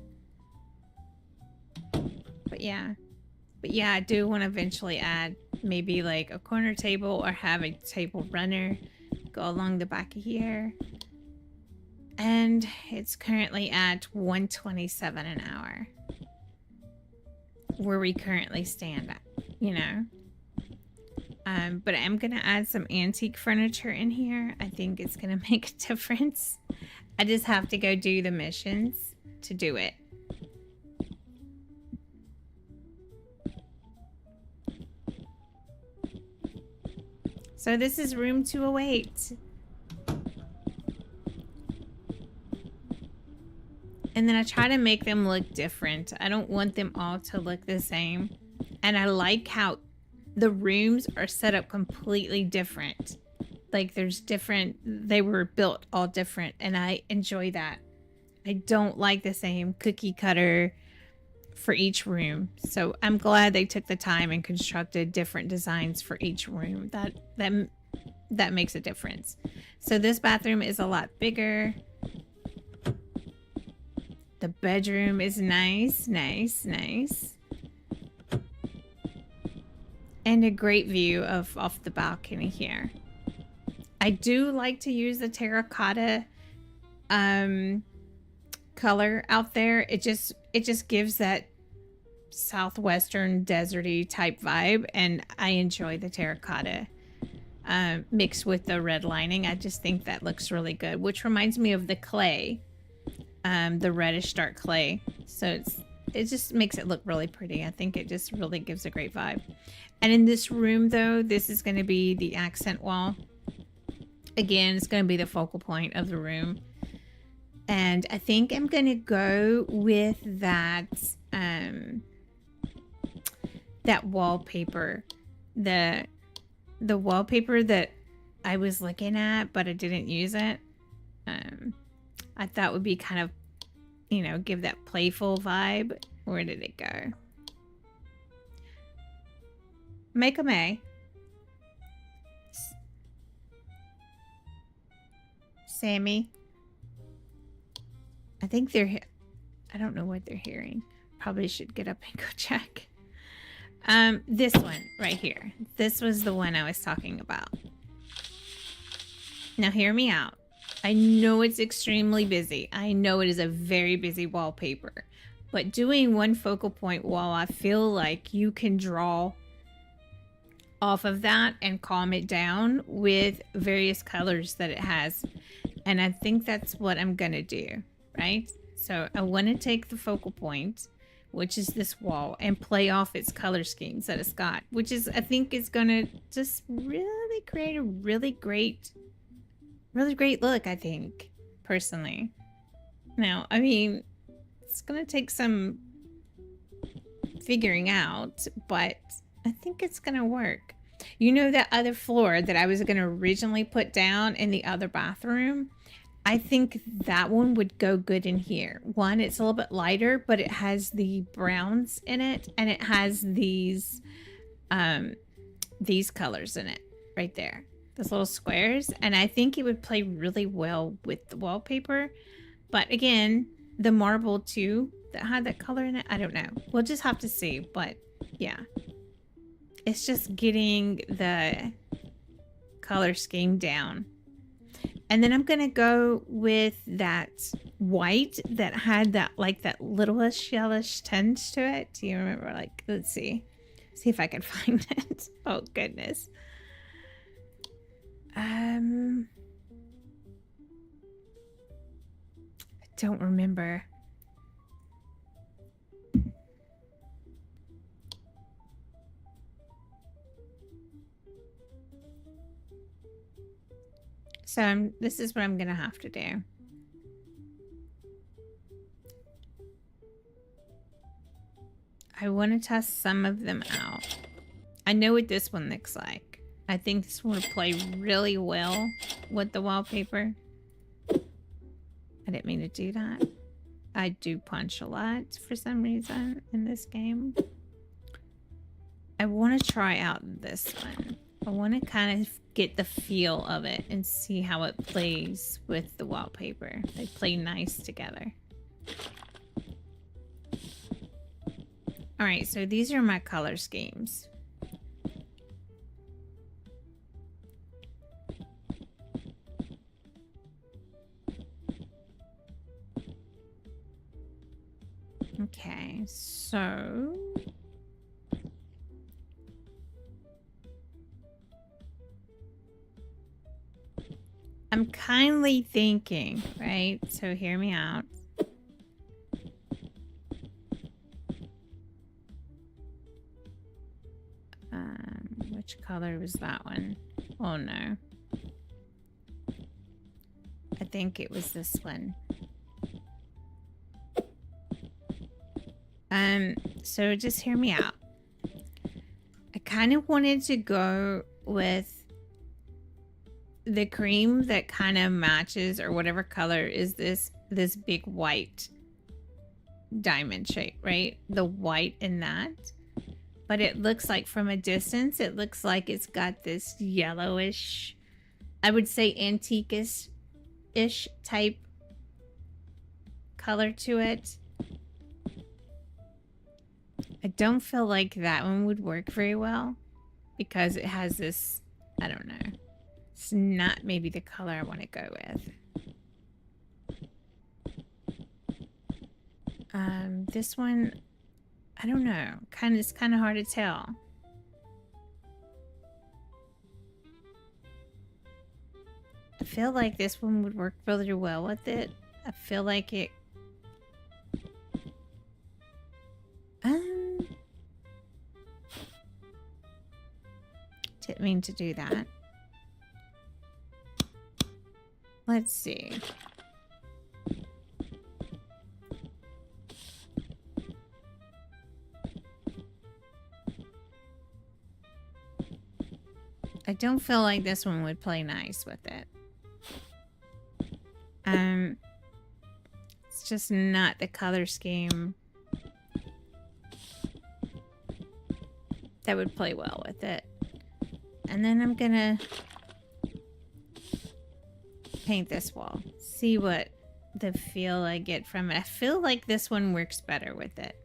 But yeah, I do want to eventually add maybe like a corner table or have a table runner go along the back of here. And it's currently at 127 an hour where we currently stand at, you know. But I'm gonna add some antique furniture in here. I think it's gonna make a difference. I just have to go do the missions to do it. So this is room 208. And then I try to make them look different. I don't want them all to look the same. And I like how the rooms are set up completely different. Like there's different, they were built all different. And I enjoy that. I don't like the same cookie cutter for each room. So I'm glad they took the time and constructed different designs for each room. That makes a difference. So this bathroom is a lot bigger. The bedroom is nice, nice, nice. And a great view of off the balcony here. I do like to use the terracotta color out there. It just gives that southwestern deserty type vibe, and I enjoy the terracotta mixed with the red lining. I just think that looks really good, which reminds me of the clay, the reddish dark clay. So it just makes it look really pretty. I think it just really gives a great vibe. And in this room though, this is going to be the accent wall. Again, it's going to be the focal point of the room. And I think I'm going to go with that that wallpaper. The wallpaper that I was looking at, but I didn't use it. I thought would be kind of, you know, give that playful vibe. Where did it go? Make a May. Sammy. I think they're... I don't know what they're hearing. Probably should get up and go check. This one right here. This was the one I was talking about. Now hear me out. I know it's extremely busy. I know it is a very busy wallpaper. But doing one focal point wall, I feel like you can draw off of that and calm it down with various colors that it has. And I think that's what I'm gonna do, right? So I want to take the focal point, which is this wall, and play off its color schemes that it's got, which is, I think, is gonna just really create a really great look, I think, personally. Now, I mean, it's gonna take some figuring out, but I think it's gonna work. You know that other floor that I was gonna originally put down in the other bathroom? I think that one would go good in here. One, it's a little bit lighter, but it has the browns in it, and it has these colors in it right there. Those little squares, and I think it would play really well with the wallpaper. But again, the marble too that had that color in it, I don't know. We'll just have to see, but yeah. It's just getting the color scheme down. And then I'm gonna go with that white that had that, like, that littleish yellowish tinge to it. Do you remember? Like, let's see if I can find it. Oh goodness. I don't remember. So this is what I'm gonna have to do. I want to test some of them out. I know what this one looks like. I think this one would play really well with the wallpaper. I didn't mean to do that. I do punch a lot for some reason in this game. I want to try out this one. I want to kind of get the feel of it and see how it plays with the wallpaper. They play nice together. All right, so these are my color schemes. Okay, so I'm kindly thinking, right? So hear me out. Which color was that one? Oh no. I think it was this one. So just hear me out. I kind of wanted to go with the cream that kind of matches, or whatever color is this big white diamond shape, right? The white in that. But it looks like from a distance, it looks like it's got this yellowish I would say antique-ish type color to it. I don't feel like that one would work very well because it has this, I don't know. It's not maybe the color I want to go with. This one, I don't know. It's kind of hard to tell. I feel like this one would work really well with it. I feel like it. Didn't mean to do that. Let's see. I don't feel like this one would play nice with it. It's just not the color scheme that would play well with it. And then I'm gonna paint this wall. See what the feel I get from it. I feel like this one works better with it.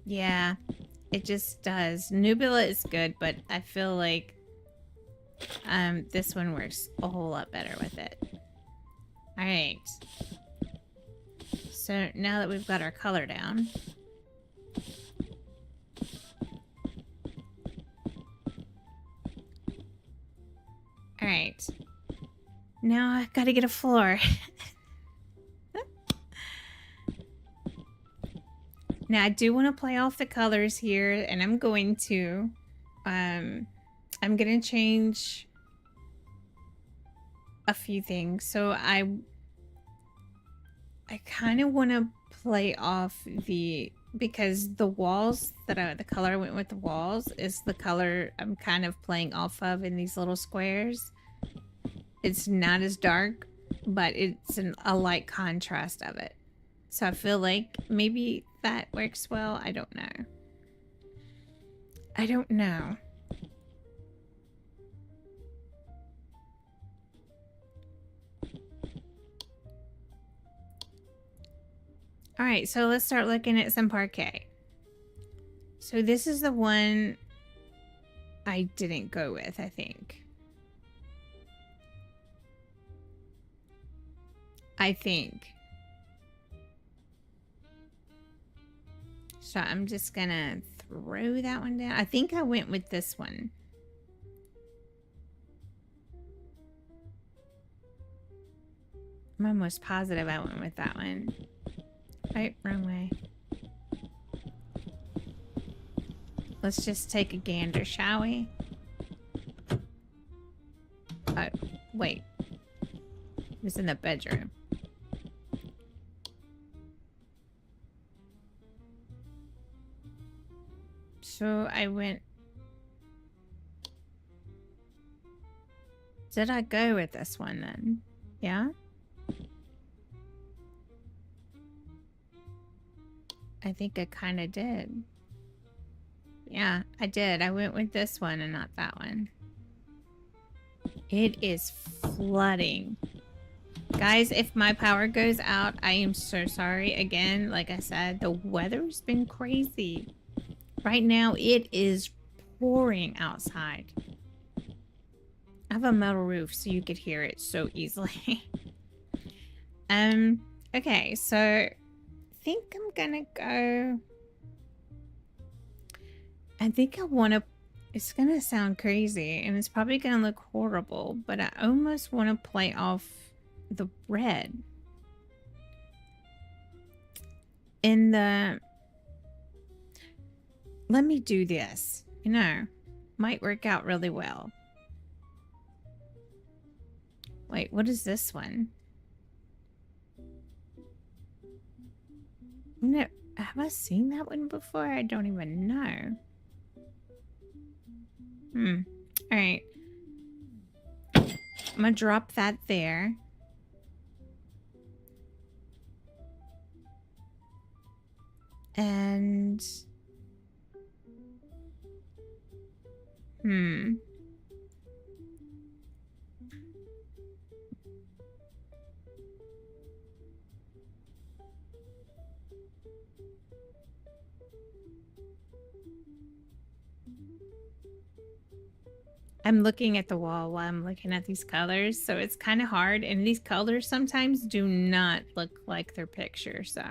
Yeah, it just does. Nubula is good, but I feel like this one works a whole lot better with it. Alright. So now that we've got our color down, alright. Now I've got to get a floor. Now I do want to play off the colors here, and I'm going to change a few things. So I kind of want to play off because the walls the color I went with the walls is the color I'm kind of playing off of in these little squares. It's not as dark, but it's a light contrast of it. So I feel like maybe that works well. I don't know. I don't know. All right, so let's start looking at some parquet. So this is the one I didn't go with, I think. So I'm just gonna throw that one down. I think I went with this one. I'm almost positive I went with that one. Right, wrong way. Let's just take a gander, shall we? Oh, wait. It was in the bedroom. So I went... Did I go with this one then? Yeah? I think I kind of did. Yeah, I did. I went with this one and not that one. It is flooding. Guys, if my power goes out, I am so sorry. Again, like I said, the weather's been crazy. Right now, it is pouring outside. I have a metal roof, so you could hear it so easily. Okay, so I think I'm gonna go... I think I want to... It's gonna sound crazy, and it's probably gonna look horrible, but I almost want to play off the red. In the... Let me do this. You know, might work out really well. Wait, what is this one? No, have I seen that one before? I don't even know. Alright. I'm gonna drop that there. And I'm looking at the wall while I'm looking at these colors, so it's kind of hard. And these colors sometimes do not look like their picture, so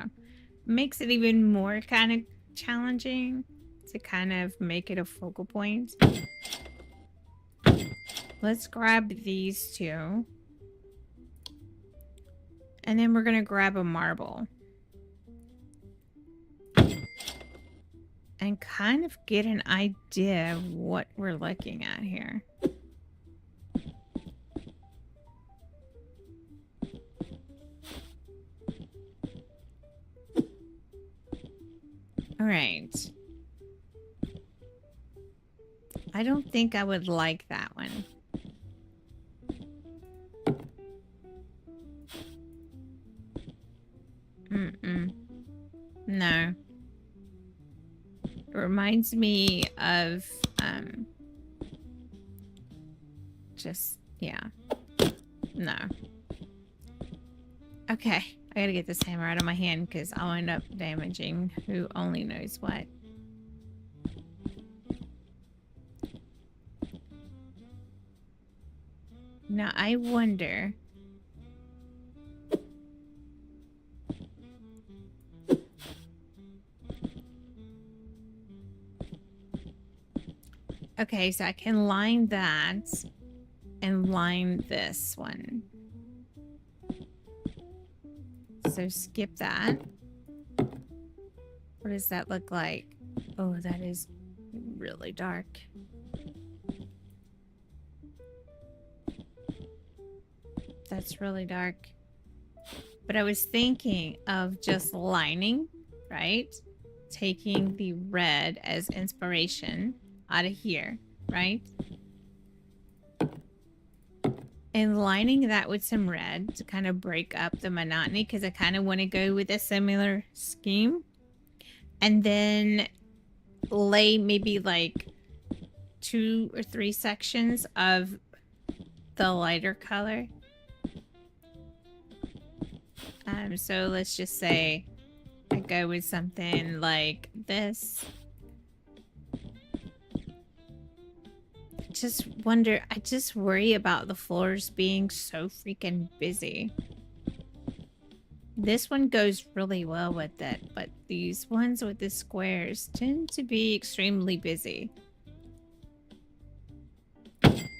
makes it even more kind of challenging to kind of make it a focal point. Let's grab these two. And then we're going to grab a marble. And kind of get an idea of what we're looking at here. All right. I don't think I would like that one. No. It reminds me of, yeah. No. Okay. I gotta get this hammer out of my hand because I'll end up damaging who only knows what. Now, I wonder... Okay, so I can line that and line this one. So skip that. What does that look like? Oh, that is really dark. That's really dark. But I was thinking of just lining, right? Taking the red as inspiration out of here, right? And lining that with some red to kind of break up the monotony because I kind of want to go with a similar scheme. And then lay maybe like 2 or 3 sections of the lighter color. So let's just say I go with something like this. I just worry about the floors being so freaking busy. This one goes really well with it, but these ones with the squares tend to be extremely busy.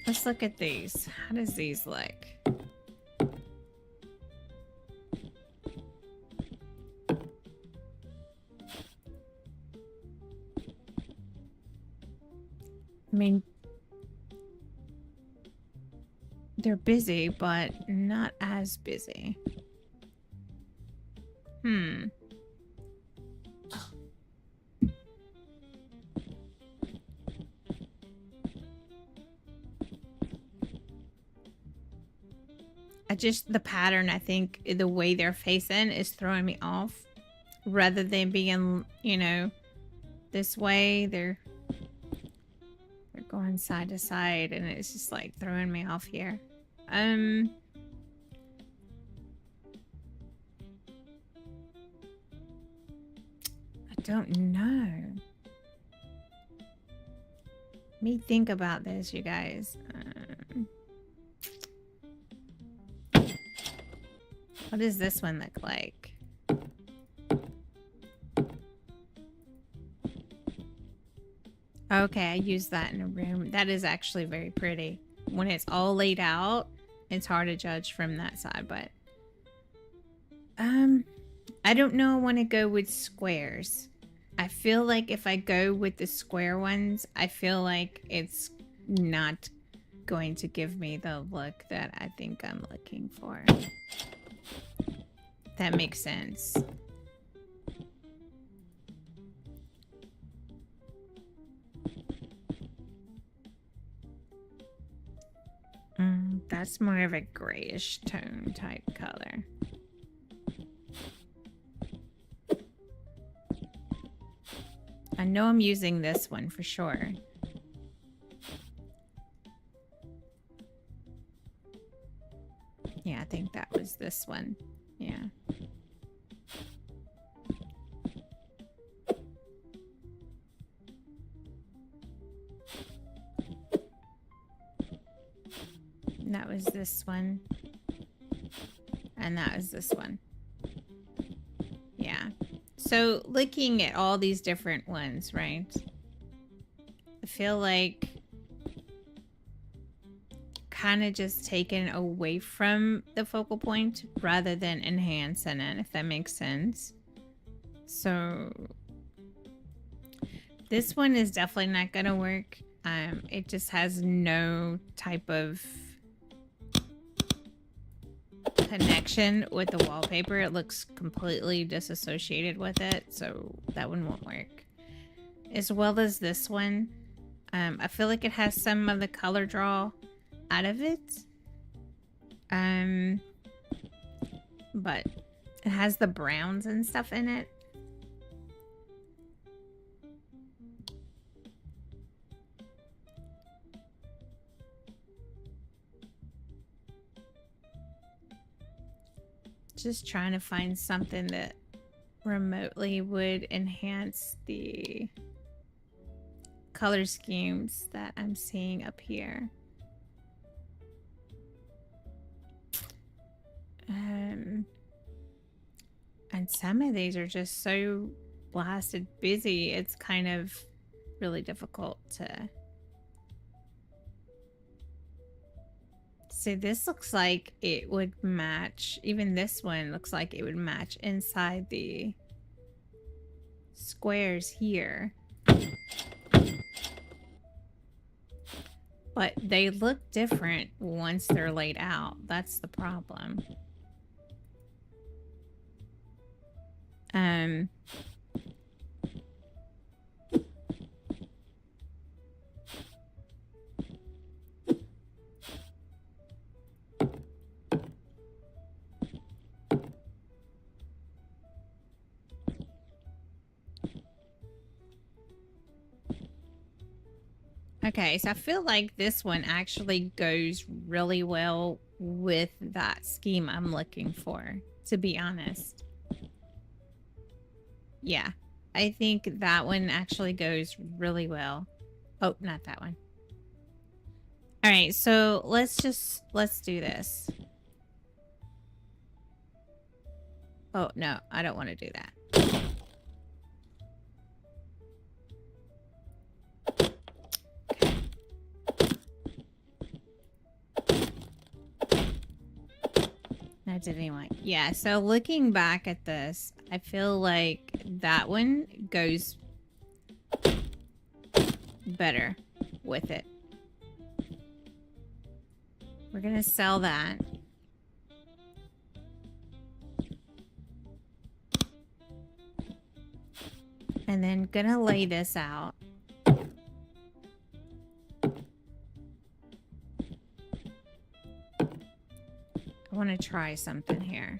Let's look at these. How does these look? I mean, they're busy, but not as busy. The pattern, I think, the way they're facing is throwing me off. Rather than being, you know, this way, they're going side to side, and it's just like throwing me off here. I don't know. Let me think about this, you guys. What does this one look like? Okay, I used that in a room. That is actually very pretty. When it's all laid out, it's hard to judge from that side, but... I don't know I want to go with squares. I feel like if I go with the square ones, I feel like it's not going to give me the look that I think I'm looking for. That makes sense. That's more of a grayish tone type color. I I know I'm using this one for sure. Yeah, I think that was this one. Yeah. That was this one. And that was this one. Yeah. So looking at all these different ones, right? I feel like kind of just taken away from the focal point rather than enhancing it, if that makes sense. So this one is definitely not gonna work. It just has no type of connection with the wallpaper. It looks completely disassociated with it, so that one won't work. As well as this one, I feel like it has some of the color draw out of it, but it has the browns and stuff in it. Just trying to find something that remotely would enhance the color schemes that I'm seeing up here. And some of these are just so blasted busy, it's kind of really difficult to... See, this looks like it would match. Even this one looks like it would match inside the squares here. But they look different once they're laid out. That's the problem. Okay, so I feel like this one actually goes really well with that scheme I'm looking for, to be honest. Yeah, I think that one actually goes really well. Oh, not that one. All right, so let's do this. Oh, no, I don't want to do that. That didn't want. Yeah, so looking back at this, I feel like that one goes better with it. We're gonna sell that. And then gonna lay this out. I want to try something here.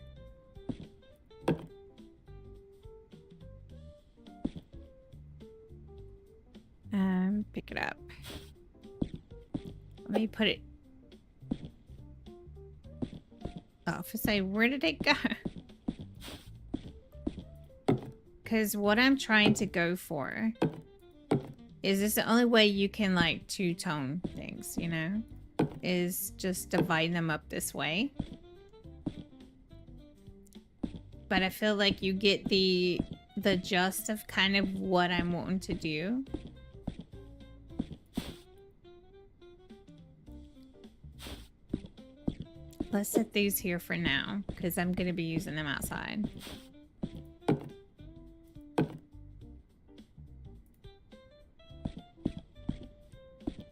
Pick it up. Let me put it. Oh, if I say, where did it go? Because what I'm trying to go for is this the only way you can like two-tone things, you know? Is just divide them up this way. But I feel like you get the gist of kind of what I'm wanting to do. Let's set these here for now, because I'm going to be using them outside.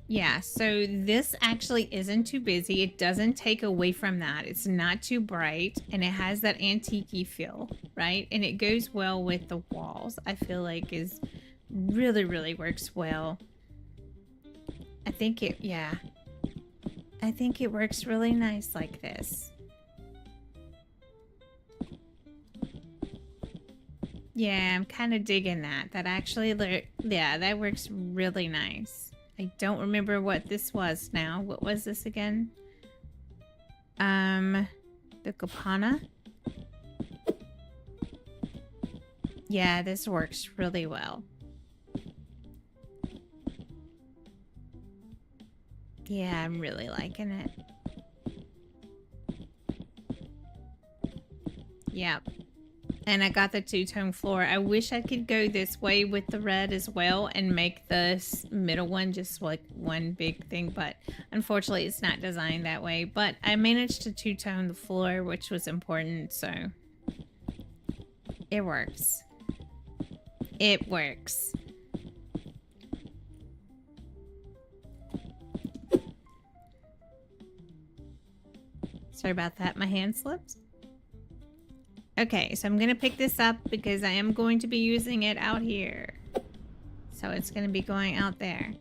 Yeah, so this actually isn't too busy. It doesn't take away from that. It's not too bright, and it has that antique-y feel, right? And it goes well with the walls. I feel like is really, really works well. I think it, yeah. I think it works really nice like this. Yeah, I'm kind of digging that. That actually, yeah, that works really nice. I don't remember what this was now. What was this again? The Kapana. Yeah, this works really well. Yeah, I'm really liking it. Yep. And I got the two-tone floor. I wish I could go this way with the red as well and make this middle one just like one big thing, but unfortunately it's not designed that way. But I managed to two-tone the floor, which was important, so it works. It works. Sorry about that, my hand slipped. Okay, so I'm gonna pick this up because I am going to be using it out here. So it's gonna be going out there.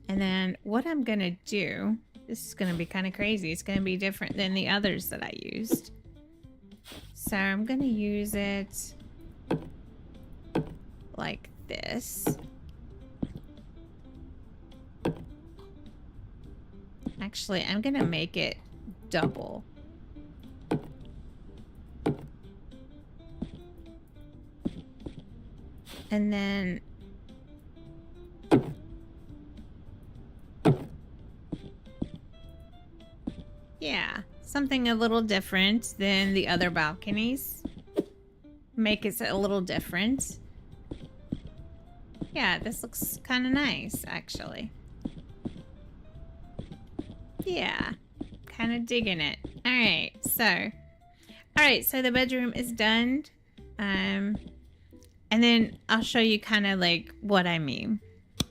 And then what I'm gonna do, this is gonna be kind of crazy. It's gonna be different than the others that I used. So I'm gonna use it like this. Actually, I'm gonna make it double. And then yeah, something a little different than the other balconies. Make it a little different. Yeah, this looks kind of nice, actually. Yeah, kind of digging it. All right, so the bedroom is done. And then I'll show you kind of like what I mean.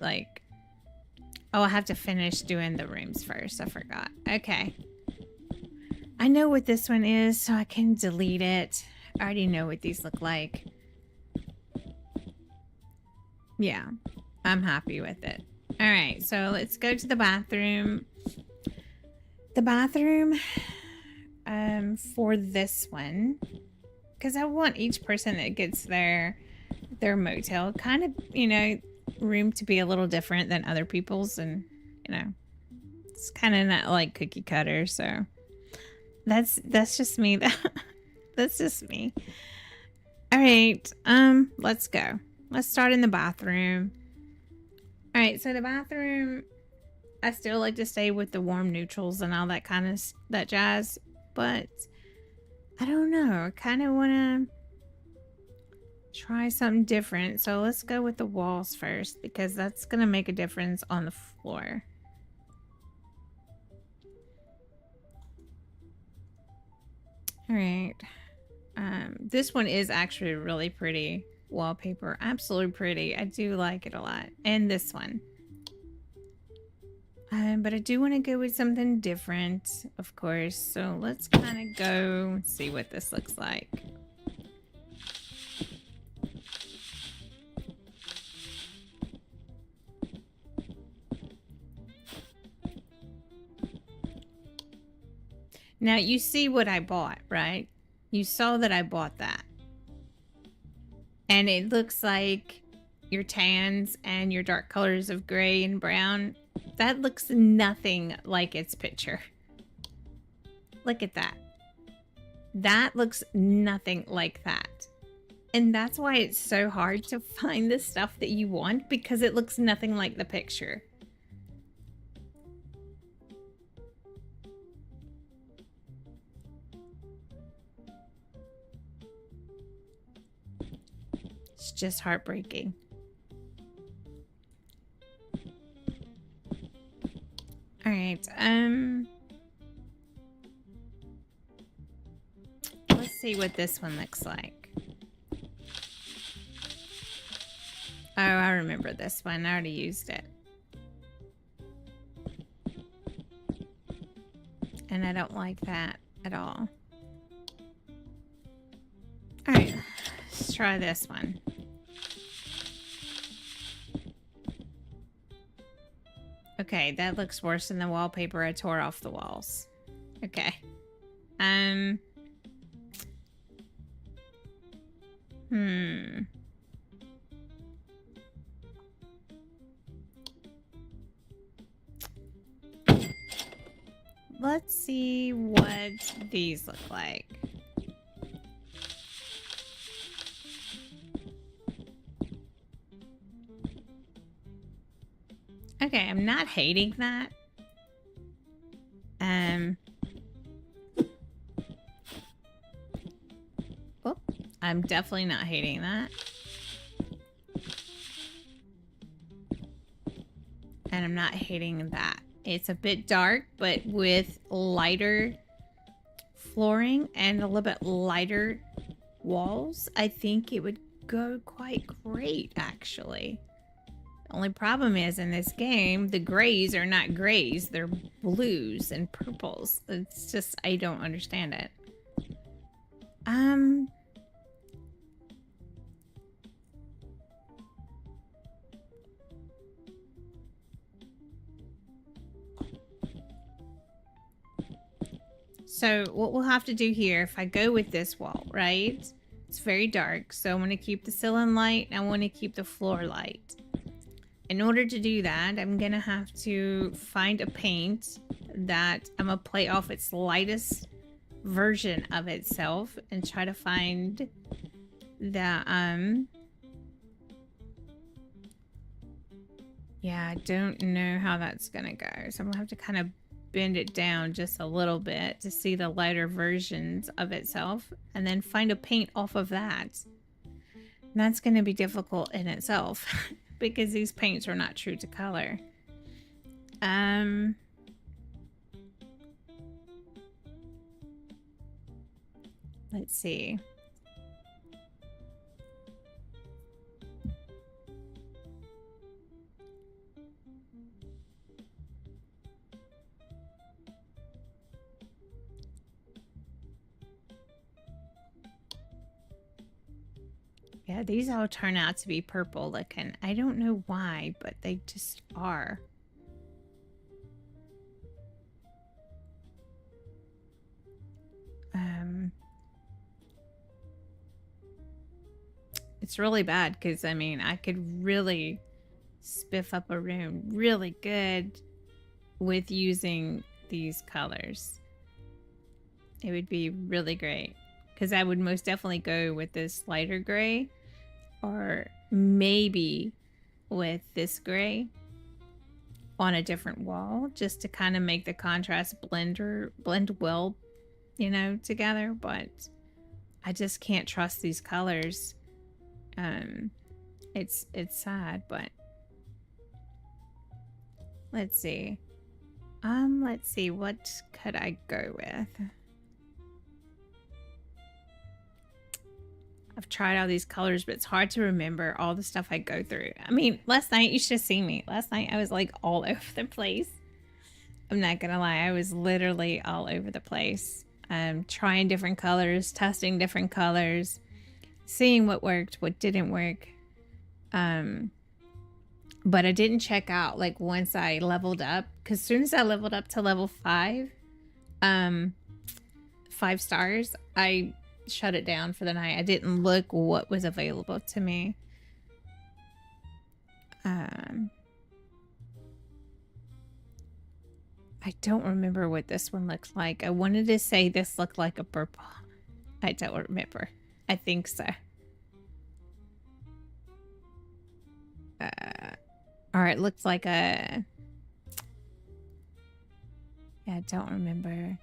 Like, oh, I have to finish doing the rooms first. I forgot. Okay. I know what this one is, so I can delete it. I already know what these look like. Yeah, I'm happy with it. All right, so let's go to the bathroom. The bathroom for this one, because I want each person that gets their motel kind of, you know, room to be a little different than other people's, and you know, it's kind of not like cookie cutter. So that's just me. That's just me. All right, let's go. Let's start in the bathroom. All right, so the bathroom, I still like to stay with the warm neutrals and all that kind of that jazz, but I don't know. I kind of want to try something different. So let's go with the walls first because that's going to make a difference on the floor. All right. This one is actually really pretty wallpaper. Absolutely pretty. I do like it a lot. And this one. But I do want to go with something different, of course. So let's kind of go and see what this looks like. Now you see what I bought, right? You saw that I bought that. And it looks like your tans and your dark colors of gray and brown. That looks nothing like its picture. Look at that. That looks nothing like that. And that's why it's so hard to find the stuff that you want, because it looks nothing like the picture. It's just heartbreaking. All right, let's see what this one looks like. Oh, I remember this one. I already used it. And I don't like that at all. All right, let's try this one. Okay, that looks worse than the wallpaper I tore off the walls. Okay. Hmm. Let's see what these look like. Okay, I'm not hating that. Oh, I'm definitely not hating that. And I'm not hating that. It's a bit dark, but with lighter flooring and a little bit lighter walls, I think it would go quite great, actually. The only problem is in this game, the grays are not grays. They're blues and purples. It's just, I don't understand it. So what we'll have to do here, if I go with this wall, right? It's very dark, so I want to keep the ceiling light and I want to keep the floor light. In order to do that, I'm going to have to find a paint that I'm going to play off its lightest version of itself and try to find the, yeah, I don't know how that's going to go. So I'm going to have to kind of bend it down just a little bit to see the lighter versions of itself and then find a paint off of that. And that's going to be difficult in itself because these paints are not true to color. Let's see. Yeah, these all turn out to be purple looking. I don't know why, but they just are. It's really bad because, I mean, I could really spiff up a room really good with using these colors. It would be really great because I would most definitely go with this lighter gray or maybe with this gray on a different wall just to kind of make the contrast blend well, you know, together. But I just can't trust these colors. It's sad, but let's see. Let's see, what could I go with? I've tried all these colors, but it's hard to remember all the stuff I go through. I mean, last night, you should have seen me. Last night, I was like all over the place. I'm not gonna lie, I was literally all over the place. Trying different colors, testing different colors, seeing what worked, what didn't work. But I didn't check out like once I leveled up, because as soon as I leveled up to level 5, 5 stars, I shut it down for the night. I didn't look what was available to me. I don't remember what this one looks like. I wanted to say this looked like a purple. I don't remember. I think so. Or it looks like a... Yeah, I don't remember.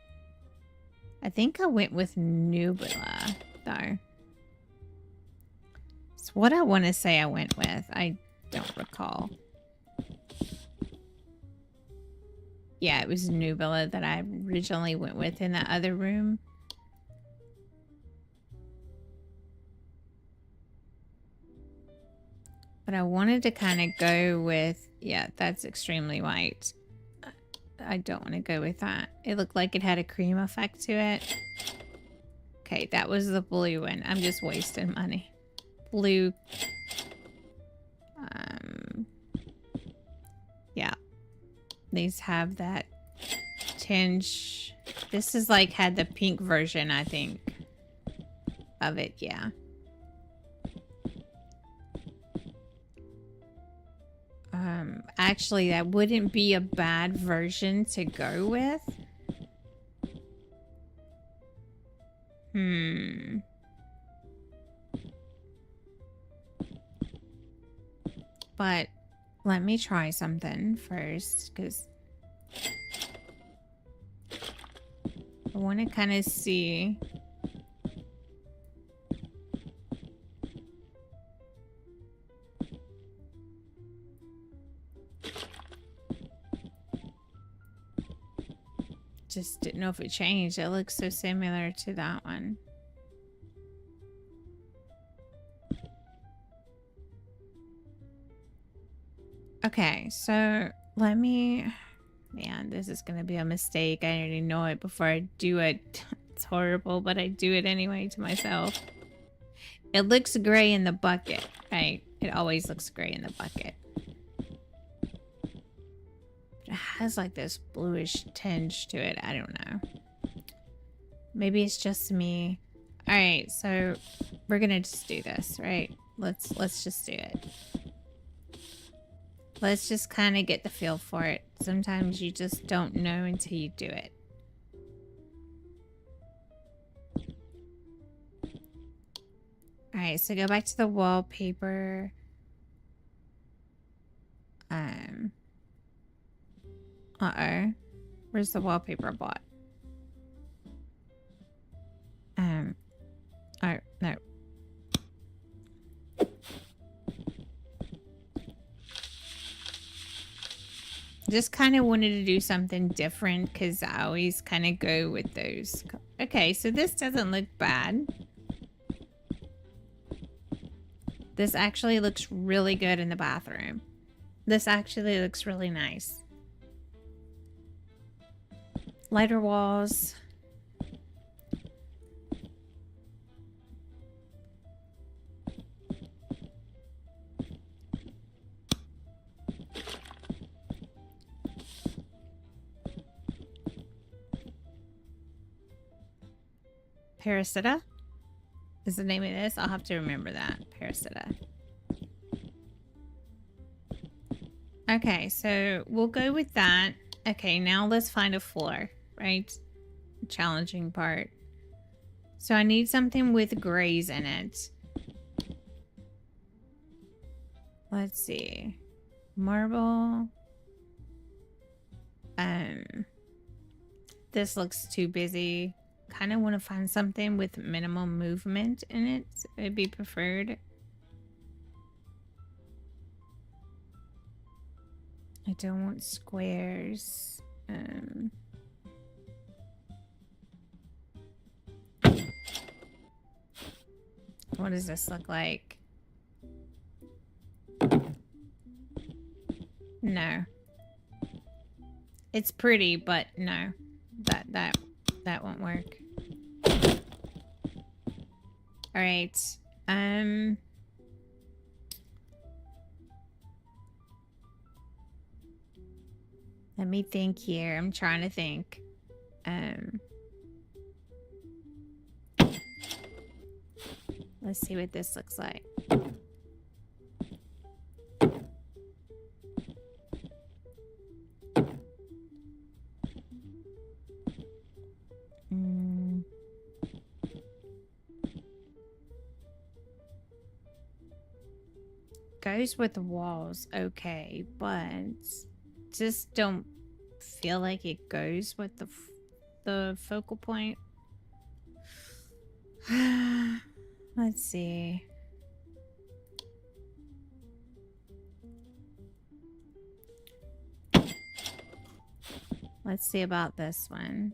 I think I went with Nubila, though. It's what I want to say I went with. I don't recall. Yeah, it was Nubila that I originally went with in that other room. But I wanted to kind of go with... Yeah, that's extremely white. I don't want to go with that. It looked like it had a cream effect to it. Okay, that was the blue one. I'm just wasting money. Blue. Yeah. These have that tinge. This is like had the pink version, I think, of it. Yeah. actually, that wouldn't be a bad version to go with. But let me try something first, because I want to kind of see. Just didn't know if it changed. It looks so similar to that one. Okay, so let me... Man, this is going to be a mistake. I already know it before I do it. It's horrible, but I do it anyway to myself. It looks gray in the bucket, right? It always looks gray in the bucket. It has like this bluish tinge to it. I don't know. Maybe it's just me. All right, so we're gonna just do this, right? Let's just do it. Let's just kind of get the feel for it. Sometimes you just don't know until you do it. All right, so go back to the wallpaper. Uh-oh. Where's the wallpaper I bought? Oh, no. Just kind of wanted to do something different because I always kind of go with those. Okay, so this doesn't look bad. This actually looks really good in the bathroom. This actually looks really nice. Lighter walls. Parasita is the name of this. I'll have to remember that. Parasita. Okay, so we'll go with that. Okay, now let's find a floor, right? Challenging part. So I need something with grays in it. Let's see. Marble. This looks too busy. Kind of want to find something with minimum movement in it. It'd be preferred. I don't want squares. What does this look like? No. It's pretty, but no. That won't work. All right. Let me think here. I'm trying to think. Let's see what this looks like. Goes with the walls, okay, but just don't feel like it goes with the focal point. Let's see. Let's see about this one.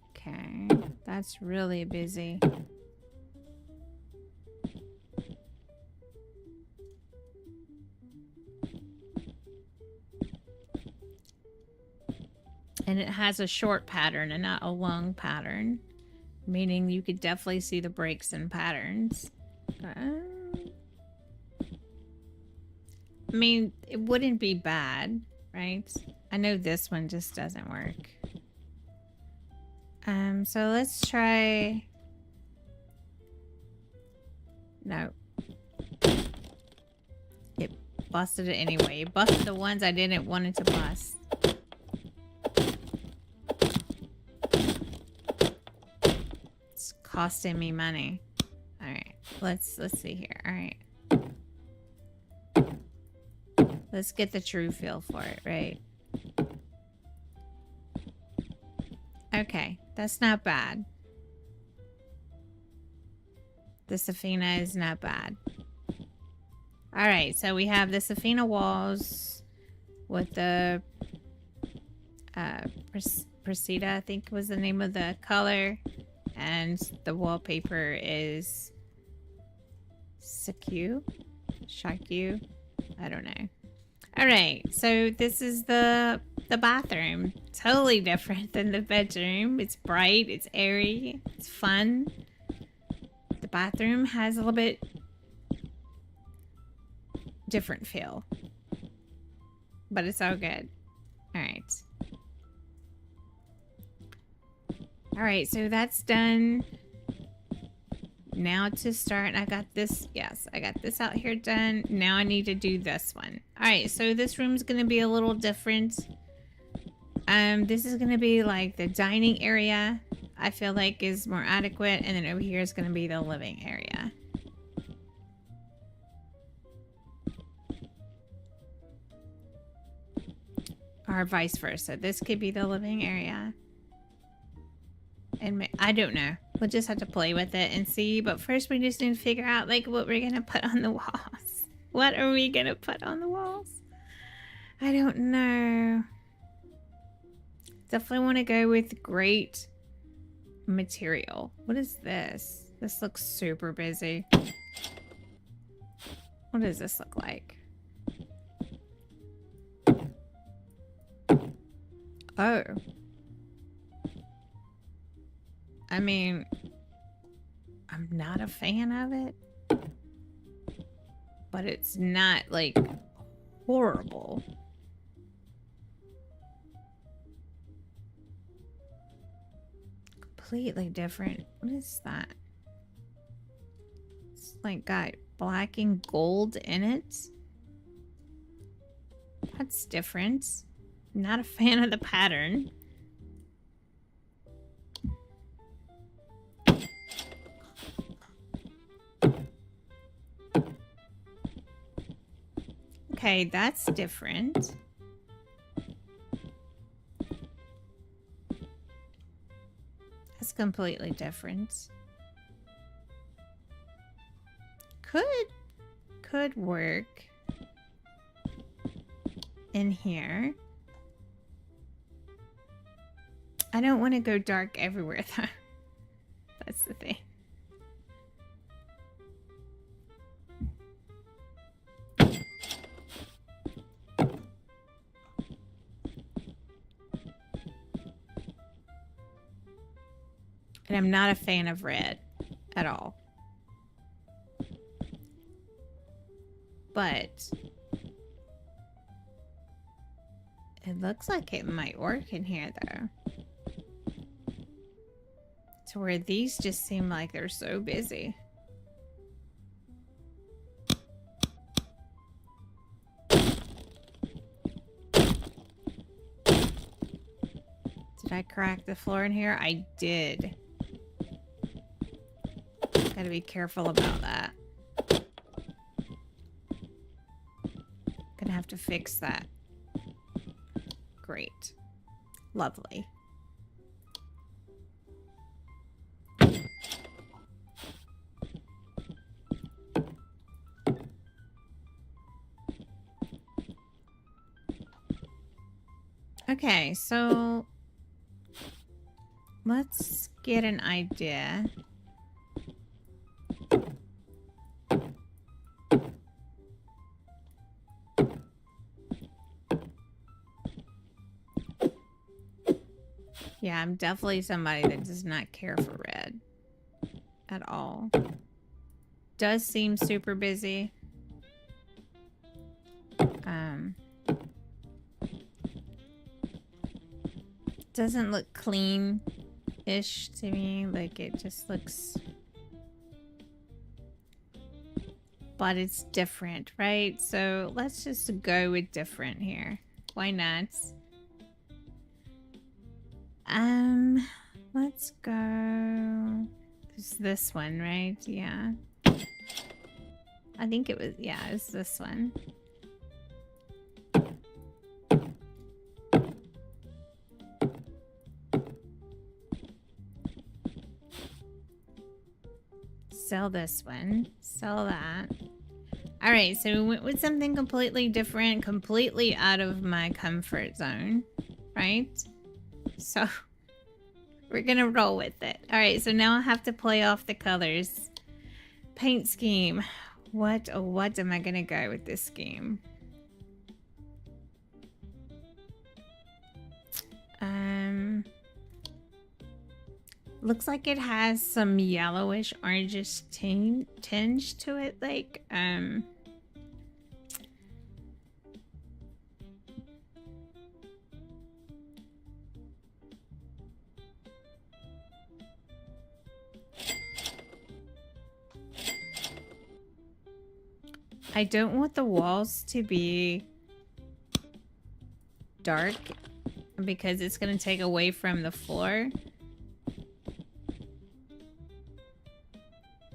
Okay, that's really busy. And it has a short pattern and not a long pattern, meaning you could definitely see the breaks in patterns. I mean, it wouldn't be bad, right? I know this one just doesn't work. So let's try... No. busted it anyway. Busted the ones I didn't want it to bust. It's costing me money. All right, let's see here. All right. Let's get the true feel for it, right? Okay, that's not bad. The 𝑴𝑐𝑻𝑬𝑳 is not bad. All right, so we have the 𝑴𝑐𝑻𝑬𝑳 walls with the Presida, I think was the name of the color, and the wallpaper is Shakyu. I don't know. All right, so this is the bathroom. Totally different than the bedroom. It's bright, it's airy, it's fun. The bathroom has a little bit different feel, but it's all good. All right, so that's done. Now to start, I got this. Yes, I got this out here done. Now I need to do this one. All right, so this room's gonna be a little different. This is gonna be like the dining area. I feel like is more adequate, and then over here is gonna be the living area. Or vice versa. This could be the living area. And I don't know. We'll just have to play with it and see. But first we just need to figure out like what we're gonna put on the walls. What are we gonna put on the walls? I don't know. Definitely want to go with great material. What is this? This looks super busy. What does this look like? Oh. I mean, I'm not a fan of it, but it's not like horrible. Completely different. What is that? It's like got black and gold in it. That's different. Not a fan of the pattern. Okay, that's different. That's completely different. Could work in here. I don't want to go dark everywhere though. That's the thing. And I'm not a fan of red at all. But it looks like it might work in here though. To where these just seem like they're so busy. Did I crack the floor in here? I did. Gotta be careful about that. Gonna have to fix that. Great. Lovely. Okay, so let's get an idea. Yeah, I'm definitely somebody that does not care for red at all. Does seem super busy. Doesn't look clean-ish to me. Like it just looks but it's different, right? So let's just go with different here. Why not? Let's go. It's this one, right? Yeah. I think it was, yeah, it's this one. Sell this one. Sell that. All right, so we went with something completely different, completely out of my comfort zone, right? So we're gonna roll with it. All right, so now I have to play off the colors. Paint scheme. What am I gonna go with this scheme? Looks like it has some yellowish orangish tinge to it, like I don't want the walls to be dark because it's going to take away from the floor.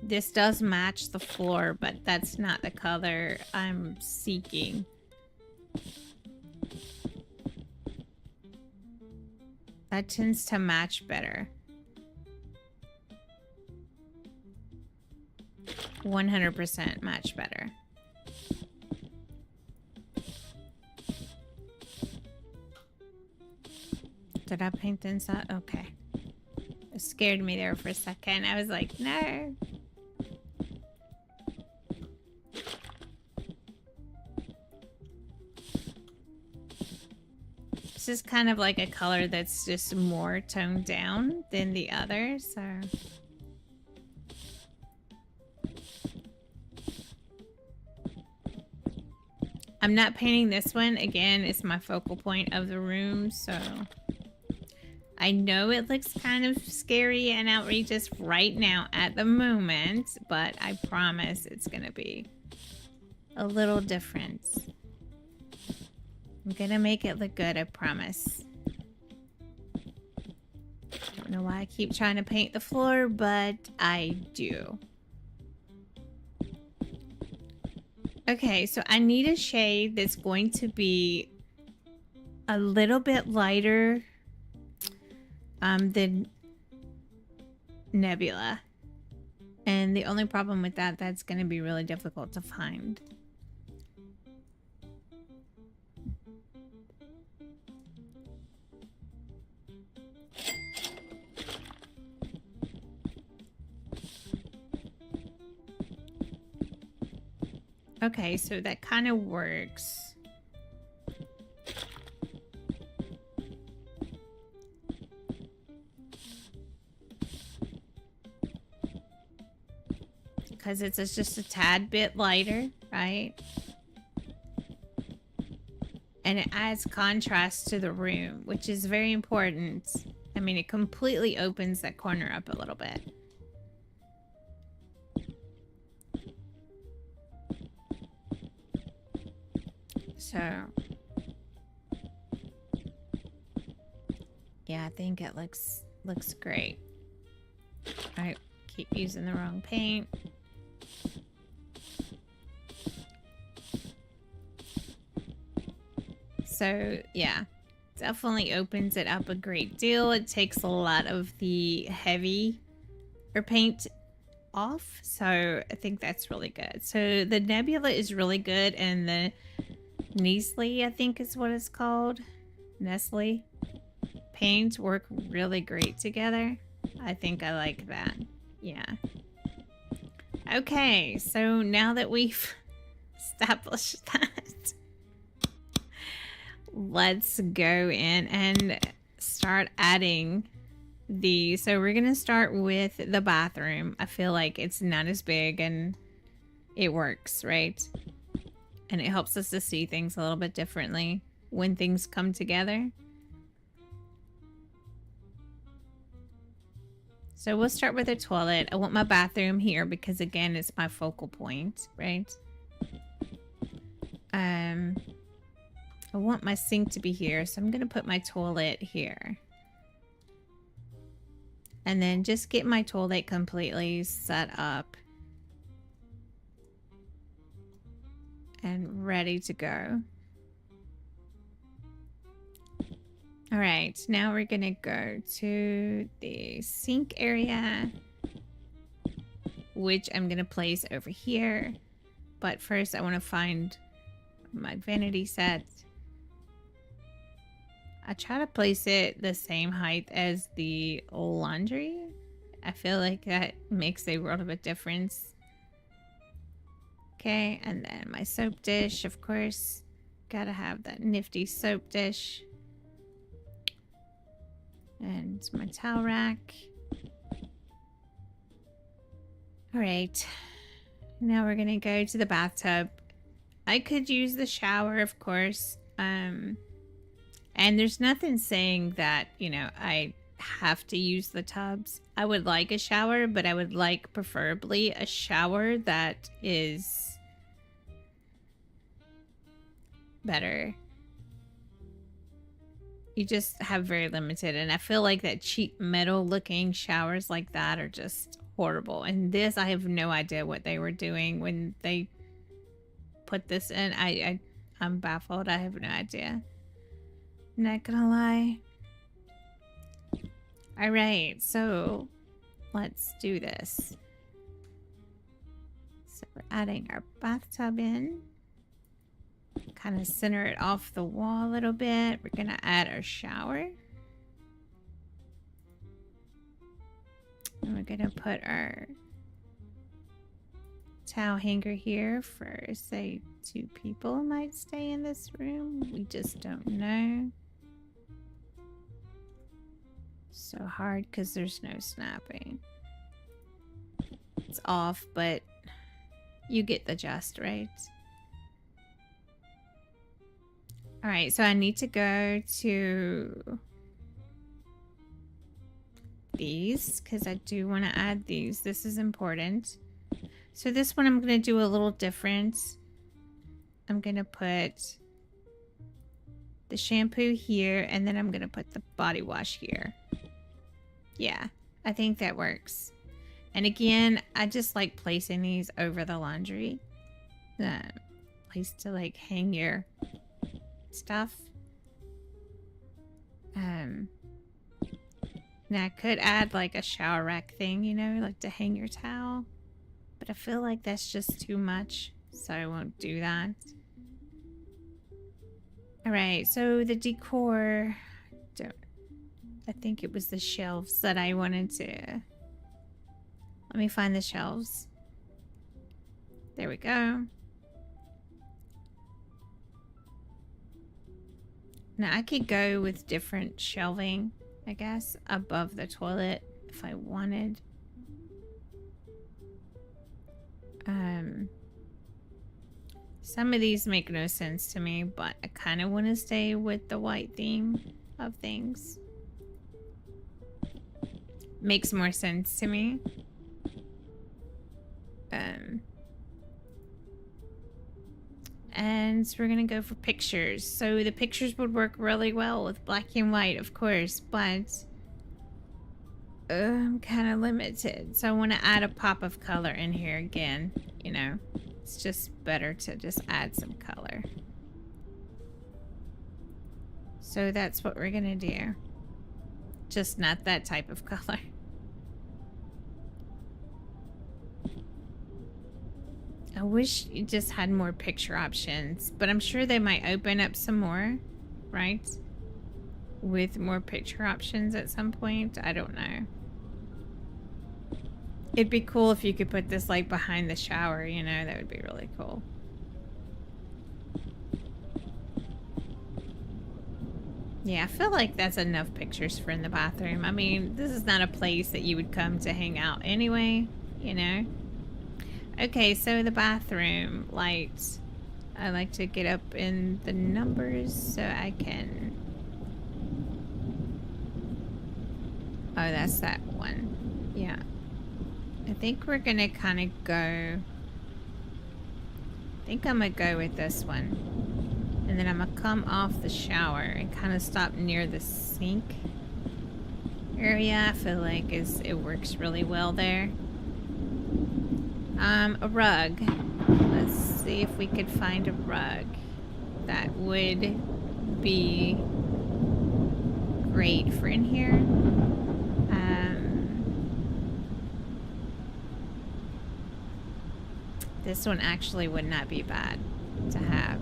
This does match the floor, but that's not the color I'm seeking. That tends to match better. 100% match better. Did I paint the inside? Okay. It scared me there for a second. I was like, no. This is kind of like a color that's just more toned down than the other, so. I'm not painting this one. Again, it's my focal point of the room, so. I know it looks kind of scary and outrageous right now at the moment, but I promise it's gonna be a little different. I'm gonna make it look good, I promise. Don't know why I keep trying to paint the floor, but I do. Okay, so I need a shade that's going to be a little bit lighter than Nebula. And the only problem with that, that's going to be really difficult to find. Okay, so that kind of works. Because it's just a tad bit lighter, right? And it adds contrast to the room, which is very important. I mean, it completely opens that corner up a little bit. So, yeah, I think it looks great. I keep using the wrong paint. So, yeah, definitely opens it up a great deal. It takes a lot of the heavy paint off, so I think that's really good. So the Nebula is really good, and the Nestle, I think is what it's called, Nestle paints work really great together. I think I like that. Yeah. Okay, so now that we've established that, let's go in and start adding the, so we're gonna start with the bathroom. I feel like it's not as big and it works, right? And it helps us to see things a little bit differently when things come together. So we'll start with the toilet. I want my bathroom here because again, it's my focal point, right? I want my sink to be here, so I'm gonna put my toilet here. And then just get my toilet completely set up and ready to go. All right, now we're gonna go to the sink area, which I'm gonna place over here. But first I wanna find my vanity set. I try to place it the same height as the laundry. I feel like that makes a world of a difference. Okay, and then my soap dish, of course. Gotta have that nifty soap dish. And my towel rack. Alright. Now we're gonna go to the bathtub. I could use the shower, of course. And there's nothing saying that, you know, I have to use the tubs. I would like a shower, but I would like preferably a shower that is better. You just have very limited, and I feel like that cheap metal looking showers like that are just horrible. And this, I have no idea what they were doing when they put this in. I'm baffled. I have no idea. Not gonna lie. All right, so let's do this. So we're adding our bathtub in. Kind of center it off the wall a little bit. We're gonna add our shower. And we're gonna put our towel hanger here for, say, 2 people might stay in this room. We just don't know. So hard because there's no snapping. It's off, but you get the gist, right? Alright, so I need to go to these because I do want to add these. This is important. So this one I'm going to do a little different. I'm going to put the shampoo here, and then I'm going to put the body wash here. Yeah, I think that works. And again, I just like placing these over the laundry. Place to like hang your stuff. Now I could add like a shower rack thing, you know, like to hang your towel. But I feel like that's just too much, so I won't do that. Alright, so the decor, I think it was the shelves that I wanted to... Let me find the shelves. There we go. Now I could go with different shelving, I guess, above the toilet if I wanted. Some of these make no sense to me, but I kind of want to stay with the white theme of things. Makes more sense to me. And so we're gonna go for pictures. So the pictures would work really well with black and white, of course, but I'm kind of limited. So I want to add a pop of color in here again, you know. It's just better to just add some color. So that's what we're gonna do. Just not that type of color. I wish you just had more picture options, but I'm sure they might open up some more, right? With more picture options at some point. I don't know. It'd be cool if you could put this like behind the shower, you know, that would be really cool. Yeah, I feel like that's enough pictures for in the bathroom. I mean, this is not a place that you would come to hang out anyway, you know? Okay, so the bathroom lights. I like to get up in the numbers so I can... Oh, that's that one. Yeah. I think we're gonna kind of go... I think I'm gonna go with this one. And then I'm gonna come off the shower and kind of stop near the sink area. I feel like it works really well there. A rug. Let's see if we could find a rug that would be great for in here. This one actually would not be bad to have.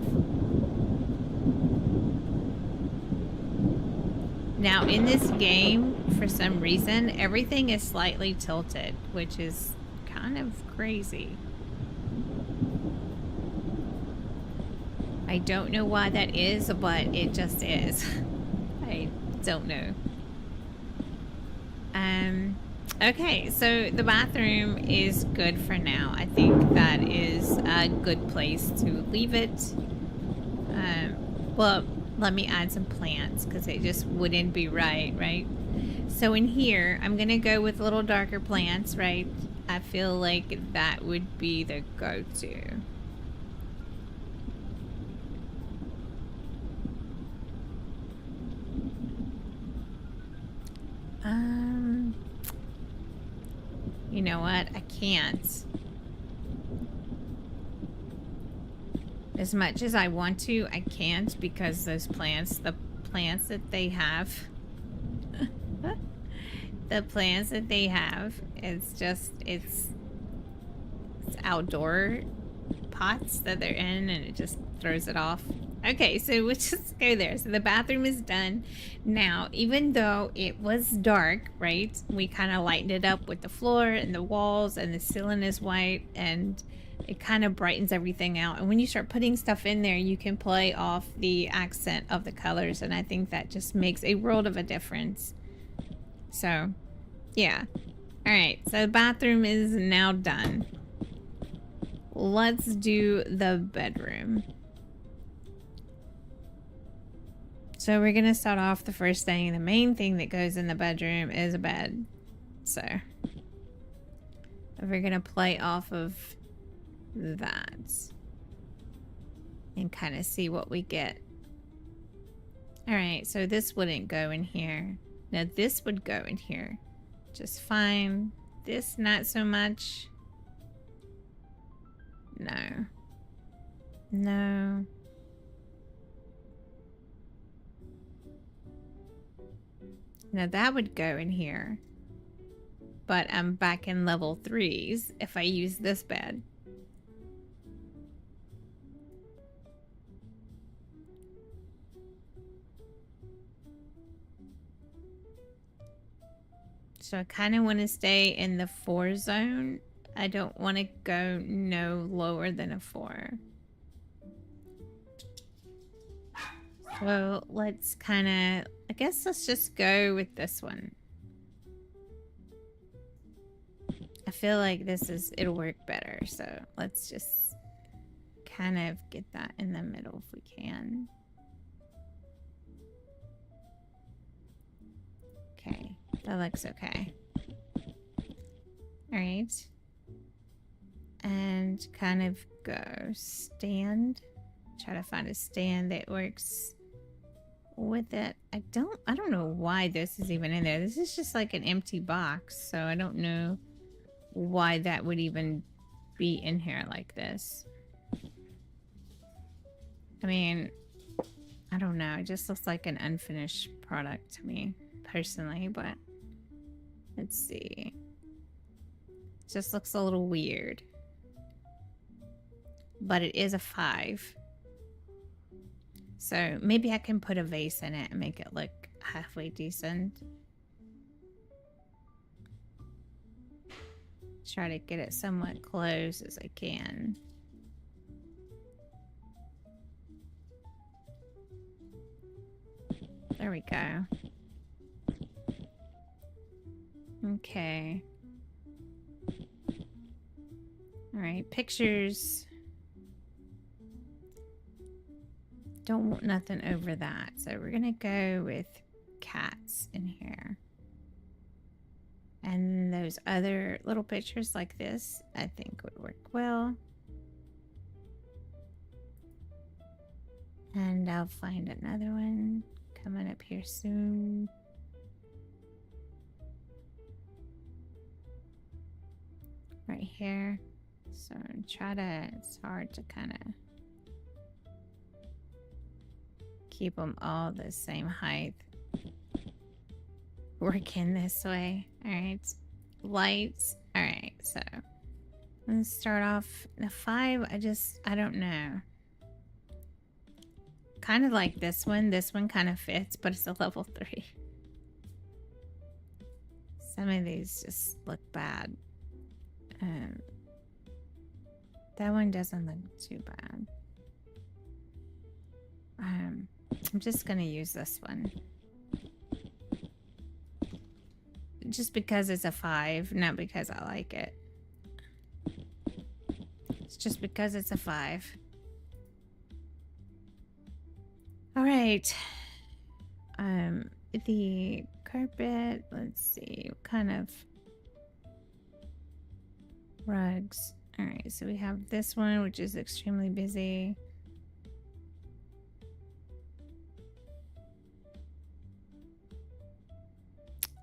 Now, in this game, for some reason, everything is slightly tilted, which is kind of crazy. I don't know why that is, but it just is. I don't know. Okay, so the bathroom is good for now. I think that is a good place to leave it. Well, let me add some plants because it just wouldn't be right? So in here, I'm gonna go with little darker plants, right? I feel like that would be the go-to. You know what? I can't. As much as I want to, I can't because those plants, the plants that they have, it's just, it's outdoor pots that they're in and it just throws it off. Okay, so we'll just go there. So the bathroom is done. Now, even though it was dark, right? We kind of lightened it up with the floor and the walls, and the ceiling is white, and it kind of brightens everything out. And when you start putting stuff in there, you can play off the accent of the colors, and I think that just makes a world of a difference. So, yeah. All right, so the bathroom is now done. Let's do the bedroom. So we're gonna start off the first thing. The main thing that goes in the bedroom is a bed. So we're gonna play off of that and kind of see what we get. All right, so this wouldn't go in here. Now this would go in here just fine. This not so much. No. No. Now that would go in here. But I'm back in level 3s if I use this bed. So I kind of want to stay in the 4 zone. I don't want to go no lower than a 4. So let's kind of, I guess let's just go with this one. I feel like it'll work better. So let's just kind of get that in the middle if we can. Okay, that looks okay. All right. And kind of go stand. Try to find a stand that works with it. I don't know why this is even in there. This is just like an empty box, so I don't know why that would even be in here like this. I mean, I don't know. It just looks like an unfinished product to me personally, but let's see. It just looks a little weird. But it is a 5. So maybe I can put a vase in it and make it look halfway decent. Try to get it somewhat close as I can. There we go. Okay. All right, pictures. Don't want nothing over that. So we're gonna go with cats in here. And those other little pictures like this, I think would work well. And I'll find another one coming up here soon. Right here. So it's hard to kind of keep them all the same height. Working this way. All right. Lights. All right. So let's start off the 5. I don't know. Kind of like this one. This one kind of fits, but it's a level 3. Some of these just look bad. That one doesn't look too bad. I'm just gonna use this one. Just because it's a 5, not because I like it. It's just because it's a 5. All right. The carpet, let's see, what kind of rugs. All right, so we have this one, which is extremely busy.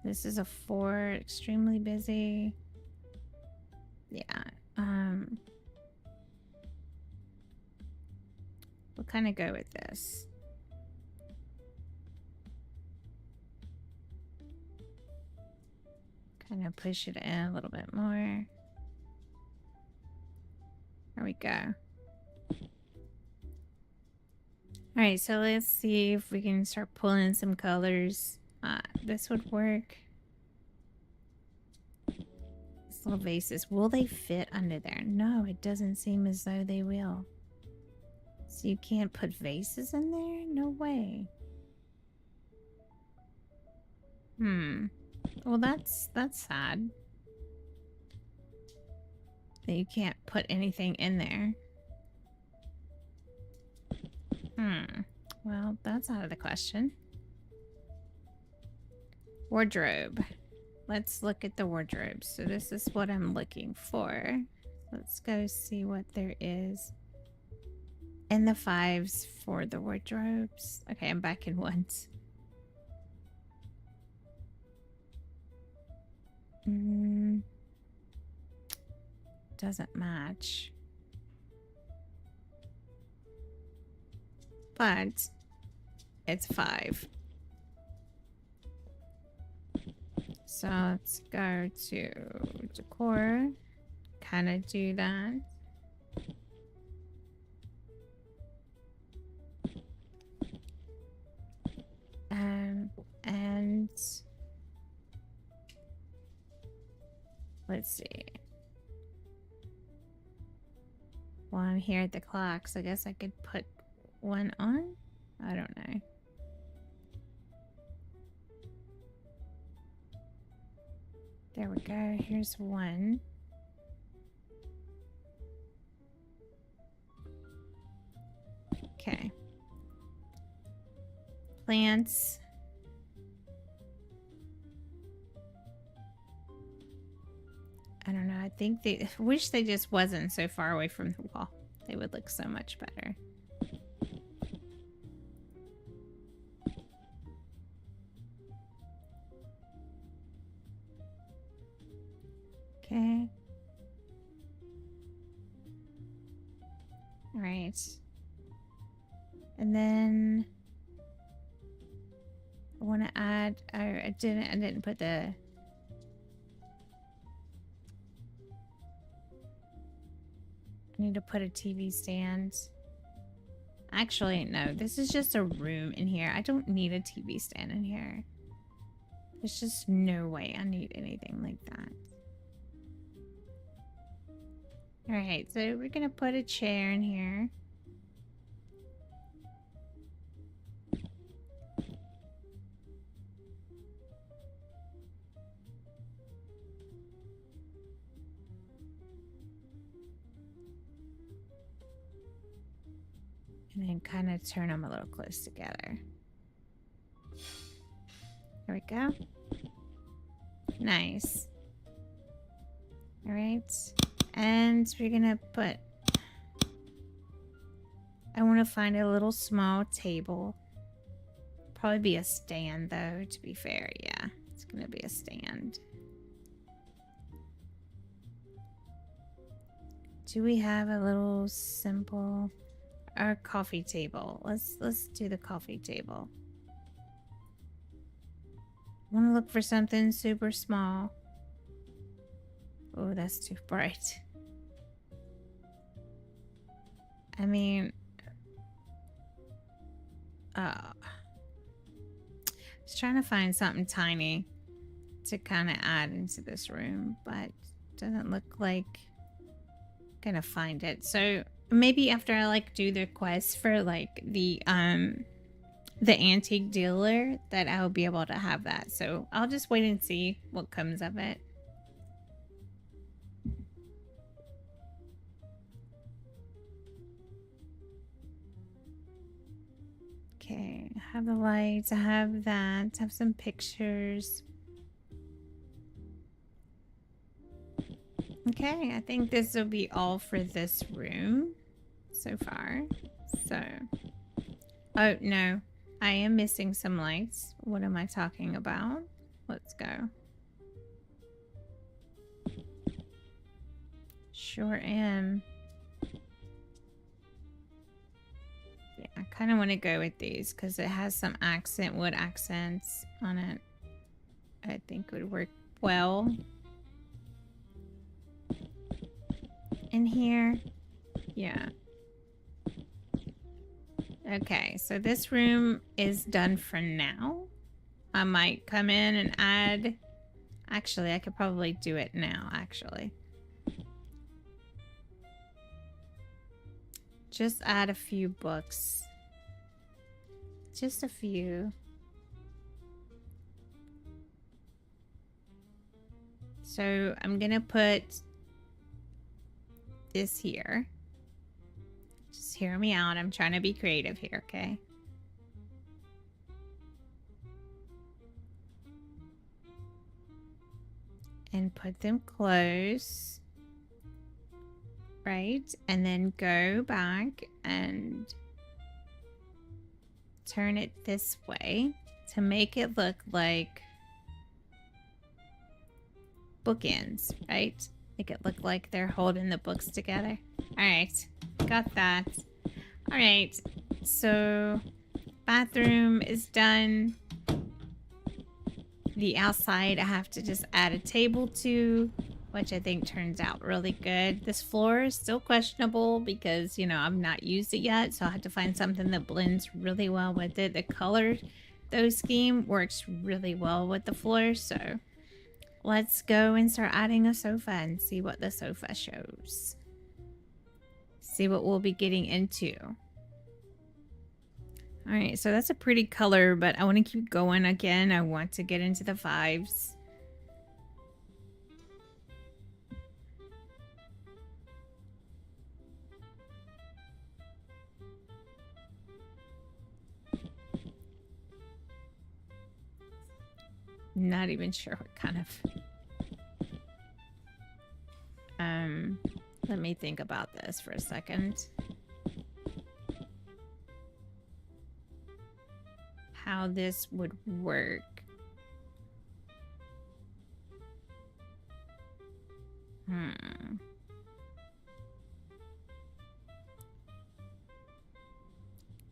This is a 4, extremely busy. Yeah. We'll kind of go with this. Kind of push it in a little bit more. There we go. All right, so let's see if we can start pulling some colors. This would work. These little vases, will they fit under there? No, it doesn't seem as though they will. So you can't put vases in there? No way. Well, that's sad. That you can't put anything in there. Well, that's out of the question. Wardrobe. Let's look at the wardrobe. So this is what I'm looking for. Let's go see what there is in the 5s for the wardrobes. Okay, I'm back in 1s. Doesn't match. But it's 5. So let's go to decor. Kind of do that. And let's see. Well, I'm here at the clock, so I guess I could put one on? I don't know. There we go. Here's one. Okay. Plants. I don't know. I think they wish they just wasn't so far away from the wall. They would look so much better. Okay. All right. And then I want to add. I didn't put the. I need to put a TV stand. Actually, no. This is just a room in here. I don't need a TV stand in here. There's just no way I need anything like that. Alright, so we're gonna put a chair in here. And then kind of turn them a little close together. There we go. Nice. All right. And we're gonna put... I want to find a little small table. Probably be a stand, though, to be fair. Yeah, it's gonna be a stand. Do we have a little simple... Our coffee table. Let's do the coffee table. Want to look for something super small. Oh, that's too bright. I mean, I was trying to find something tiny to kind of add into this room, but it doesn't look like I'm gonna find it. So maybe after I like do the quest for like the antique dealer, that I'll be able to have that. So I'll just wait and see what comes of it. Okay, I have the lights, I have that, I have some pictures. Okay, I think this will be all for this room so far. So, oh no, I am missing some lights. What am I talking about? Let's go. Sure am. Yeah, I kind of want to go with these because it has some wood accents on it. I think would work well. In here. Yeah. Okay, so this room is done for now. I might come in and add... Actually, I could probably do it now, actually. Just add a few books. Just a few. So I'm gonna put this here. Just hear me out. I'm trying to be creative here, okay? And put them close. Right? And then go back and turn it this way to make it look like bookends, right? Make it look like they're holding the books together. All right, got that. All right, so bathroom is done. The outside I have to just add a table to, which I think turns out really good. This floor is still questionable because, you know, I've not used it yet, so I have to find something that blends really well with it. The color, though, scheme works really well with the floor, so let's go and start adding a sofa and see what the sofa shows. See what we'll be getting into. All right, so that's a pretty color, but I want to keep going again. I want to get into the 5s. Not even sure what kind of... let me think about this for a second. How this would work.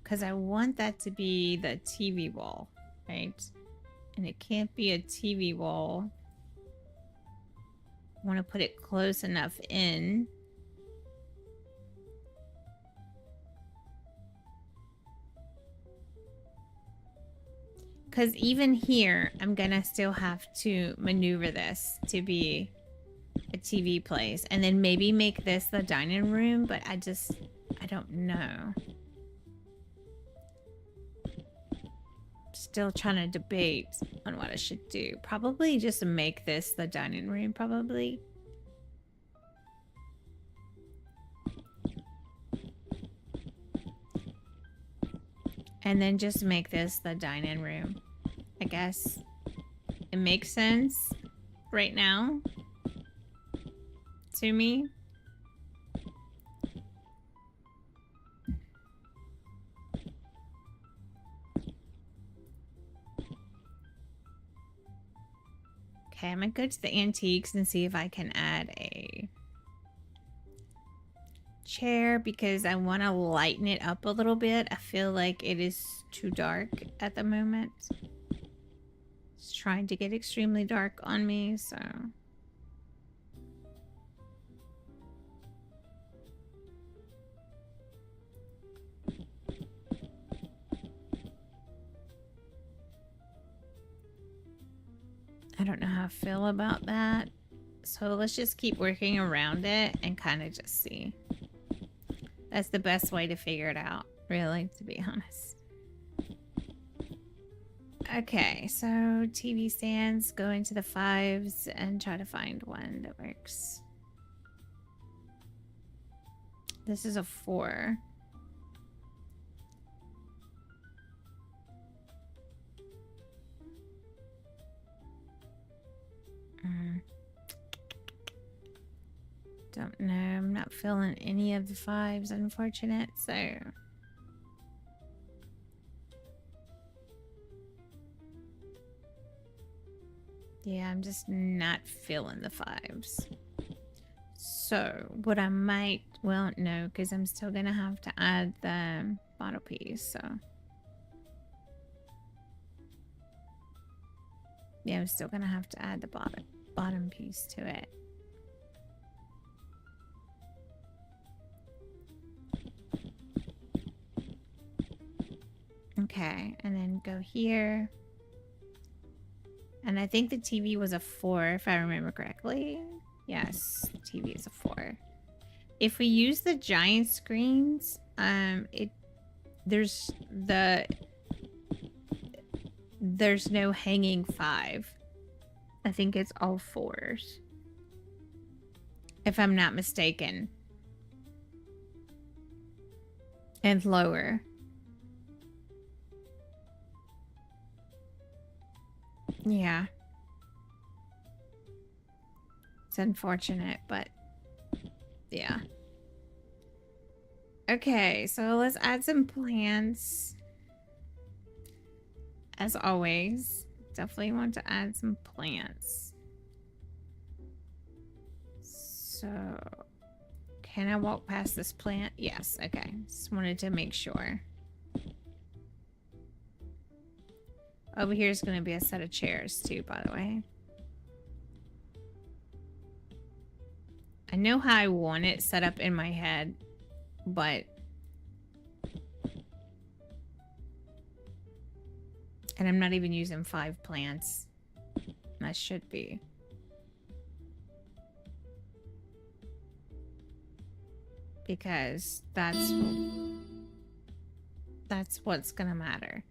Because I want that to be the TV wall, right? And it can't be a TV wall. I want to put it close enough in. Because even here, I'm going to still have to maneuver this to be a TV place. And then maybe make this the dining room, but I don't know. Still trying to debate on what I should do. Probably just make this the dining room, probably. And then just make this the dining room. I guess it makes sense. right now to me. Okay, I'm gonna go to the antiques and see if I can add a chair because I want to lighten it up a little bit. I feel like it is too dark at the moment. It's trying to get extremely dark on me, so... I don't know how I feel about that. So let's just keep working around it and kind of just see. That's the best way to figure it out, really, to be honest. Okay, so TV stands, go into the 5s and try to find one that works. This is a 4. Don't know. I'm not feeling any of the 5s, unfortunate, so... Yeah, I'm just not feeling the 5s. So, what I might... Well, no, because I'm still going to have to add the bottle piece, so... Yeah, I'm still going to have to add the bottom piece to it. Okay, and then go here. And I think the TV was a 4, if I remember correctly. Yes, the TV is a 4. If we use the giant screens, there's no hanging 5. I think it's all 4s. If I'm not mistaken. And lower. Yeah. It's unfortunate, but yeah. Okay, so let's add some plants. As always, definitely want to add some plants. So, can I walk past this plant? Yes, okay. Just wanted to make sure. Over here is going to be a set of chairs too, by the way. I know how I want it set up in my head, but... And I'm not even using 5 plants. I should be. Because that's what's going to matter.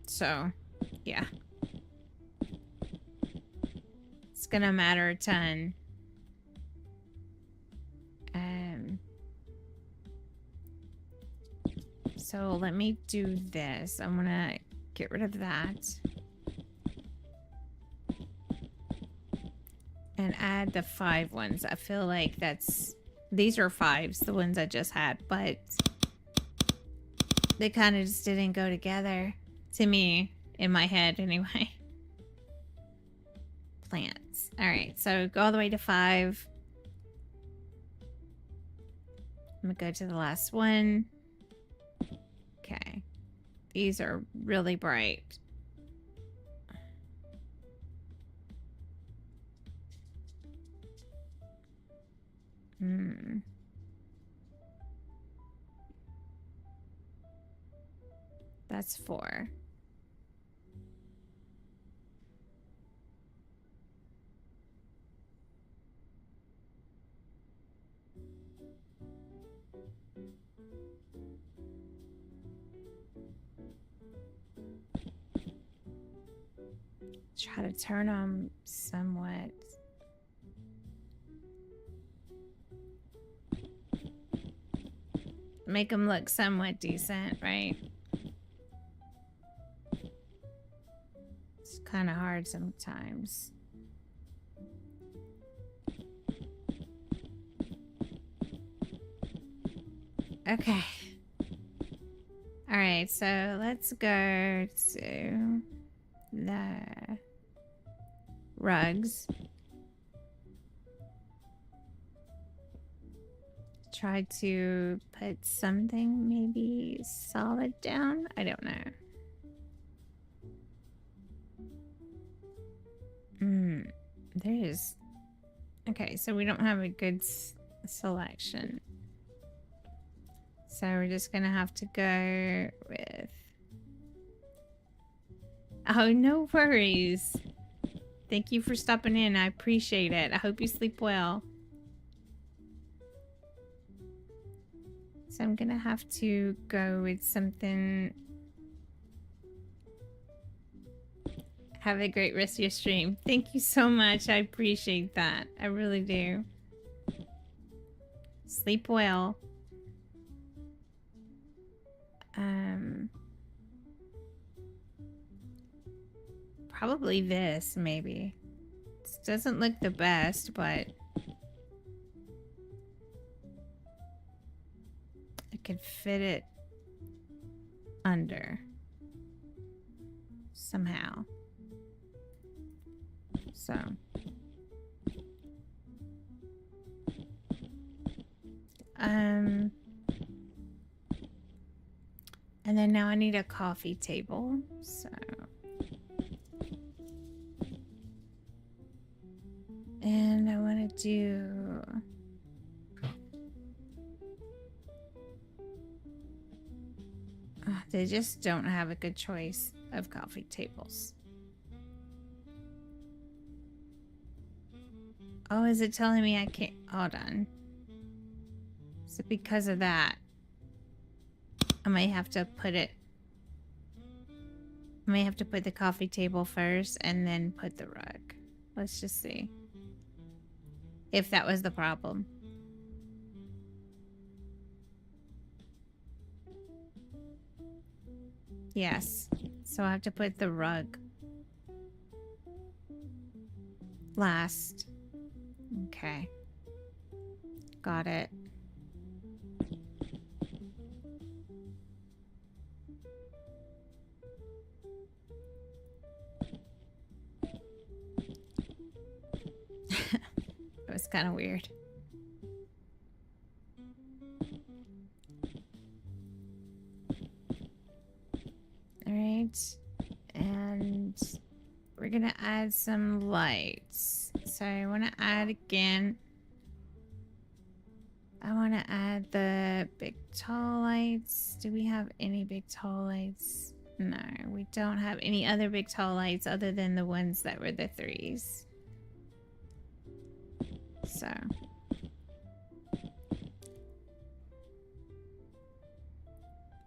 So, yeah. It's gonna matter a ton. So let me do this. I'm gonna get rid of that. And add the 5 ones. I feel like these are 5s, the ones I just had, but they kind of just didn't go together. To me, in my head anyway. Plants. Alright, so go all the way to 5. I'm gonna go to the last one. Okay. These are really bright. That's 4. Try to turn them somewhat. Make them look somewhat decent, right? kind of hard sometimes. Okay. All right, so let's go to the rugs. Try to put something maybe solid down. I don't know. There's... Okay, so we don't have a good selection. So we're just gonna have to go with... Oh, no worries. Thank you for stopping in. I appreciate it. I hope you sleep well. So I'm gonna have to go with something... Have a great rest of your stream. Thank you so much. I appreciate that. I really do. Sleep well. Probably this, maybe. This doesn't look the best, but I could fit it under somehow. So and then now I need a coffee table, so and I want to do they just don't have a good choice of coffee tables. Oh, is it telling me I can't? Hold on. Is it because of that? I may have to put it... I may have to put the coffee table first and then put the rug. Let's just see if that was the problem. Yes. So I have to put the rug last. Okay. Got it. It was kind of weird. All right. And we're gonna add some lights. So I want to add again. I want to add the big tall lights. Do we have any big tall lights? No, we don't have any other big tall lights other than the ones that were the 3s. So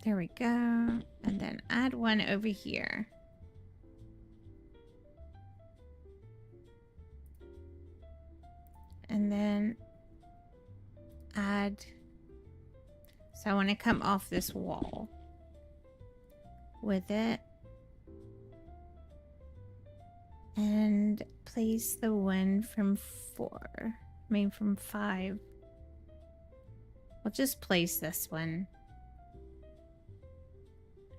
there we go. And then add one over here. And then add... So I want to come off this wall with it. And place the one from 4. I mean from 5. I'll just place this one.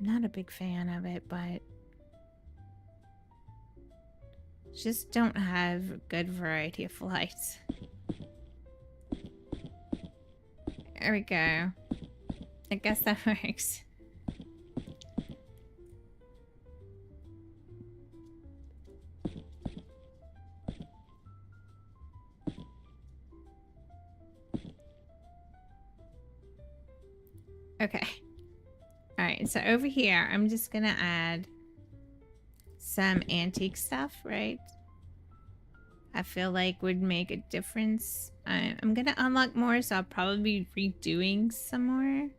I'm not a big fan of it, but just don't have good variety of lights. There we go. I guess that works. Okay. Alright, so over here, I'm just gonna add some antique stuff, right? I feel like would make a difference. I'm gonna unlock more, so I'll probably be redoing some more.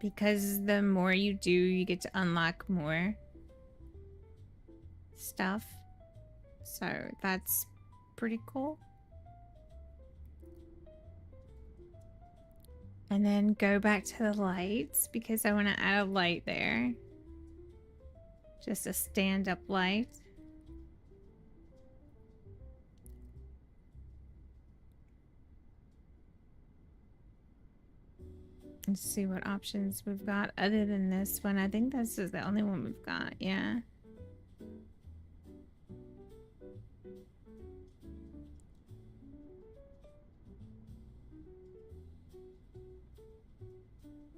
Because the more you do, you get to unlock more stuff. So that's pretty cool. And then go back to the lights because I want to add a light there. Just a stand-up light. Let's see what options we've got other than this one. I think this is the only one we've got. Yeah.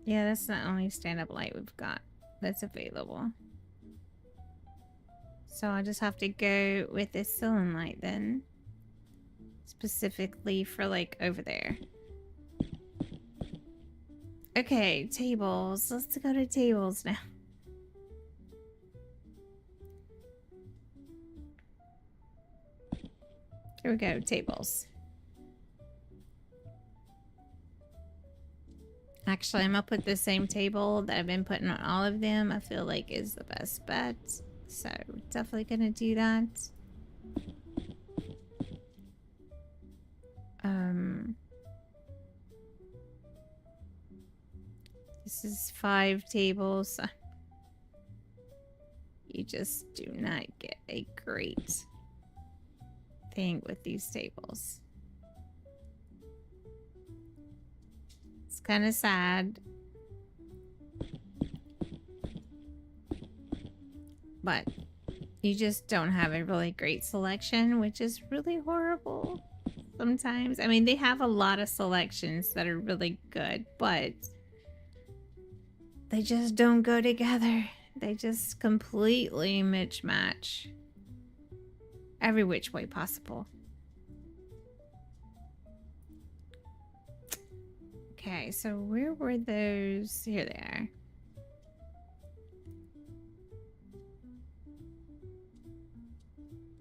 Yeah, that's the only stand-up light we've got that's available. So I'll just have to go with this ceiling light then. Specifically for like over there. Okay, tables. Let's go to tables now. Here we go, tables. Actually, I'm gonna put the same table that I've been putting on all of them. I feel like is the best bet. So definitely gonna do that. This is 5 tables. You just do not get a great thing with these tables. It's kind of sad. But you just don't have a really great selection, which is really horrible sometimes. I mean, they have a lot of selections that are really good, but they just don't go together. They just completely mismatch every which way possible. Okay, so where were those? Here they are.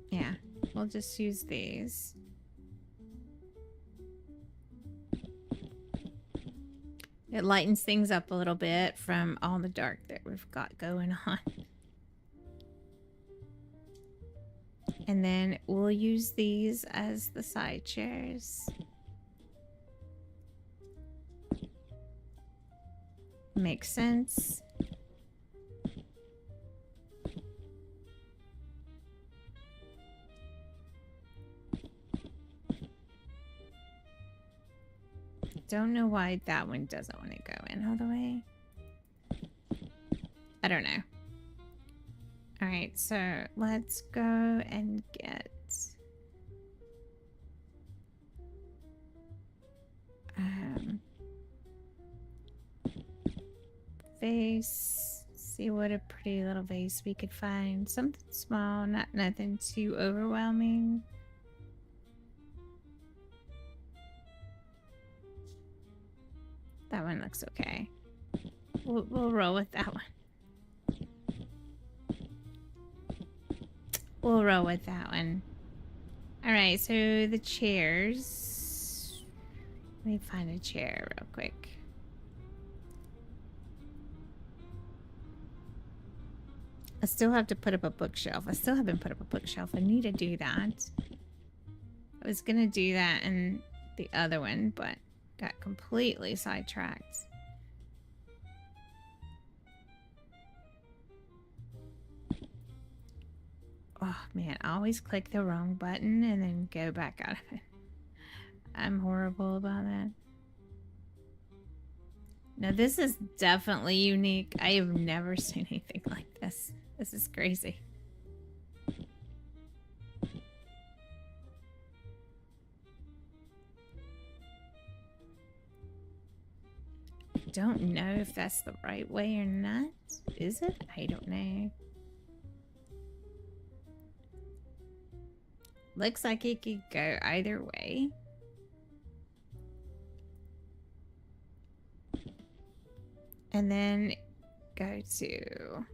Yeah, we'll just use these. It lightens things up a little bit from all the dark that we've got going on. And then we'll use these as the side chairs. Makes sense. Don't know why that one doesn't want to go in all the way. I don't know. All right, so let's go and get vase. See what a pretty little vase we could find. Something small, nothing too overwhelming. That one looks okay. We'll roll with that one. We'll roll with that one. Alright, so the chairs. Let me find a chair real quick. I still have to put up a bookshelf. I still haven't put up a bookshelf. I need to do that. I was gonna do that in the other one, but got completely sidetracked. Oh man, I always click the wrong button and then go back out of it. I'm horrible about that. Now this is definitely unique. I have never seen anything like this. This is crazy. Don't know if that's the right way or not. Is it? I don't know. Looks like it could go either way. And then go to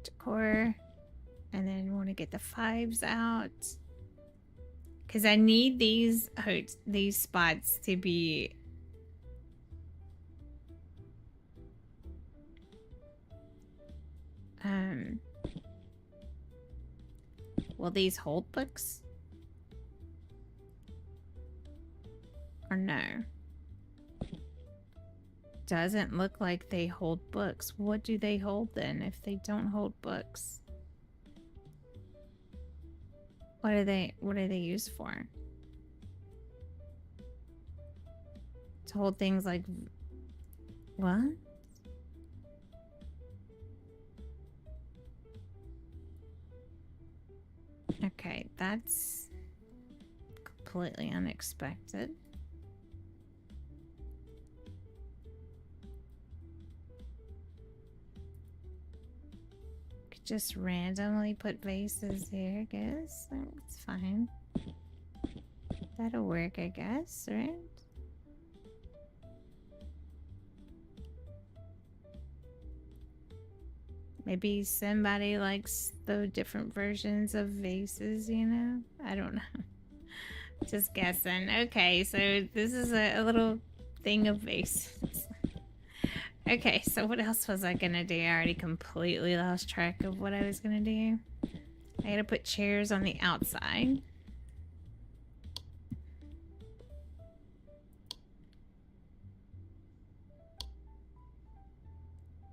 decor. And then want to get the 5s out. Because I need these spots to be will these hold books? Or no? doesn't look like they hold books. What do they hold then if they don't hold books? What are they used for? To hold things like what? Okay, that's completely unexpected. Could just randomly put vases here, I guess. That's fine. That'll work, I guess, right? Maybe somebody likes the different versions of vases, you know? I don't know. Just guessing. Okay, so this is a little thing of vases. Okay, so what else was I gonna do? I already completely lost track of what I was gonna do. I gotta put chairs on the outside.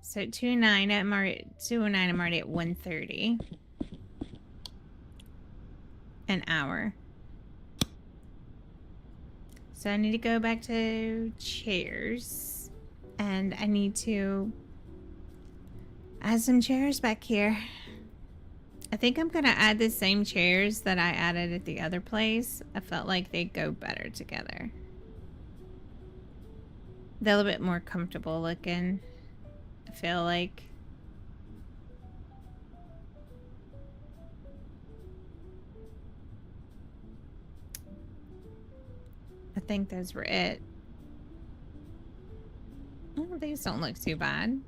So 209, I'm already 209. I'm already at 130 an hour. So I need to go back to chairs, and I need to add some chairs back here. I think I'm gonna add the same chairs that I added at the other place. I felt like they go better together. They're a little bit more comfortable looking, I feel like. I think those were it. Oh, these don't look too bad.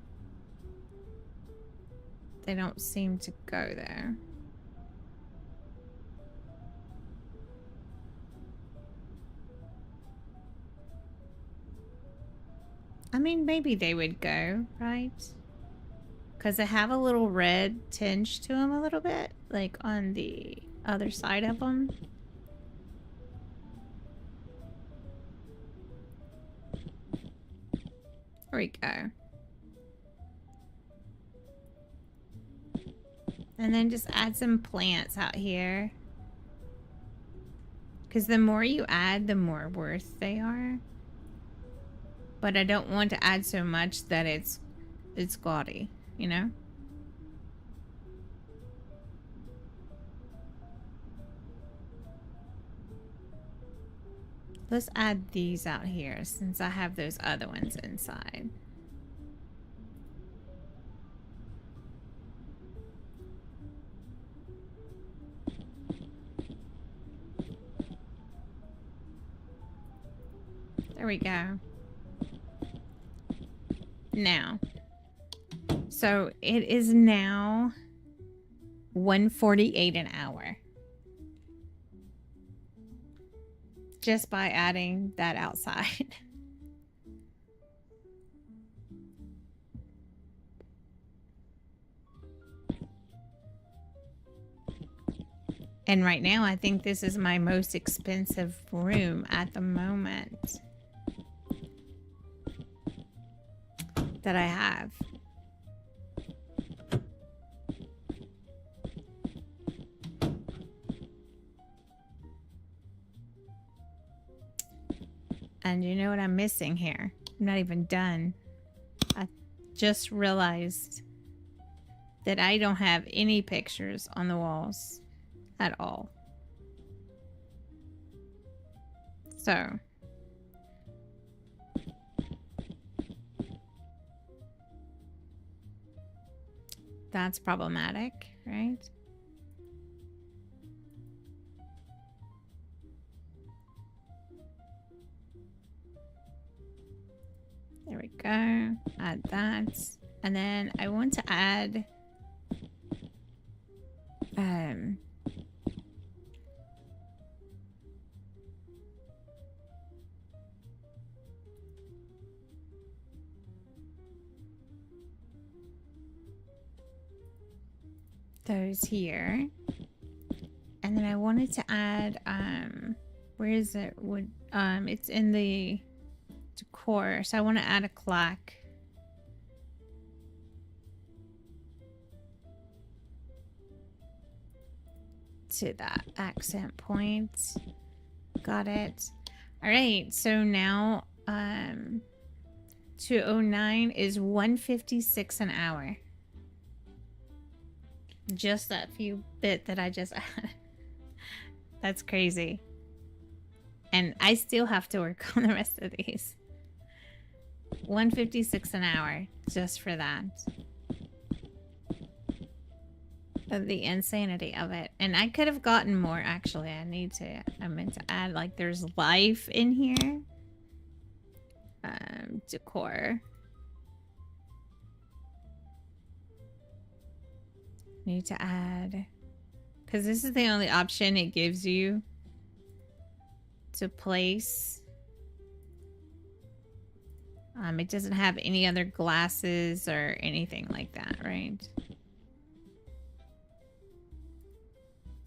They don't seem to go there. I mean, maybe they would go, right? Because they have a little red tinge to them a little bit, like on the other side of them. There we go. And then just add some plants out here. Because the more you add, the more worth they are. But I don't want to add so much that it's gaudy, you know? Let's add these out here since I have those other ones inside. There we go. Now, so it is now 148 an hour. Just by adding that outside. And right now, I think this is my most expensive room at the moment that I have. And you know what I'm missing here? I'm not even done. I just realized that I don't have any pictures on the walls at all. So that's problematic, right? There we go. Add that. And then I want to add those here. And then I wanted to add where is it? It's in the decor. So I want to add a clock. To that accent point. Got it. All right, so now 209 is 156 an hour. Just that few bit that I just added. That's crazy. And I still have to work on the rest of these. 156 an hour just for that. Of the insanity of it. And I could have gotten more actually. I meant to add like there's life in here. Decor. Need to add, because this is the only option it gives you to place. It doesn't have any other glasses or anything like that, right?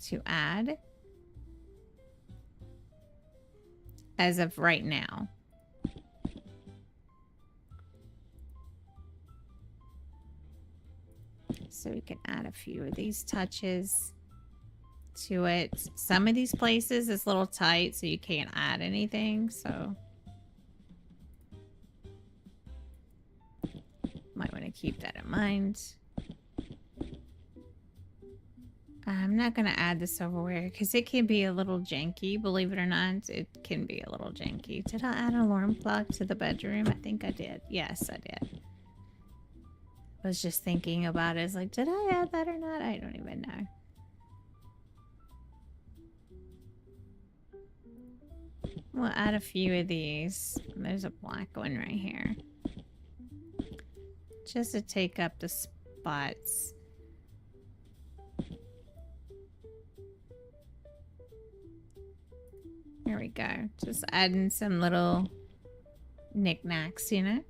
To add as of right now. So we can add a few of these touches to it. Some of these places is a little tight, so you can't add anything, so might want to keep that in mind. I'm not going to add the silverware because it can be a little janky, believe it or not. It can be a little janky. Did I add an alarm clock to the bedroom? I think I did. Yes, I did. I was just thinking about it. It's like, did I add that or not? I don't even know. We'll add a few of these. There's a black one right here. Just to take up the spots. There we go. Just adding some little knickknacks, you know,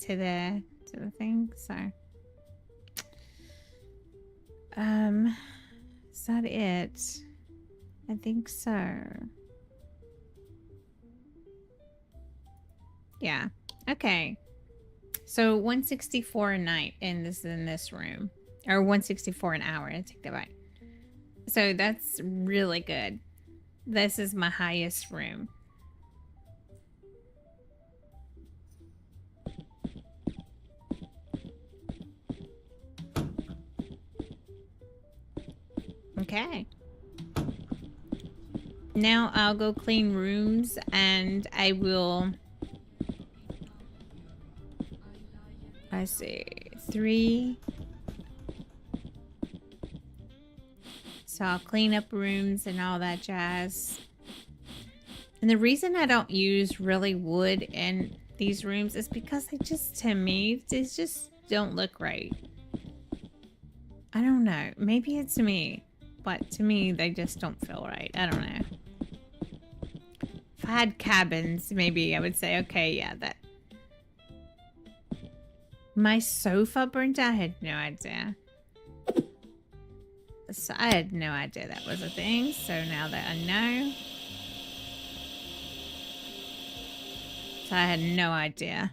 to the thing. So, is that it? I think so. Yeah. Okay. So 164 a night in this room, or 164 an hour. I take that back. So that's really good. This is my highest room. Okay. Now I'll go clean rooms and I will... I see. 3. So I'll clean up rooms and all that jazz. And the reason I don't use really wood in these rooms is because they just, to me, they just don't look right. I don't know. Maybe it's me. But to me, they just don't feel right. I don't know. If I had cabins, maybe I would say, okay, yeah, that. My sofa burnt out? I had no idea. So I had no idea that was a thing. So now that I know. So I had no idea.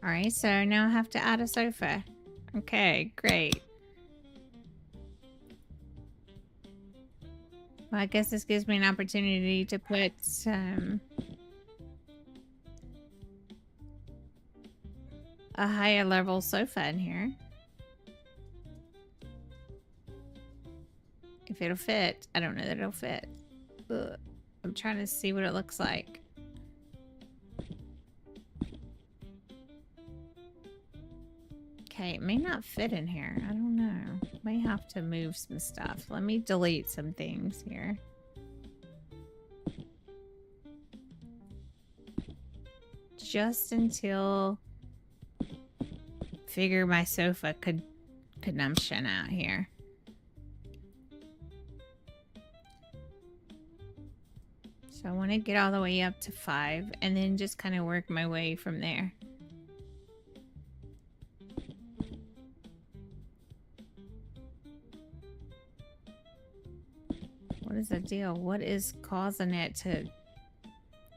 Alright, so now I have to add a sofa. Okay, great. Well, I guess this gives me an opportunity to put a higher level sofa in here. If it'll fit. I don't know that it'll fit. Ugh. I'm trying to see what it looks like. Okay, it may not fit in here. I don't know. May have to move some stuff. Let me delete some things here. Just until figure my sofa could consumption out here. So I want to get all the way up to 5 and then just kind of work my way from there. What is the deal? What is causing it to...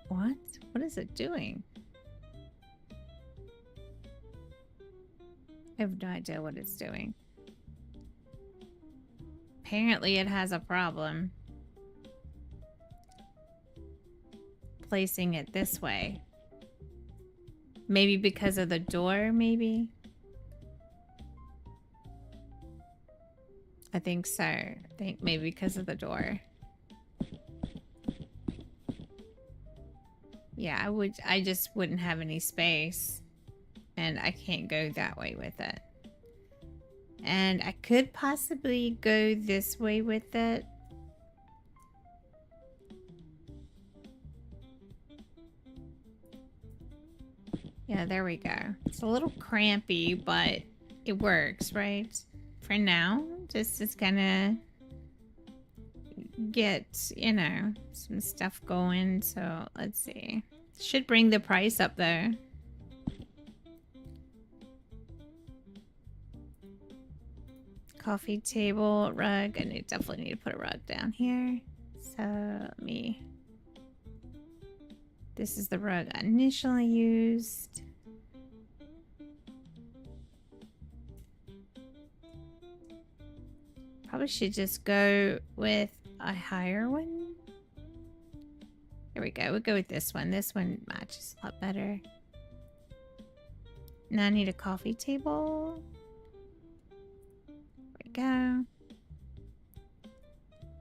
What? What is it doing? I have no idea what it's doing. Apparently it has a problem placing it this way. Maybe because of the door, maybe? I think so. I think maybe because of the door. Yeah, I just wouldn't have any space. And I can't go that way with it. And I could possibly go this way with it. Yeah, there we go. It's a little crampy, but it works, right? For now, just to kind of get, you know, some stuff going. So let's see. Should bring the price up though. Coffee table, rug. I definitely need to put a rug down here. So let me... This is the rug I initially used. Probably should just go with a higher one. There we go. We'll go with this one. This one matches a lot better. Now I need a coffee table. There we go.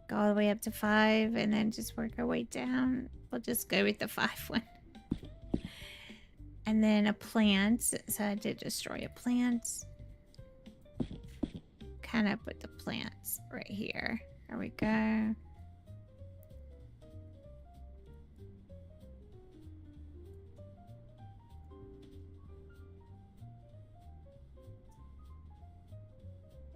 Go all the way up to 5 and then just work our way down. We'll just go with the 5 one. And then a plant. So I did destroy a plant. Kind of put the plants right here. There we go.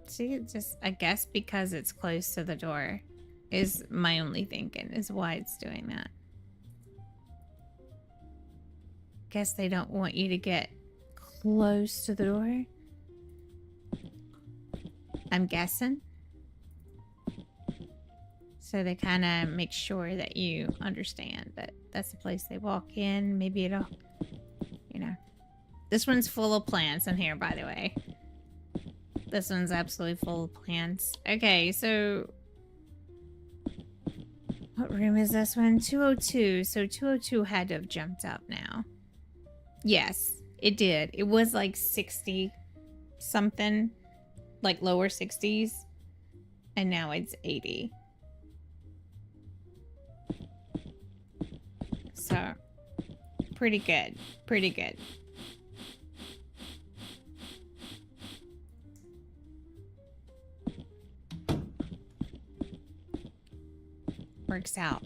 See, just, I guess because it's close to the door is my only thinking is why it's doing that. Guess they don't want you to get close to the door. I'm guessing. So they kind of make sure that you understand that that's the place they walk in. Maybe it'll, you know. This one's full of plants in here, by the way. This one's absolutely full of plants. Okay, so... What room is this one? 202. So 202 had to have jumped up now. Yes, it did. It was like 60 something. Like lower 60s. And now it's 80. So, pretty good. Pretty good. Works out.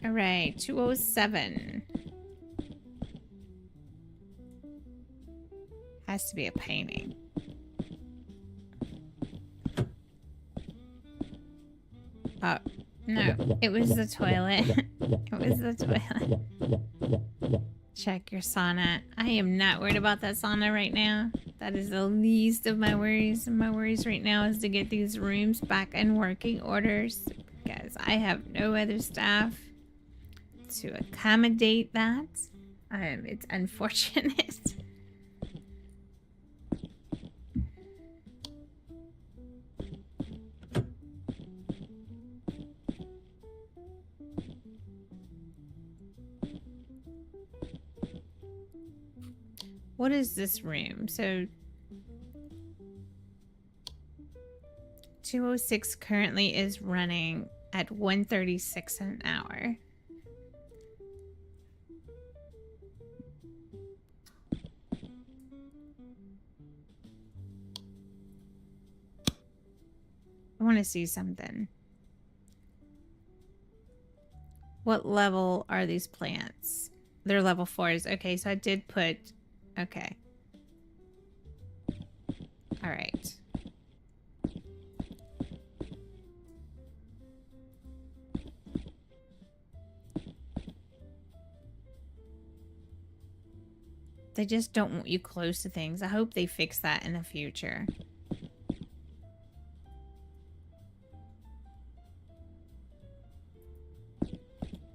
All right, 207. Has to be a painting. Oh, no, it was the toilet. It was the toilet. Check your sauna. I am not worried about that sauna right now. That is the least of my worries. My worries right now is to get these rooms back in working orders because I have no other staff to accommodate that. It's unfortunate. What is this room? So 206 currently is running at 136 an hour. I want to see something. What level are these plants? They're level 4s. Okay, so I did put... Okay. All right. They just don't want you close to things. I hope they fix that in the future.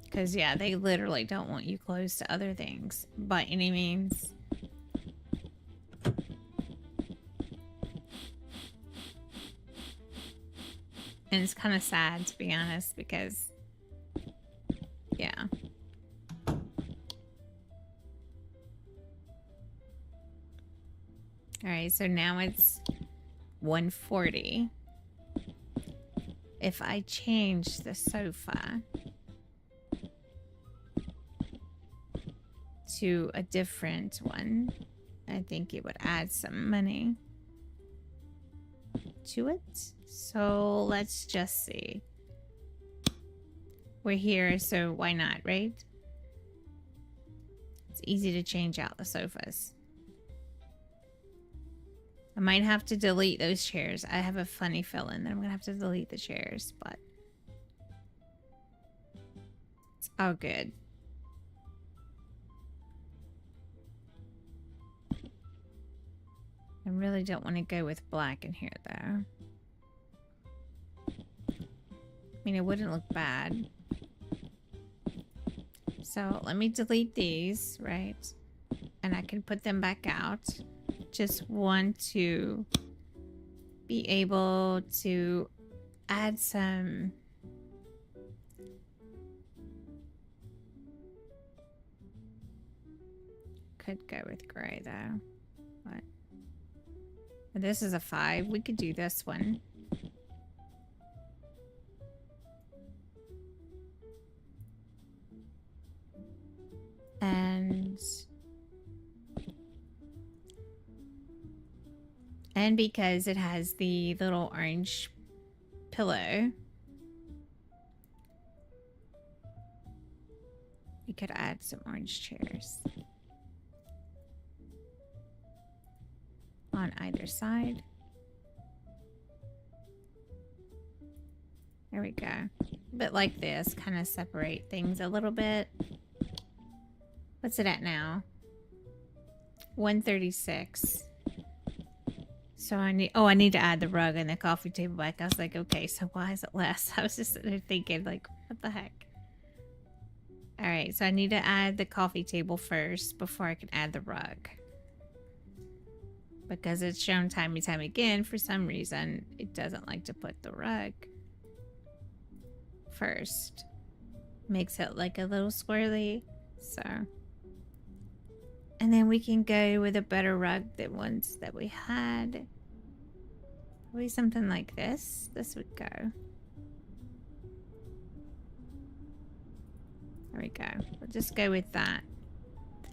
Because, yeah, they literally don't want you close to other things by any means. And it's kind of sad, to be honest, because, yeah. Alright, so now it's 140. If I change the sofa to a different one, I think it would add some money to it. So let's just see. We're here, so why not, right? It's easy to change out the sofas. I might have to delete those chairs. I have a funny feeling that I'm gonna have to delete the chairs, but it's all good. I really don't want to go with black in here, though. I mean, it wouldn't look bad. So let me delete these, right? And I can put them back out. Just want to be able to add some could go with gray though. What? This is a 5. We could do this one. And because it has the little orange pillow, we could add some orange chairs on either side. There we go. A bit like this, kind of separate things a little bit. What's it at now? 136. So I need to add the rug and the coffee table back. I was like, okay, so why is it less? I was just thinking, like, what the heck? All right, so I need to add the coffee table first before I can add the rug. Because it's shown time and time again, for some reason, it doesn't like to put the rug first. Makes it like a little squirrely, so. And then we can go with a better rug than ones that we had. Probably something like this. This would go. There we go. We'll just go with that.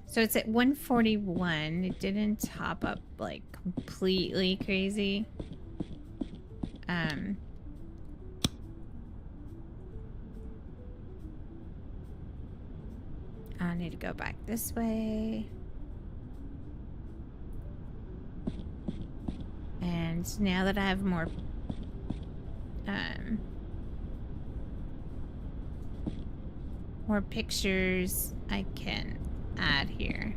So it's at 141. It didn't top up like completely crazy. I need to go back this way. And now that I have more pictures I can add here.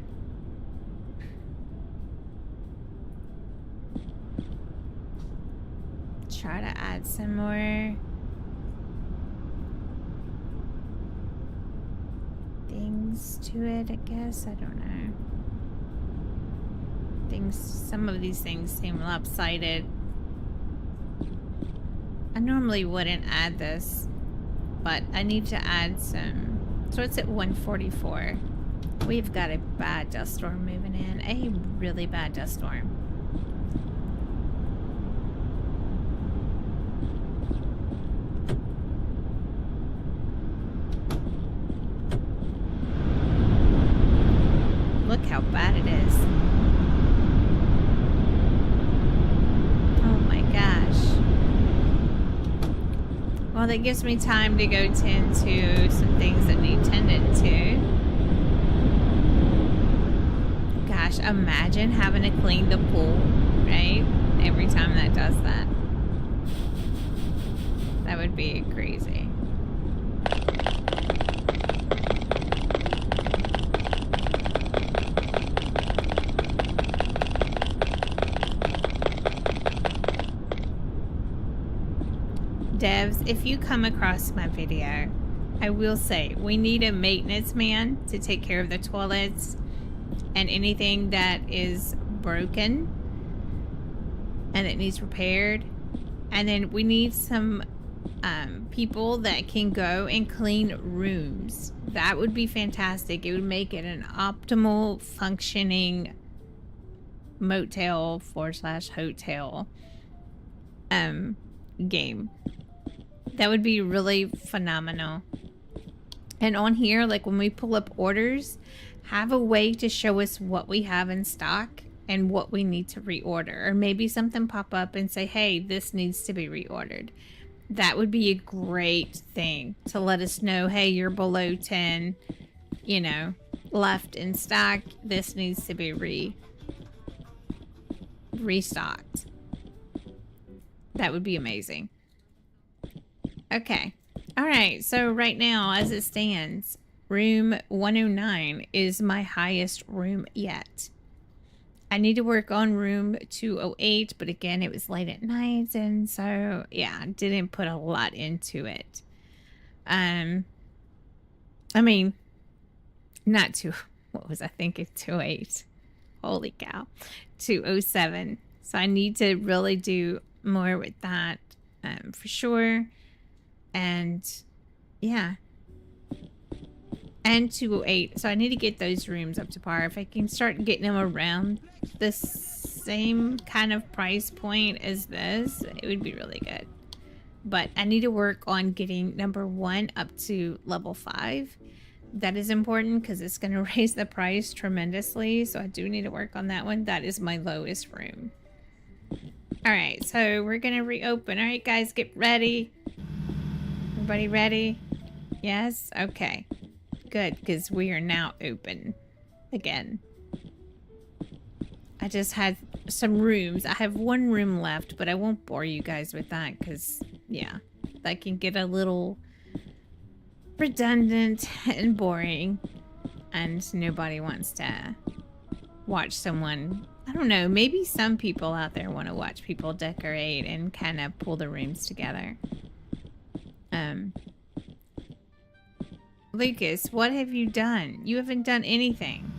Try to add some more things to it, I guess. I don't know. Some of these things seem lopsided. I normally wouldn't add this, but I need to add some. So it's at 144. We've got a bad dust storm moving in. A really bad dust storm. Look how bad it is. Oh my gosh. Well, that gives me time to go tend to some things that need tended to. Gosh, imagine having to clean the pool, right? Every time that does that. That would be crazy. devs, if you come across my video, I will say we need a maintenance man to take care of the toilets and anything that is broken and it needs repaired. And then we need some people that can go and clean rooms. That would be fantastic. It would make it an optimal functioning motel / hotel game. That would be really phenomenal. And on here, like when we pull up orders, have a way to show us what we have in stock and what we need to reorder. Or maybe something pop up and say, hey, this needs to be reordered. That would be a great thing to let us know, hey, you're below 10, you know, left in stock. This needs to be restocked. That would be amazing. Okay. All right. So right now, as it stands, room 109 is my highest room yet. I need to work on room 208, but again, it was late at night, and so yeah, I didn't put a lot into it. I mean, not two. What was I thinking? 208. Holy cow, 207. So I need to really do more with that, for sure. And yeah. And 208. So I need to get those rooms up to par. If I can start getting them around the same kind of price point as this, it would be really good. But I need to work on getting number 1 up to level 5. That is important because it's going to raise the price tremendously. So I do need to work on that one. That is my lowest room. All right, so we're going to reopen. All right, guys, get ready. Everybody ready? Yes? Okay. Good, because we are now open again. I just had some rooms. I have 1 room left, but I won't bore you guys with that because, yeah, that can get a little redundant and boring, and nobody wants to watch someone. I don't know, maybe some people out there want to watch people decorate and kind of pull the rooms together. Lucas, what have you done? You haven't done anything.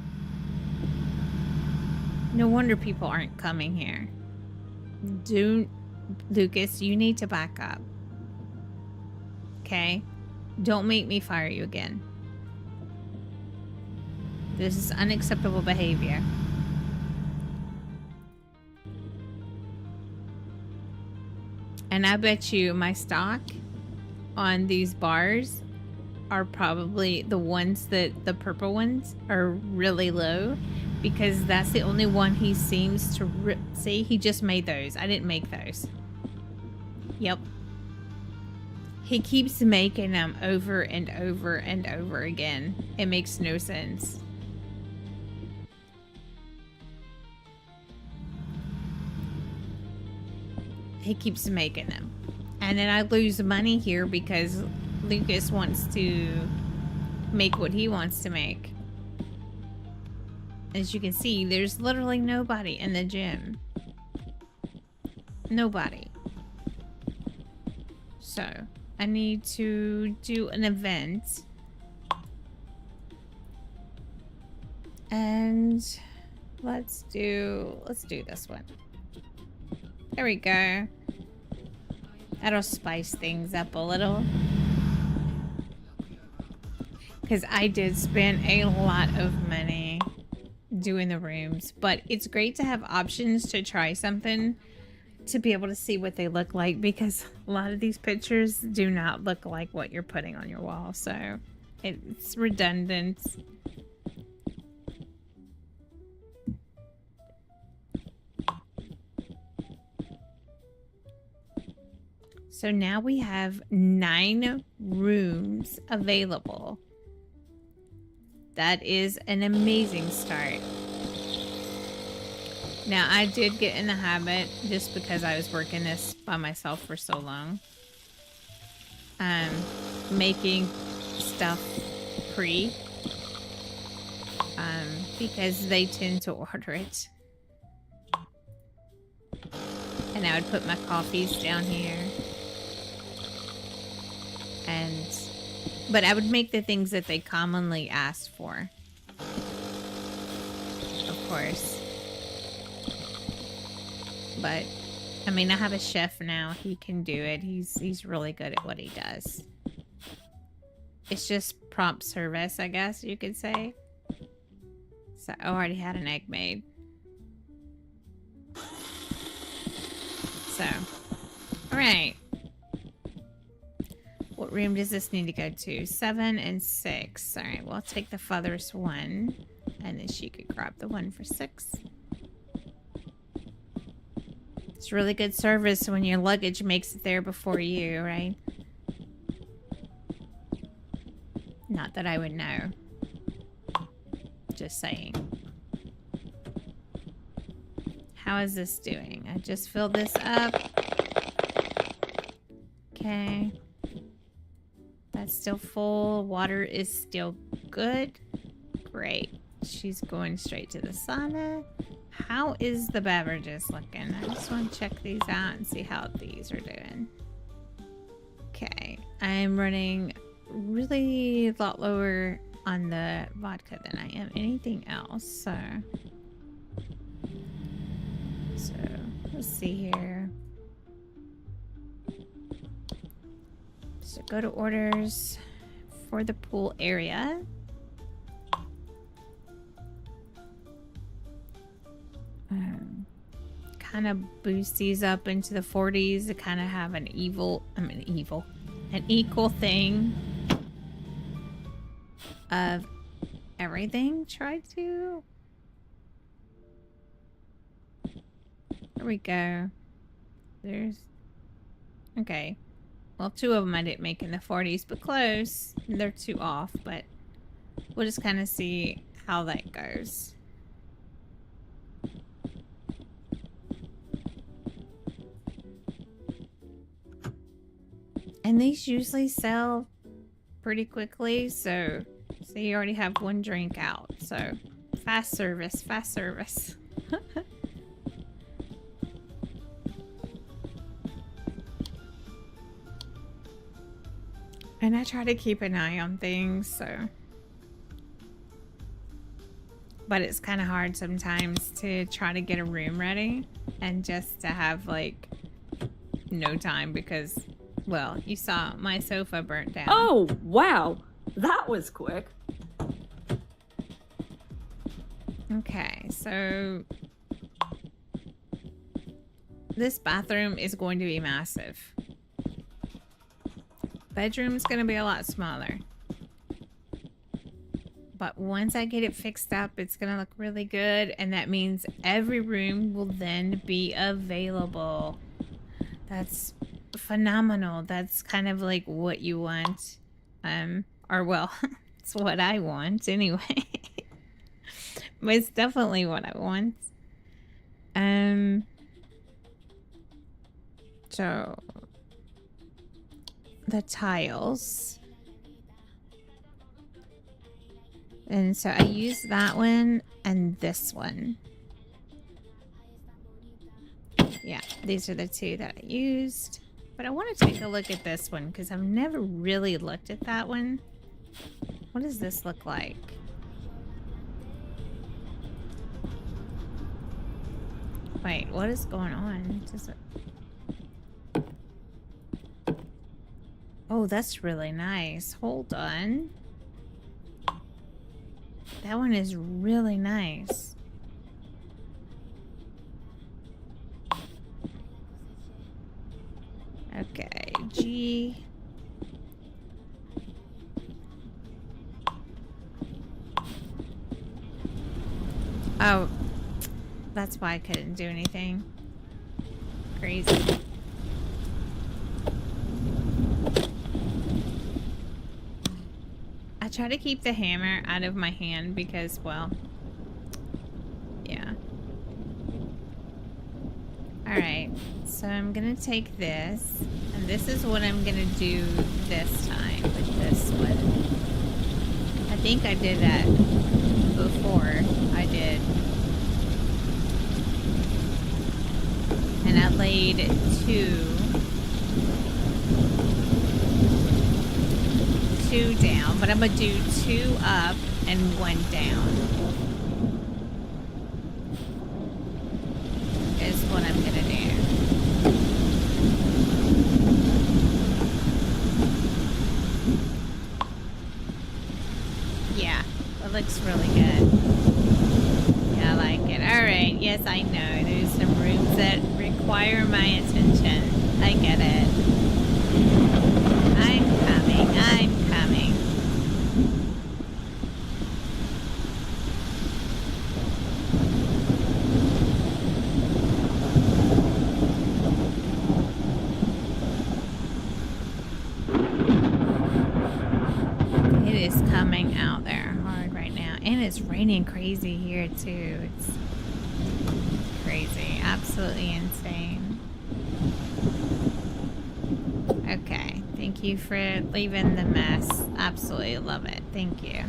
No wonder people aren't coming here. Lucas, you need to back up. Okay? Don't make me fire you again. This is unacceptable behavior. And I bet you my stock on these bars are probably the ones that the purple ones are really low, because that's the only one he seems to see. He just made those. I didn't make those. Yep. He keeps making them over and over and over again. It makes no sense. He keeps making them. And then I lose money here because Lucas wants to make what he wants to make. As you can see, there's literally nobody in the gym. Nobody. So, I need to do an event. And let's do this one. There we go. That'll spice things up a little. Because I did spend a lot of money doing the rooms. But it's great to have options to try something, to be able to see what they look like. Because a lot of these pictures do not look like what you're putting on your wall. So it's redundant. So now we have 9 rooms available. That is an amazing start. Now, I did get in the habit, just because I was working this by myself for so long, making stuff pre, because they tend to order it. And I would put my coffees down here. But I would make the things that they commonly ask for. Of course. But I mean, I have a chef now. He can do it. He's really good at what he does. It's just prompt service, I guess you could say. So I already had an egg made. So, all right. What room does this need to go to? 7 and 6. All right, well, I'll take the furthest one. And then she could grab the one for 6. It's really good service when your luggage makes it there before you, right? Not that I would know. Just saying. How is this doing? I just filled this up. Okay. That's still full. Water is still good. Great. She's going straight to the sauna. How is the beverages looking? I just want to check these out and see how these are doing. Okay. I'm running really a lot lower on the vodka than I am anything else. So let's see here. So go to orders for the pool area. Kind of boost these up into the 40s to kind of have an equal thing of everything. Try to. There we go. There's. Okay. Well, 2 of them I didn't make in the 40s, but close. They're 2 off, but we'll just kind of see how that goes. And these usually sell pretty quickly, so you already have 1 drink out. So fast service, fast service. And I try to keep an eye on things, so. But it's kind of hard sometimes to try to get a room ready and just to have like no time because, well, you saw my sofa burnt down. Oh, wow. That was quick. Okay, so this bathroom is going to be massive. Bedroom's going to be a lot smaller. But once I get it fixed up, it's going to look really good. And that means every room will then be available. That's phenomenal. That's kind of like what you want. Or well, it's what I want anyway. But it's definitely what I want. So the tiles. And so I used that one and this one. Yeah, these are the 2 that I used. But I want to take a look at this one because I've never really looked at that one. What does this look like? Wait, what is going on? Does it... Oh, that's really nice. Hold on. That one is really nice. Okay, G. Oh, that's why I couldn't do anything. Crazy. I try to keep the hammer out of my hand because, well, yeah. Alright, so I'm gonna take this, and this is what I'm gonna do this time with this one. I think I did that before. I did. And I laid 2 2 down, but I'm gonna do 2 up and 1 down. Is what I'm gonna do. Yeah, it looks really good. Yeah, I like it. Alright, yes, I know. There's some rooms that require my attention. I get it. I'm coming. I'm coming. It is coming out there hard right now. And it's raining crazy here too. It's crazy. Absolutely insane. Okay. Thank you for leaving the mess. Absolutely love it. Thank you.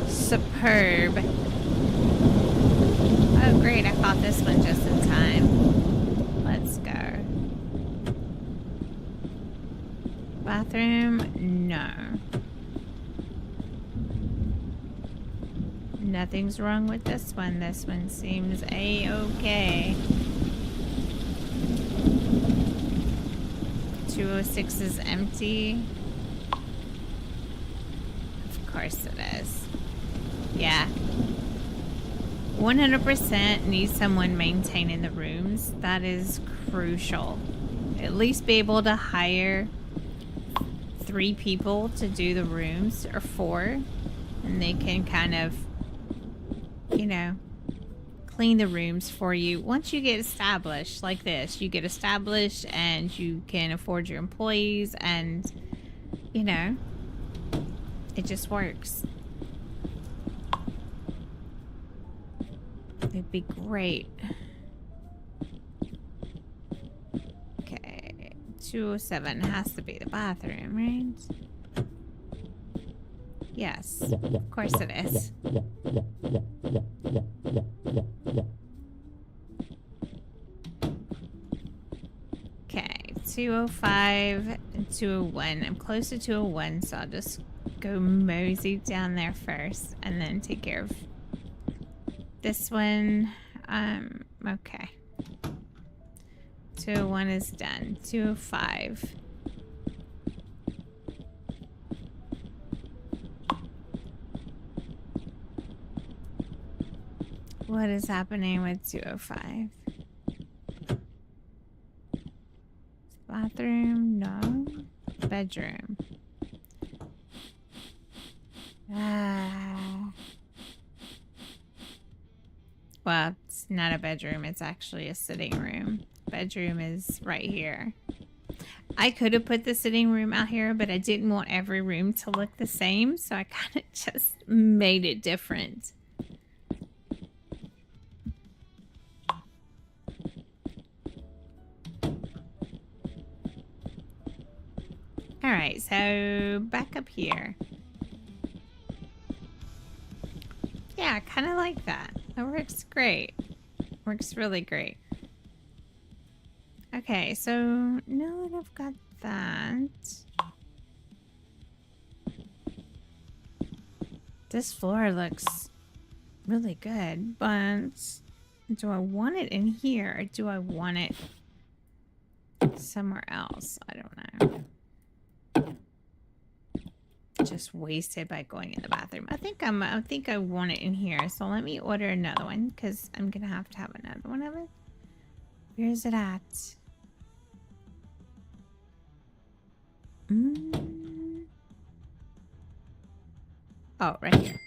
Superb. Oh great, I caught this one just in time. Let's go. Bathroom? No. Nothing's wrong with this one. This one seems a-okay. 206 is empty. Of course it is. Yeah. 100% need someone maintaining the rooms. That is crucial. At least be able to hire 3 people to do the rooms, or 4, and they can kind of, you know, clean the rooms for you. Once you get established like this, you get established and you can afford your employees, and you know, it just works. It'd be great. Okay, 207 has to be the bathroom, right? Yes, of course it is. Okay, 205 and 201. I'm close to 201, so I'll just go mosey down there first and then take care of this one. Okay. 201 is done. 205. What is happening with 205? Bathroom? No. Bedroom. Well, it's not a bedroom. It's actually a sitting room. Bedroom is right here. I could have put the sitting room out here, but I didn't want every room to look the same, so I kind of just made it different. Alright, so back up here. Yeah, I kind of like that. That works great. Works really great. Okay, so now that I've got that, this floor looks really good, but do I want it in here or do I want it somewhere else? I don't know. Just wasted by going in the bathroom. I think I want it in here, so let me order another one because I'm gonna have to have another one of it. Where is it at? Oh, right here.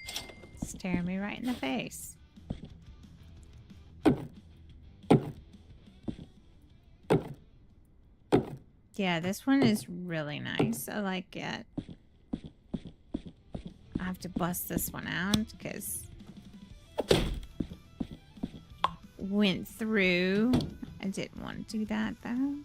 Staring me right in the face. Yeah, this one is really nice. I like it. I have to bust this one out because went through. I didn't want to do that though.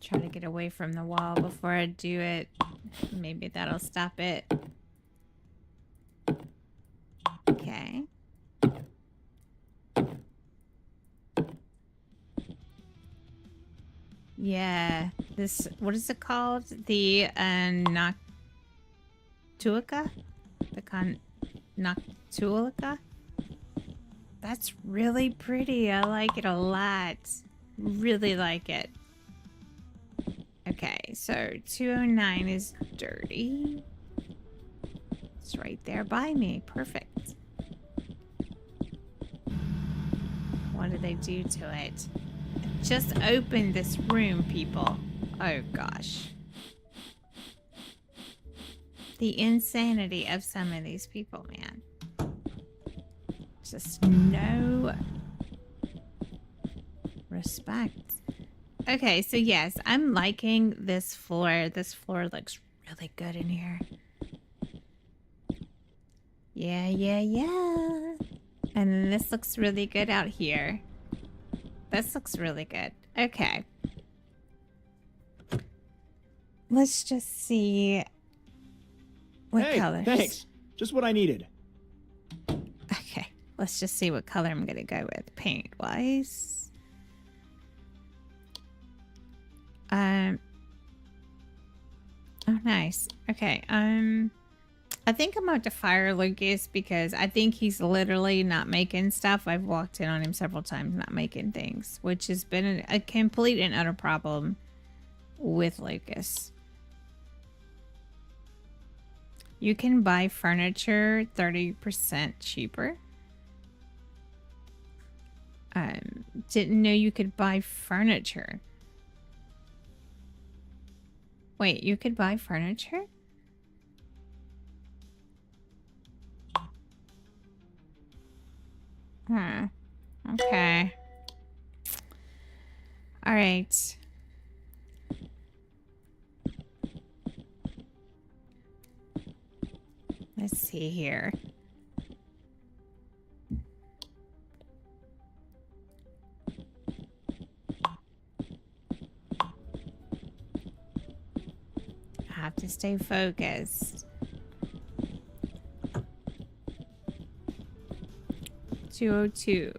Try to get away from the wall before I do it. Maybe that'll stop it. Okay. Yeah. This, what is it called? The Noctuica? The Noctuica? That's really pretty. I like it a lot. Really like it. Okay, so 209 is dirty. It's right there by me. Perfect. What did they do to it? Just open this room, people. Oh, gosh. The insanity of some of these people, man. Just no respect. Okay, so yes, I'm liking this floor. This floor looks really good in here. Yeah, yeah, yeah. And then this looks really good out here. This looks really good. Okay. Let's just see what colors. Thanks. Just what I needed. Okay. Let's just see what color I'm gonna go with paint-wise. Oh, nice. Okay. I think I'm about to fire Lucas because I think he's literally not making stuff. I've walked in on him several times not making things, which has been a complete and utter problem with Lucas. You can buy furniture 30% cheaper. Didn't know you could buy furniture. Wait, you could buy furniture? Okay. All right. Let's see here. I have to stay focused. 202.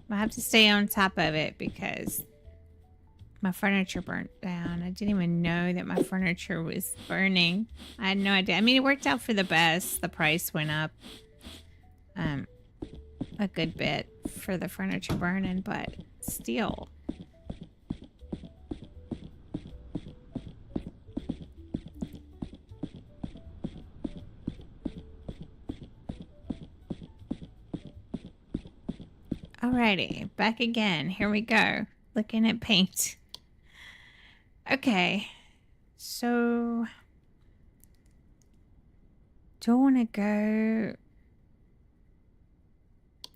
I have to stay on top of it because my furniture burnt down. I didn't even know that my furniture was burning. I had no idea. I mean, it worked out for the best. The price went up a good bit for the furniture burning, but still. Alrighty, back again. Here we go. Looking at paint. Okay, so do I want to go?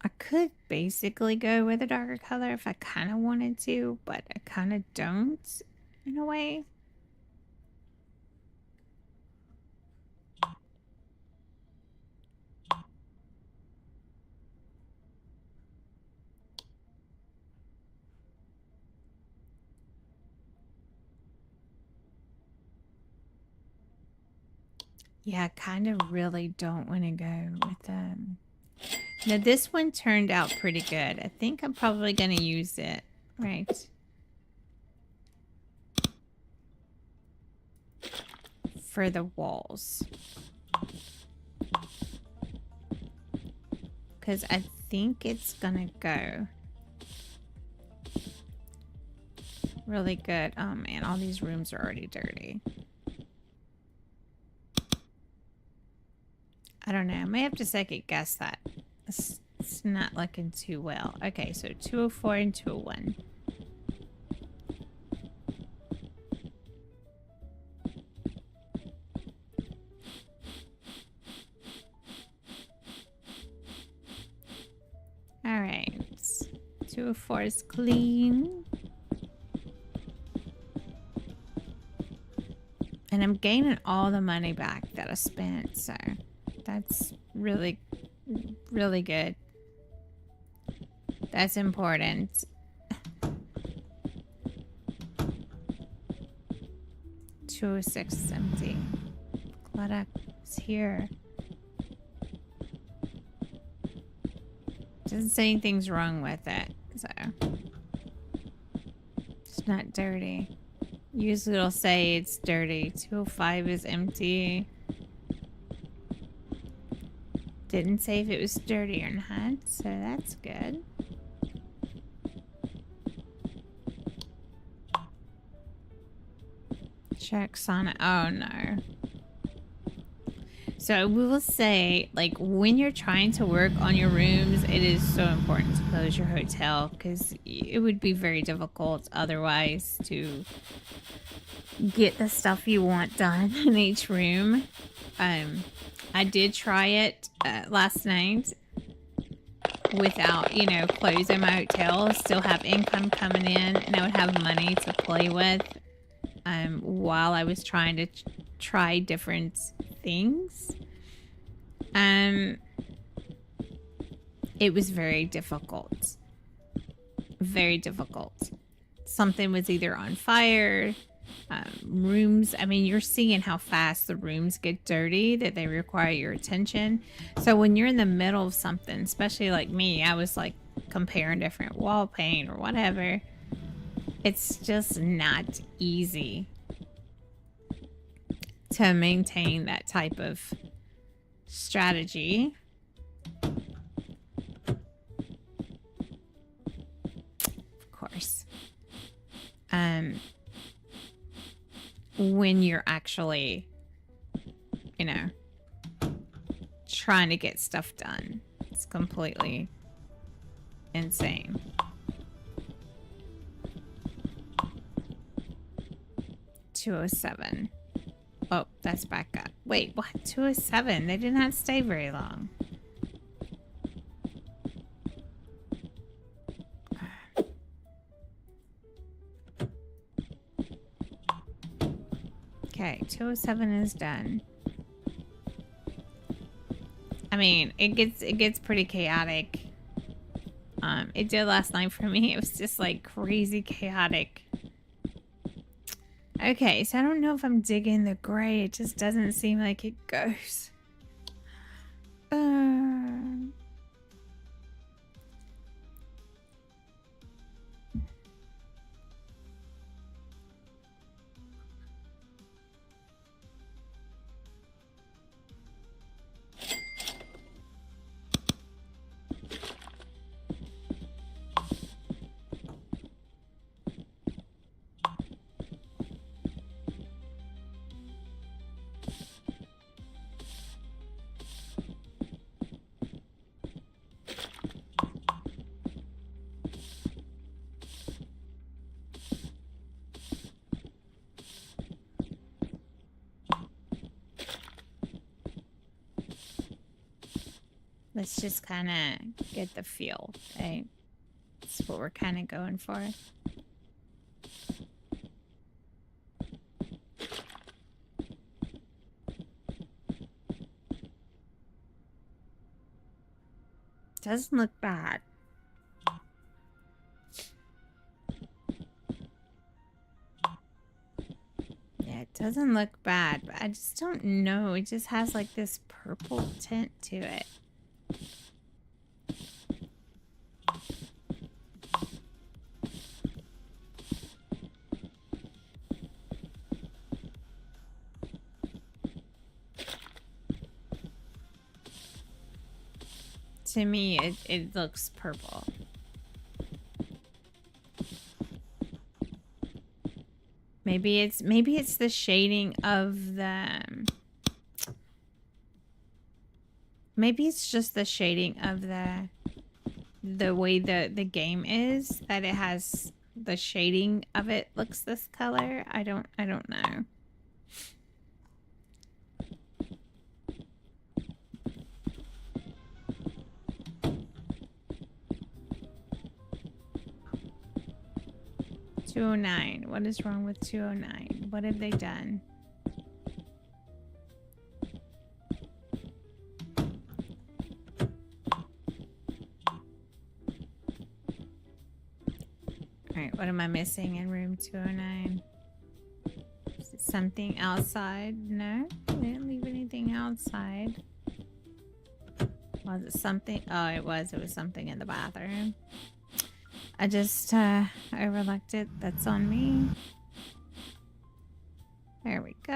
I could basically go with a darker color if I kind of wanted to, but I kind of don't in a way. Yeah, I kind of really don't want to go with them. Now, this one turned out pretty good. I think I'm probably going to use it. Right. For the walls. Because I think it's going to go really good. Oh, man. All these rooms are already dirty. I don't know. I may have to second guess that. It's not looking too well. Okay, so 204 and 201. All right. 204 is clean. And I'm gaining all the money back that I spent, so that's really, really good. That's important. 206 is empty. Clutter is here. Doesn't say anything's wrong with it, so it's not dirty. Usually it'll say it's dirty. 205 is empty. Didn't say if it was dirty or not, so that's good. Check Sonic. Oh no. So we will say, like, when you're trying to work on your rooms, it is so important to close your hotel because it would be very difficult otherwise to get the stuff you want done in each room. I did try it last night without, you know, closing my hotel. Still have income coming in, and I would have money to play with while I was trying to try different things. It was very difficult. Very difficult. Something was either on fire. Rooms, I mean, you're seeing how fast the rooms get dirty, that they require your attention. So when you're in the middle of something, especially like me, I was like comparing different wall paint or whatever. It's just not easy to maintain that type of strategy. Of course. When you're actually, you know, trying to get stuff done. It's completely insane. $207. Oh, that's back up. Wait, what? 207? They did not stay very long. Okay, 207 is done. I mean, it gets pretty chaotic. It did last night for me. It was just like crazy chaotic. Okay, so I don't know if I'm digging the gray. It just doesn't seem like it goes. Let's just kind of get the feel, okay? That's what we're kind of going for. Doesn't look bad. Yeah, it doesn't look bad, but I just don't know. It just has like this purple tint to it. To me, it looks purple. Maybe it's the shading of the... Maybe it's just the shading of the way the game is, that it has the shading of it looks this color. I don't know. $209. What is wrong with $209? What have they done? Alright, what am I missing in room 209? Is it something outside? No, I didn't leave anything outside. Was it something? Oh, it was. It was something in the bathroom. I just overlooked it. That's on me. There we go.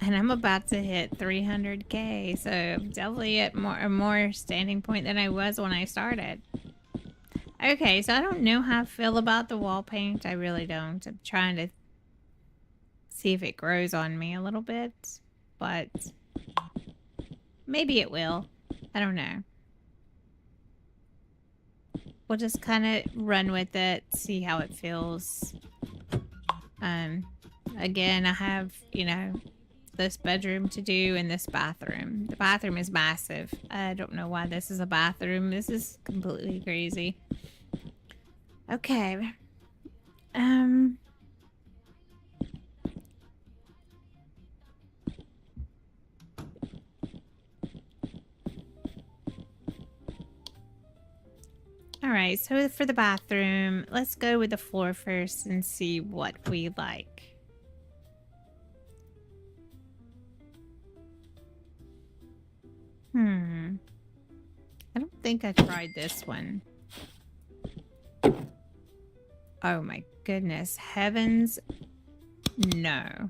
And I'm about to hit 300K, so I'm definitely at a more standing point than I was when I started. Okay, so I don't know how I feel about the wall paint. I really don't. I'm trying to see if it grows on me a little bit, but maybe it will. I don't know. We'll just kind of run with it, see how it feels. Again, I have, you know, this bedroom to do and this bathroom. The bathroom is massive. I don't know why this is a bathroom. This is completely crazy. Okay. All right, so for the bathroom, let's go with the floor first and see what we like. I don't think I tried this one. Oh my goodness. Heavens. No.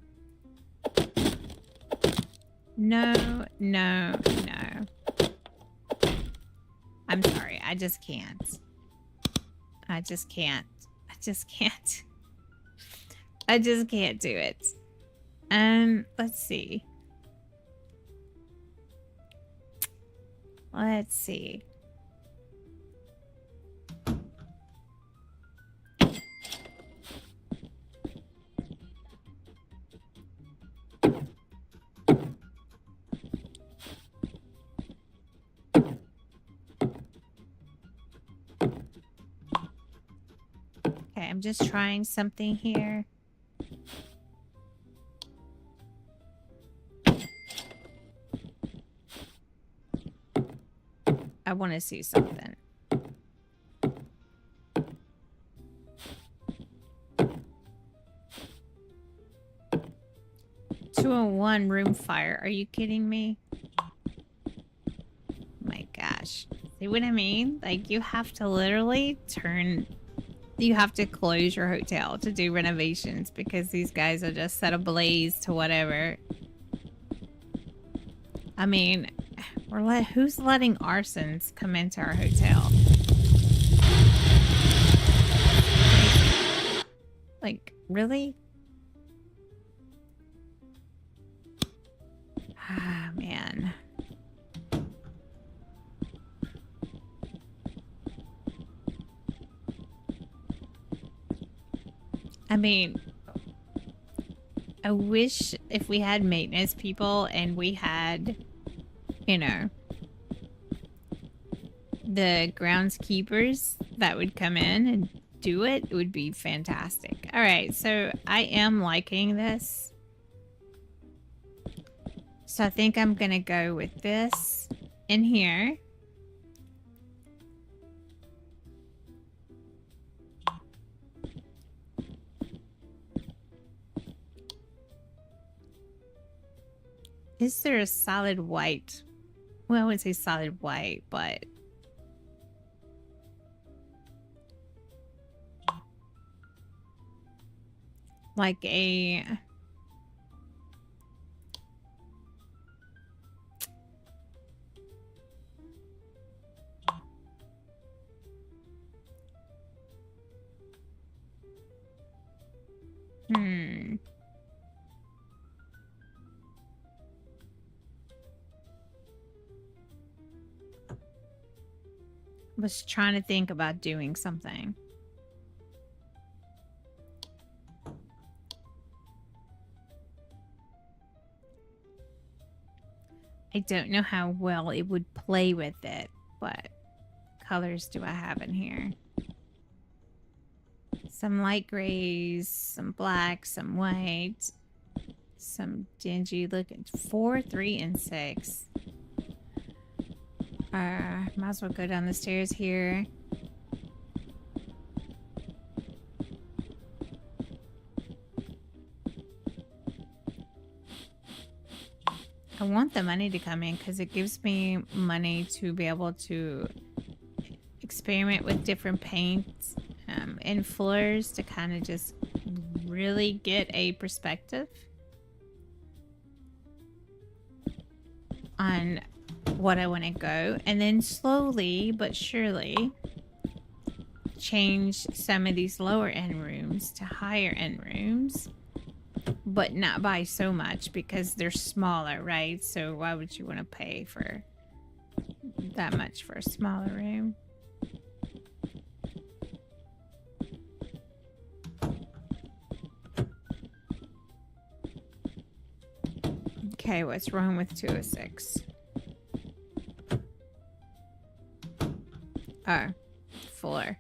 No, no, no. I'm sorry. I just can't. I just can't. I just can't. I just can't do it. Let's see. Let's see. Okay, I'm just trying something here. I want to see something. Two-in-one room fire. Are you kidding me? My gosh. See what I mean? Like, you have to literally you have to close your hotel to do renovations because these guys are just set ablaze to whatever. I mean, who's letting arsons come into our hotel? Like, really? Ah, man. I mean, I wish if we had maintenance people and we had, you know, the groundskeepers that would come in and do it, it would be fantastic. All right, so I am liking this. So I think I'm gonna go with this in here. Is there a solid white? Well, I wouldn't say solid white, but like a was trying to think about doing something. I don't know how well it would play with it. What colors do I have in here? Some light grays, some black, some white, some dingy looking. 4, 3, and 6. Might as well go down the stairs here. want the money to come in because it gives me money to be able to experiment with different paints and floors to kind of just really get a perspective on what I want to go, and then slowly but surely change some of these lower end rooms to higher end rooms, but not by so much because they're smaller, right? So why would you want to pay for that much for a smaller room? Okay, what's wrong with 206? Oh, floor,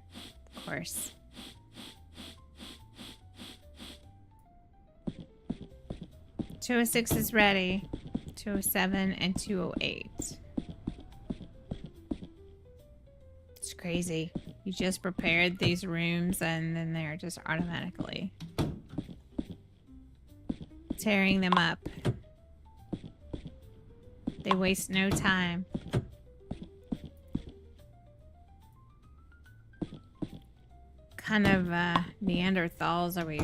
of course. Two oh six is ready. 207 and 208. It's crazy. You just prepared these rooms and then they're just automatically tearing them up. They waste no time. Kind of Neanderthals are we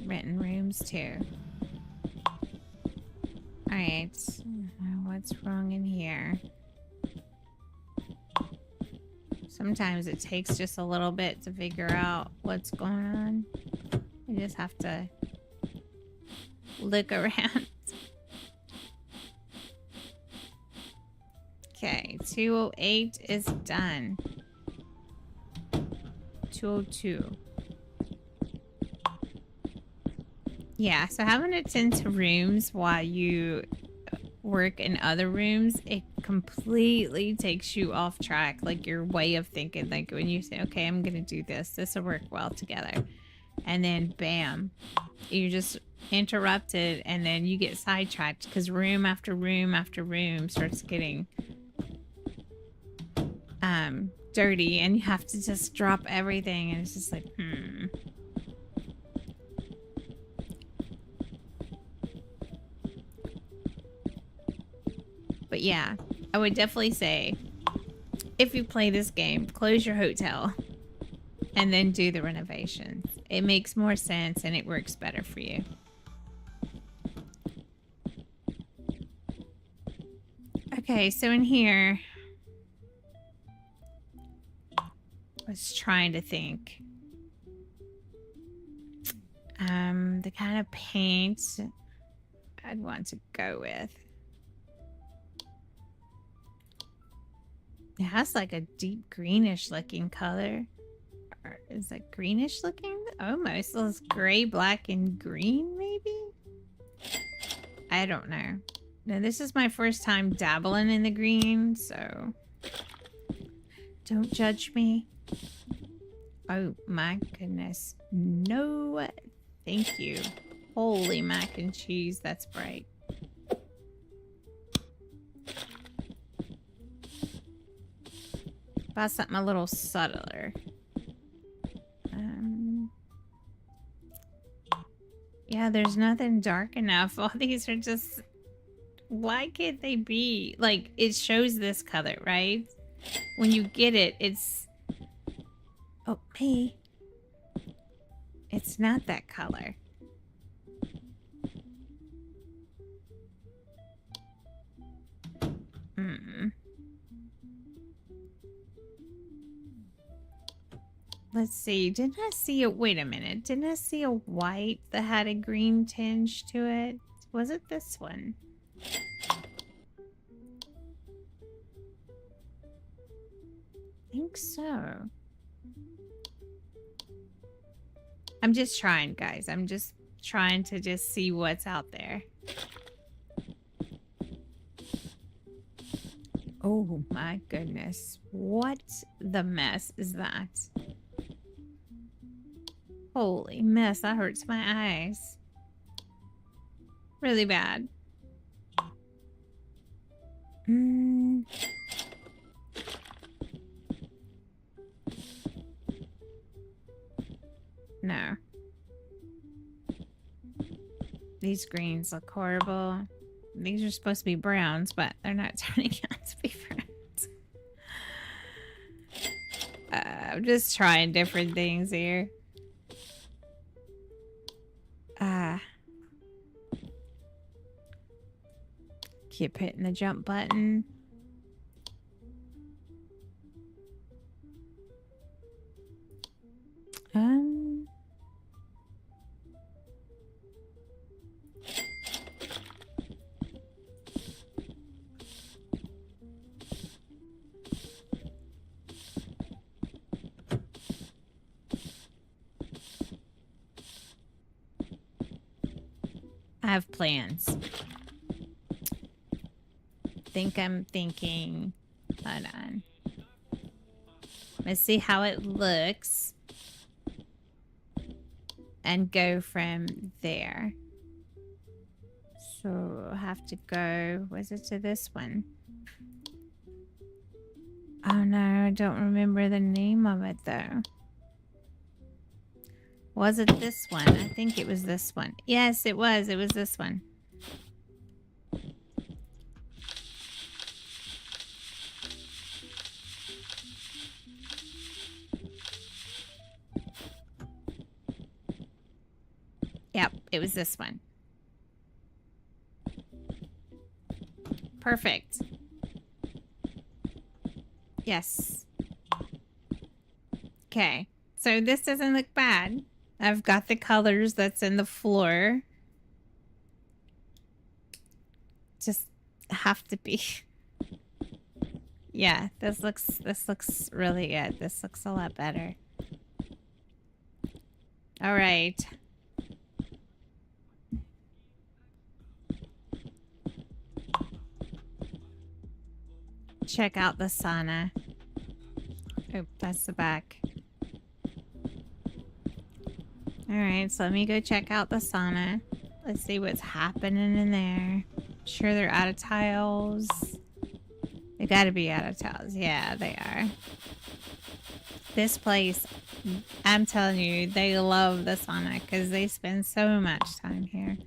renting rooms to? Alright, what's wrong in here? Sometimes it takes just a little bit to figure out what's going on. You just have to look around. Okay, 208 is done. 202. Yeah, so having it into rooms while you work in other rooms, it completely takes you off track. Like your way of thinking, like when you say, okay, I'm gonna do this will work well together, and then bam, you're just interrupted, and then you get sidetracked because room after room after room starts getting dirty, and you have to just drop everything, and it's just like, But yeah, I would definitely say, if you play this game, close your hotel and then do the renovations. It makes more sense and it works better for you. Okay, so in here, I was trying to think. The kind of paint I'd want to go with. It has like a deep greenish looking color. Or is it greenish looking? Almost. Those gray, black, and green, maybe? I don't know. Now, this is my first time dabbling in the green, so don't judge me. Oh my goodness. No, thank you. Holy mac and cheese, that's bright. About something a little subtler. Yeah, there's nothing dark enough. All these are just... Why can't they be? Like, it shows this color, right? When you get it, it's... Oh, me. It's not that color. Let's see. Didn't I see a... Wait a minute. Didn't I see a white that had a green tinge to it? Was it this one? I think so. I'm just trying, guys. I'm just trying to just see what's out there. Oh my goodness. What the mess is that? Holy mess, that hurts my eyes. Really bad. No. These greens look horrible. these are supposed to be browns, but they're not turning out to be browns. I'm just trying different things here. Keep hitting the jump button. I have plans. I'm thinking. Hold on. Let's see how it looks. And go from there. So I have to go. Was it to this one? Oh no, I don't remember the name of it though. Was it this one? I think it was this one. Yes, it was. It was this one. Yep, it was this one. Perfect. Yes. Okay. So this doesn't look bad. I've got the colors that's in the floor. Just have to be. Yeah, this looks really good. This looks a lot better. All right. Check out the sauna. Oh, that's the back. Alright, so let me go check out the sauna. Let's see what's happening in there. Sure they're out of tiles. They gotta be out of tiles. Yeah, they are. This place, I'm telling you, they love the sauna because they spend so much time here.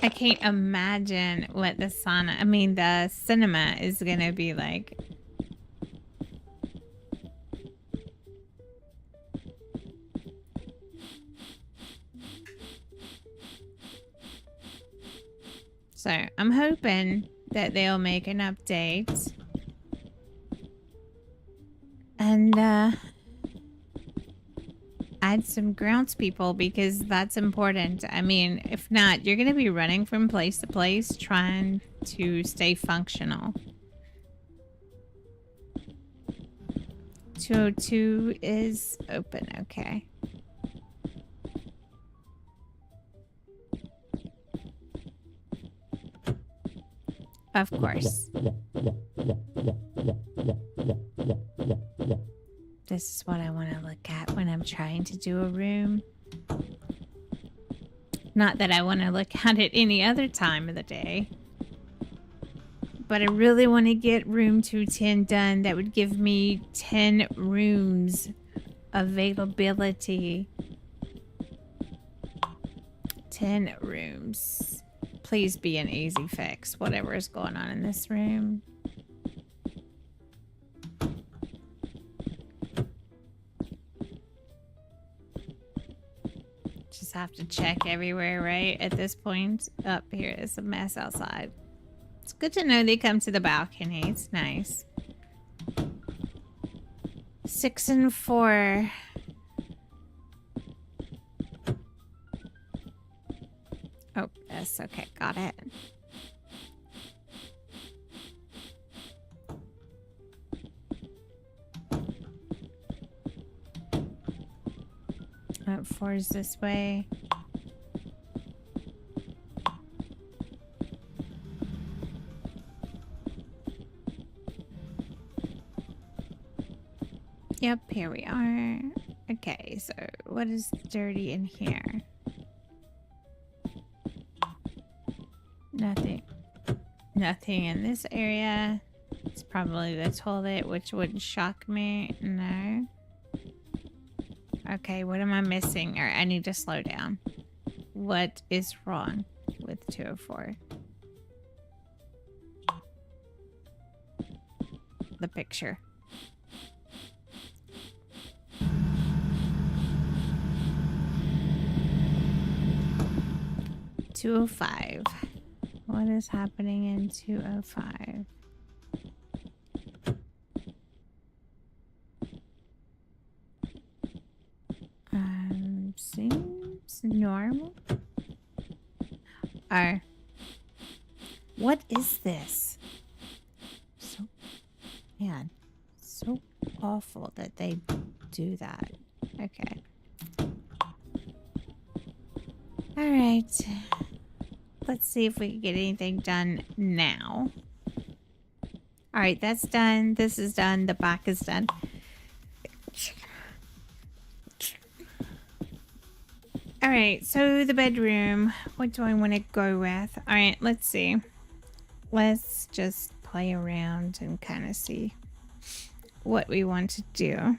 I can't imagine what the sauna, I mean the cinema is gonna be like. So I'm hoping that they'll make an update and add some groundspeople because that's important. I mean, if not, you're going to be running from place to place trying to stay functional. 202 is open. Okay. Of course. This is what I want to look at when I'm trying to do a room. Not that I want to look at it any other time of the day. But I really want to get room 210 done. That would give me 10 rooms availability. 10 rooms. Please be an easy fix, whatever is going on in this room. Just have to check everywhere, right? At this point, up here is a mess outside. It's good to know they come to the balcony. It's nice. 6 and 4. Oh, yes, okay, got it. Oh, 4 is this way. Yep, here we are. Okay, so what is dirty in here? Nothing. Nothing in this area. It's probably the toilet, which wouldn't shock me. No. Okay, what am I missing? Or I need to slow down. What is wrong with 204? The picture. $205. What is happening in 205? Seems normal. Oh. What is this? So, man, so awful that they do that. Okay. All right. Let's see if we can get anything done now. All right, that's done. This is done. The back is done. All right, so the bedroom. What do I want to go with? All right, let's see. Let's just play around and kind of see what we want to do.